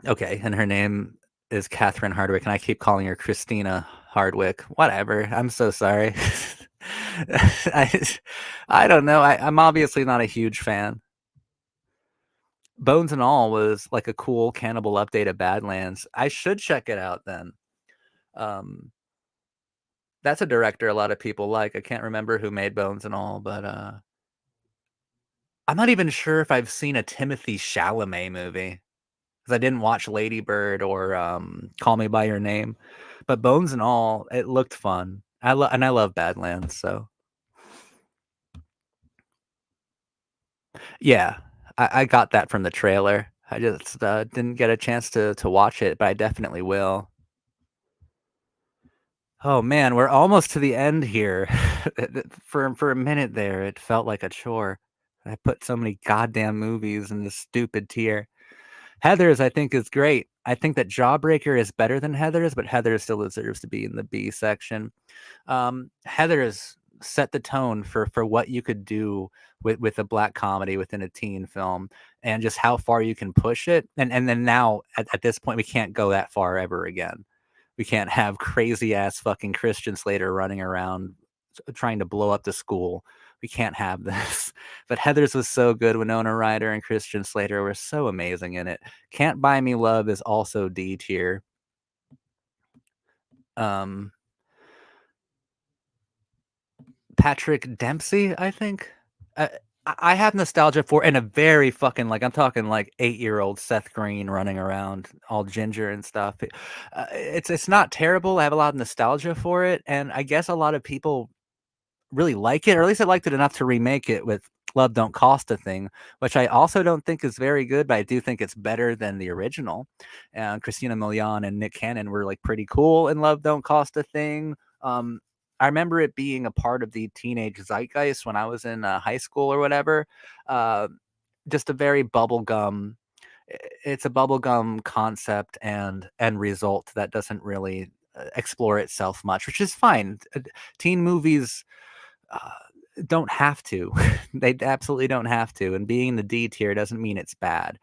[SPEAKER 1] okay, and her name is Catherine Hardwick, and I keep calling her Christina Hardwick. Whatever. I'm so sorry. I, I don't know. I'm obviously not a huge fan. Bones and All was like a cool cannibal update of Badlands. I should check it out then. Um, that's a director a lot of people like. I can't remember who made Bones and All, but I'm not even sure if I've seen a Timothy Chalamet movie because I didn't watch Lady Bird or Call Me by Your Name. But Bones and All, it looked fun. I love Badlands, so yeah, I got that from the trailer. I just didn't get a chance to watch it, but I definitely will. Oh man, we're almost to the end here. For a minute there, it felt like a chore. I put so many goddamn movies in this stupid tier. Heathers, I think, is great. I think that Jawbreaker is better than Heathers, but Heathers still deserves to be in the B section. Heathers set the tone for what you could do with a black comedy within a teen film, and just how far you can push it. And then now at this point, we can't go that far ever again. We can't have crazy ass fucking Christian Slater running around trying to blow up the school. We can't have this. But Heathers was so good. Winona Ryder and Christian Slater were so amazing in it. Can't Buy Me Love is also D tier. Um, Patrick Dempsey, I think. I I have nostalgia for, and a very fucking, like, I'm talking like 8-year-old Seth Green running around all ginger and stuff. It's not terrible. I have a lot of nostalgia for it, and I guess a lot of people really like it, or at least I liked it enough to remake it with Love Don't Cost a Thing, which I also don't think is very good, but I do think it's better than the original. And Christina Milian and Nick Cannon were like pretty cool in Love Don't Cost a Thing. I remember it being a part of the teenage zeitgeist when I was in high school or whatever. Uh, just a very bubblegum. It's a bubblegum concept and result that doesn't really explore itself much, which is fine. Teen movies uh, don't have to. They absolutely don't have to. And being in the D tier doesn't mean it's bad.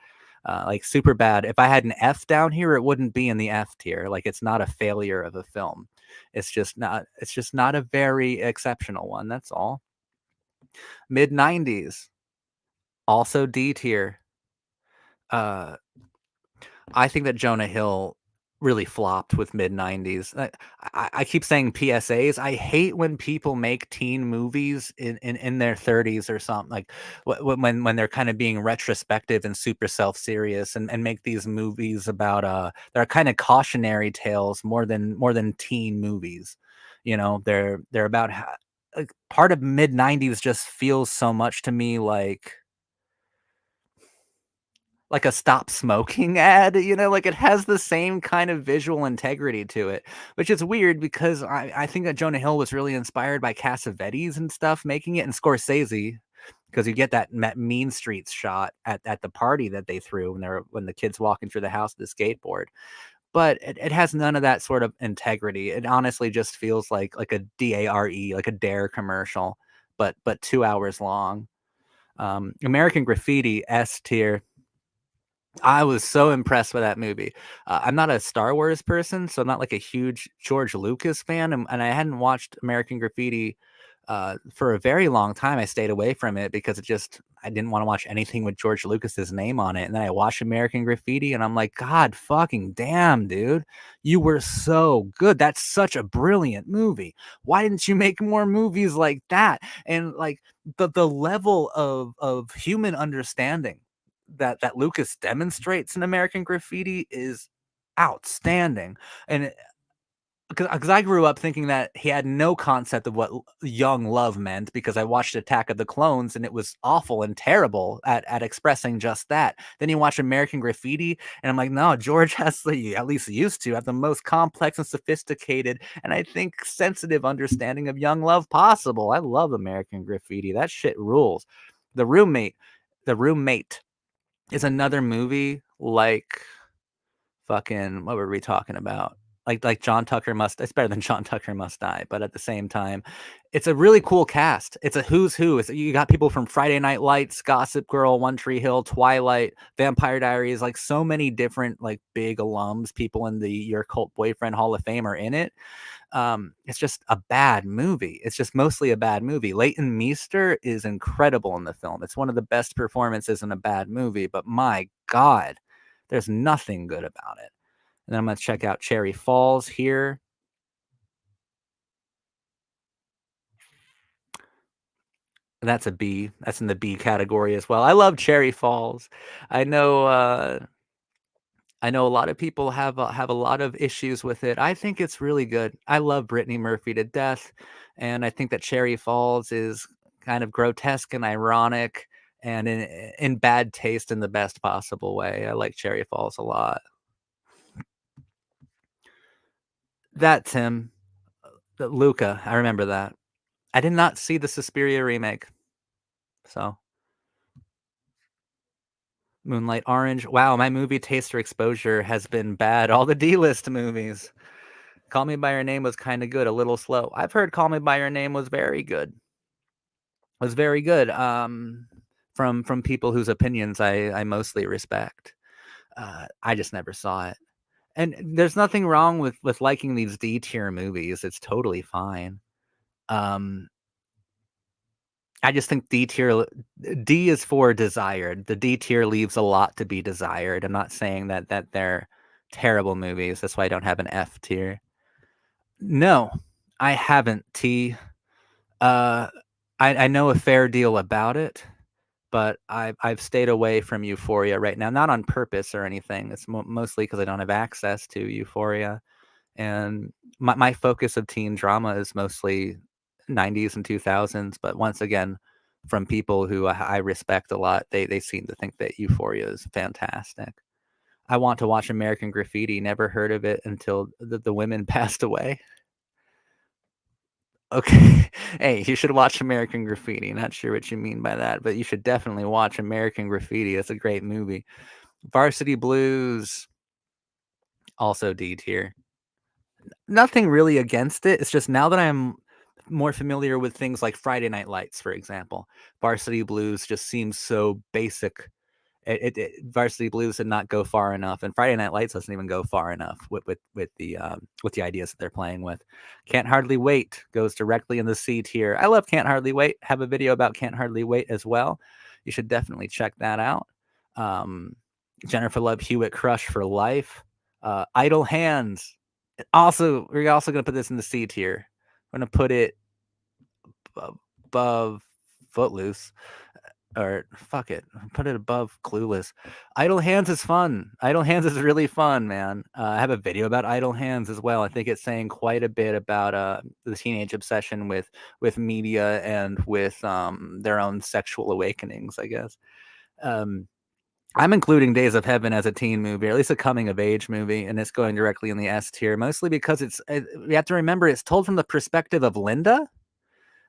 [SPEAKER 1] Like super bad. If I had an F down here, it wouldn't be in the F tier. Like it's not a failure of a film. It's just not. It's just not a very exceptional one. That's all. Mid '90s, also D tier. Uh, I think that Jonah Hill really flopped with mid '90s. I keep saying PSAs. I hate when people make teen movies in their 30s or something, like when they're kind of being retrospective and super self serious, and make these movies about they're kind of cautionary tales more than teen movies. They're about like part of mid '90s just feels so much to me like a stop smoking ad, like it has the same kind of visual integrity to it, which is weird because I think that Jonah Hill was really inspired by Cassavetes and stuff making it, and Scorsese, because you get that Mean Streets shot at the party that they threw when the kid's walking through the house with the skateboard. But it has none of that sort of integrity. It honestly just feels like a DARE, like a Dare commercial, but 2 hours long. American Graffiti S tier. I was so impressed with that movie. I'm not a Star Wars person, so I'm not like a huge George Lucas fan, and I hadn't watched American Graffiti for a very long time. I stayed away from it because I didn't want to watch anything with George Lucas's name on it. And then I watched American Graffiti, and I'm like, God fucking damn, dude, you were so good. That's such a brilliant movie. Why didn't you make more movies like that? And like the level of human understanding that Lucas demonstrates in American Graffiti is outstanding. And because I grew up thinking that he had no concept of what young love meant, because I watched Attack of the Clones and it was awful and terrible at expressing just that. Then you watch American Graffiti and I'm like, no, George has at least used to have the most complex and sophisticated and I think sensitive understanding of young love possible. I love American Graffiti. That shit rules. The Roommate, The Roommate is another movie like Fucking what were we talking about? Like John Tucker Must it's better than John Tucker Must Die, but at the same time, it's a really cool cast. It's a who's who. You got people from Friday Night Lights, Gossip Girl, One Tree Hill, Twilight, Vampire Diaries, like so many different like big alums, people in the Your Cult Boyfriend Hall of Fame are in it. It's just a bad movie. It's just mostly a bad movie. Leighton Meester is incredible in the film. It's one of the best performances in a bad movie, but my God, there's nothing good about it. And then I'm going to check out Cherry Falls here. That's a B. That's in the B category as well. I love Cherry Falls. I know I know a lot of people have a lot of issues with it. I think it's really good. I love Brittany Murphy to death, and I think that Cherry Falls is kind of grotesque and ironic and in bad taste in the best possible way. I like Cherry Falls a lot. That's him. Luca, I remember that. I did not see the Suspiria remake. So, Moonlight Orange. Wow, my movie taste or exposure has been bad. All the D-list movies. Call Me by Your Name was kind of good, a little slow. I've heard Call Me by Your Name was very good. Was very good. From people whose opinions I mostly respect. I just never saw it. And there's nothing wrong with liking these D tier movies. It's totally fine. Um, I just think D is for desired. The D tier leaves a lot to be desired. I'm not saying that they're terrible movies. That's why I don't have an F tier. No, I haven't. Uh, I know a fair deal about it, but I've stayed away from Euphoria right now, not on purpose or anything. It's mostly because I don't have access to Euphoria, and my focus of teen drama is mostly 90s and 2000s. But once again, from people who I respect a lot, they seem to think that Euphoria is fantastic. I want to watch American Graffiti. Never heard of it until the women passed away. Okay. Hey, you should watch American Graffiti. Not sure what you mean by that, but you should definitely watch American Graffiti. It's a great movie. Varsity Blues, also D tier. Nothing really against it. It's just now that I'm more familiar with things like Friday Night Lights, for example, Varsity Blues just seems so basic. Varsity Blues did not go far enough, and Friday Night Lights doesn't even go far enough with the ideas that they're playing with. Can't Hardly Wait goes directly in the C tier. I love Can't Hardly Wait. Have a video about Can't Hardly Wait as well. You should definitely check that out. Um, Jennifer Love Hewitt Crush for Life. Idle Hands. Also, we're also going to put this in the C tier. I'm going to put it above Footloose. Or fuck it, put it above Clueless. Idle Hands is fun. Idle Hands is really fun, man. I have a video about Idle Hands as well. I think it's saying quite a bit about the teenage obsession with media and with their own sexual awakenings, I guess. I'm including Days of Heaven as a teen movie, or at least a coming of age movie, and it's going directly in the S tier, mostly because we have to remember it's told from the perspective of Linda.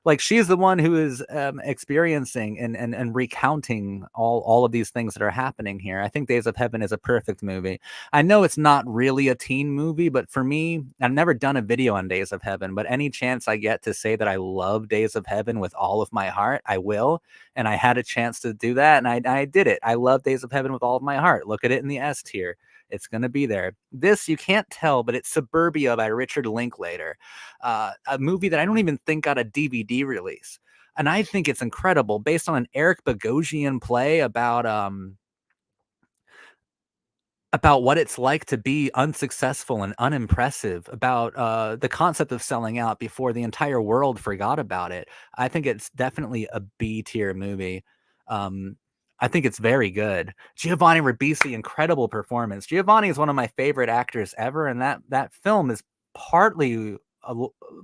[SPEAKER 1] Like, she's the one who is experiencing and recounting all of these things that are happening here. I think Days of Heaven is a perfect movie. I know it's not really a teen movie, but for me, I've never done a video on Days of Heaven, but any chance I get to say that I love Days of Heaven with all of my heart, I will. And I had a chance to do that, and I did it. I love Days of Heaven with all of my heart. Look at it in the S tier. It's going to be there. This, you can't tell, but it's Suburbia by Richard Linklater, a movie that I don't even think got a DVD release. And I think it's incredible, based on an Eric Bogosian play about what it's like to be unsuccessful and unimpressive, about the concept of selling out before the entire world forgot about it. I think it's definitely a B tier movie. Um, I think it's very good. Giovanni Ribisi, incredible performance. Giovanni is one of my favorite actors ever, and that film is partly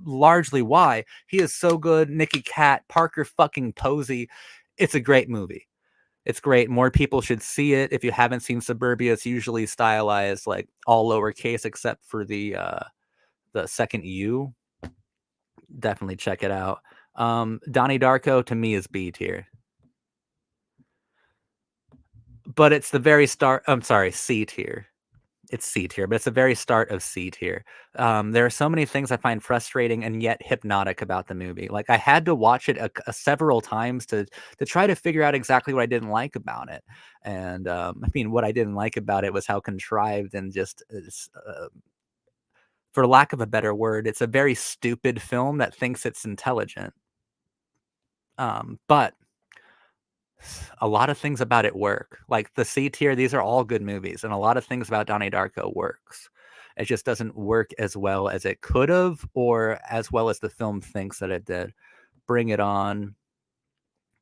[SPEAKER 1] largely why he is so good. Nicky Cat, Parker fucking Posey. It's a great movie. It's great. More people should see it. If you haven't seen Suburbia, it's usually stylized like all lowercase except for the second U. Definitely check it out. Donnie Darko to me is B tier, but it's the very start. I'm sorry, C tier. It's C tier, but it's the very start of C tier. There are so many things I find frustrating and yet hypnotic about the movie. Like, I had to watch it several times to try to figure out exactly what I didn't like about it. And I mean, what I didn't like about it was how contrived and just, for lack of a better word, it's a very stupid film that thinks it's intelligent. But a lot of things about it work. Like the C tier, these are all good movies, and a lot of things about Donnie Darko works. It just doesn't work as well as it could have, or as well as the film thinks that it did. Bring It On,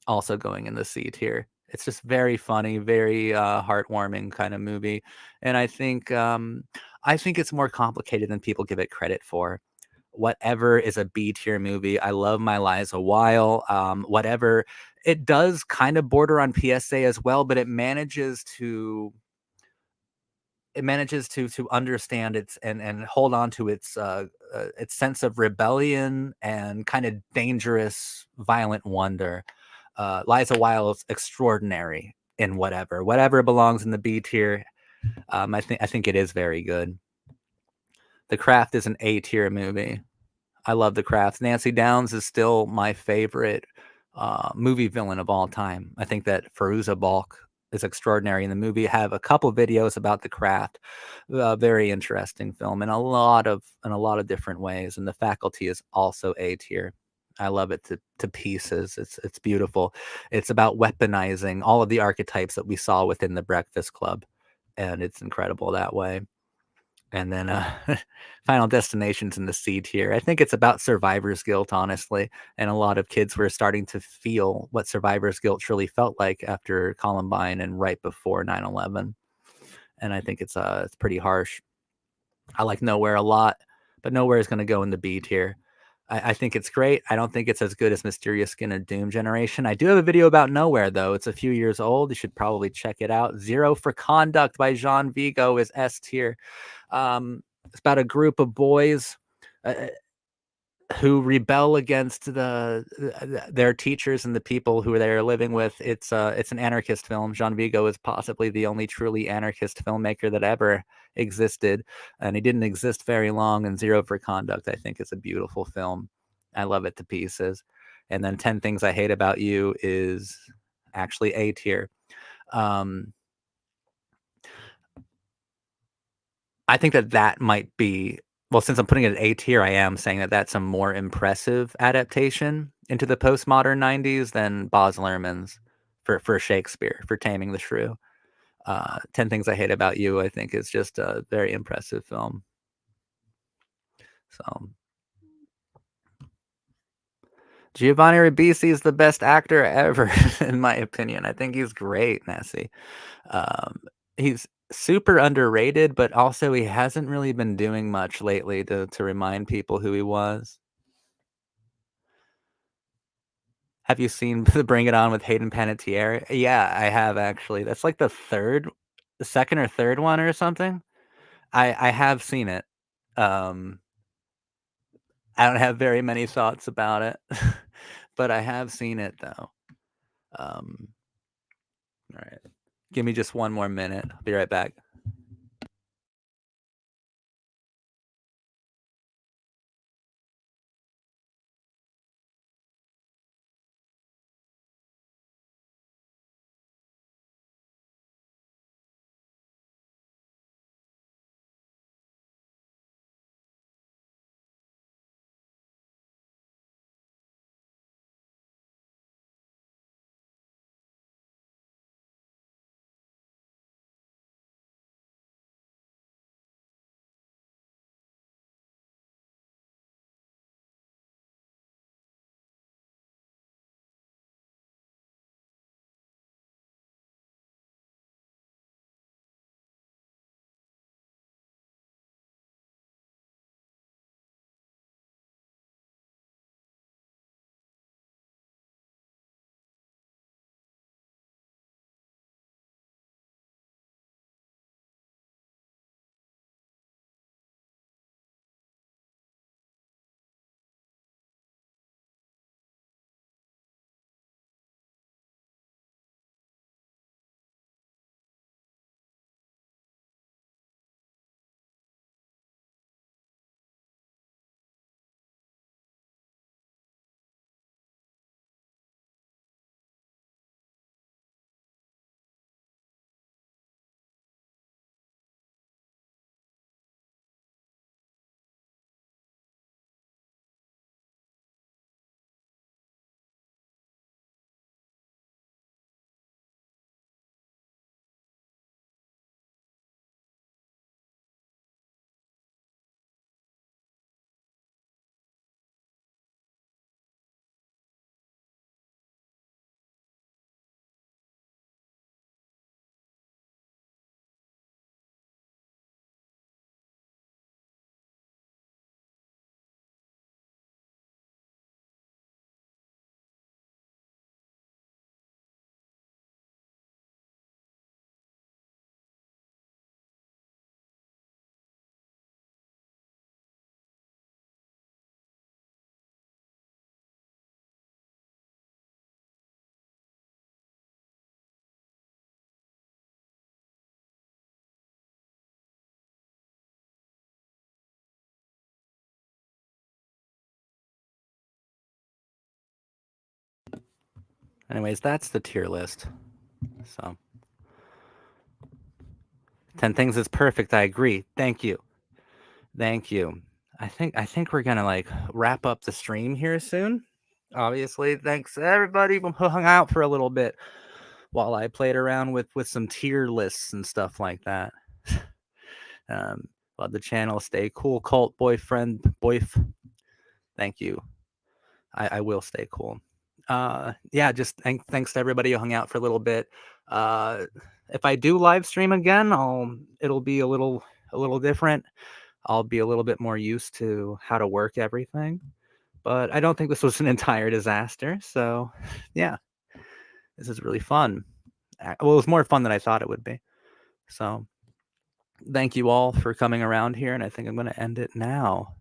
[SPEAKER 1] also going in the C tier. It's just very funny, very heartwarming kind of movie, and I think it's more complicated than people give it credit for. Whatever is a B tier movie. I love My Lies a While. Whatever, it does kind of border on PSA as well, but it manages to understand its and hold on to its sense of rebellion and kind of dangerous, violent wonder. Lies a While is extraordinary in whatever belongs in the B tier. I think it is very good. The Craft is an A tier movie. I love The Craft. Nancy Downs is still my favorite movie villain of all time. I think that Fairuza Balk is extraordinary in the movie. I have a couple videos about The Craft. Very interesting film in a lot of different ways. And The Faculty is also A tier. I love it to pieces. It's beautiful. It's about weaponizing all of the archetypes that we saw within the Breakfast Club, and it's incredible that way. And then, Final Destination's in the C tier. I think it's about survivor's guilt, honestly, and a lot of kids were starting to feel what survivor's guilt truly felt like after Columbine and right before 9/11, and I think it's pretty harsh. I like Nowhere a lot, but Nowhere is gonna go in the B tier. I think it's great. I don't think it's as good as Mysterious Skin of Doom Generation. I do have a video about Nowhere, though. It's a few years old. You should probably check it out. Zero for Conduct by Jean Vigo is S tier. It's about a group of boys uh, who rebel against their teachers and the people who they are living with. It's an anarchist film. Jean Vigo is possibly the only truly anarchist filmmaker that ever existed, and he didn't exist very long. And Zero for Conduct, I think, is a beautiful film. I love it to pieces. And then 10 Things I Hate About You is actually A tier. Um, I think that might be, well, since I'm putting it at A tier, I am saying that that's a more impressive adaptation into the postmodern '90s than Baz Luhrmann's for Shakespeare, for Taming the Shrew. 10 Things I Hate About You, I think, is just a very impressive film. So Giovanni Ribisi is the best actor ever, in my opinion. I think he's great, Nessie. Um, he's super underrated, but also he hasn't really been doing much lately to remind people who he was. Have you seen the Bring It On with Hayden Panettiere? Yeah, I have actually. That's like the second or third one or something. I have seen it. Um, I don't have very many thoughts about it, but I have seen it though. Um, all right. Give me just one more minute. I'll be right back. Anyways, that's the tier list. So 10 things is perfect. I agree. Thank you. Thank you. I think we're gonna like wrap up the stream here soon. Obviously, thanks everybody who hung out for a little bit while I played around with some tier lists and stuff like that. Love the channel. Stay cool, cult boyfriend, boyf. Thank you. I will stay cool. Yeah, just thanks to everybody who hung out for a little bit. Uh, if I do live stream again, it'll be a little different. I'll be a little bit more used to how to work everything. But I don't think this was an entire disaster. So, yeah, this is really fun. Well, it was more fun than I thought it would be. So, thank you all for coming around here, and I think I'm going to end it now.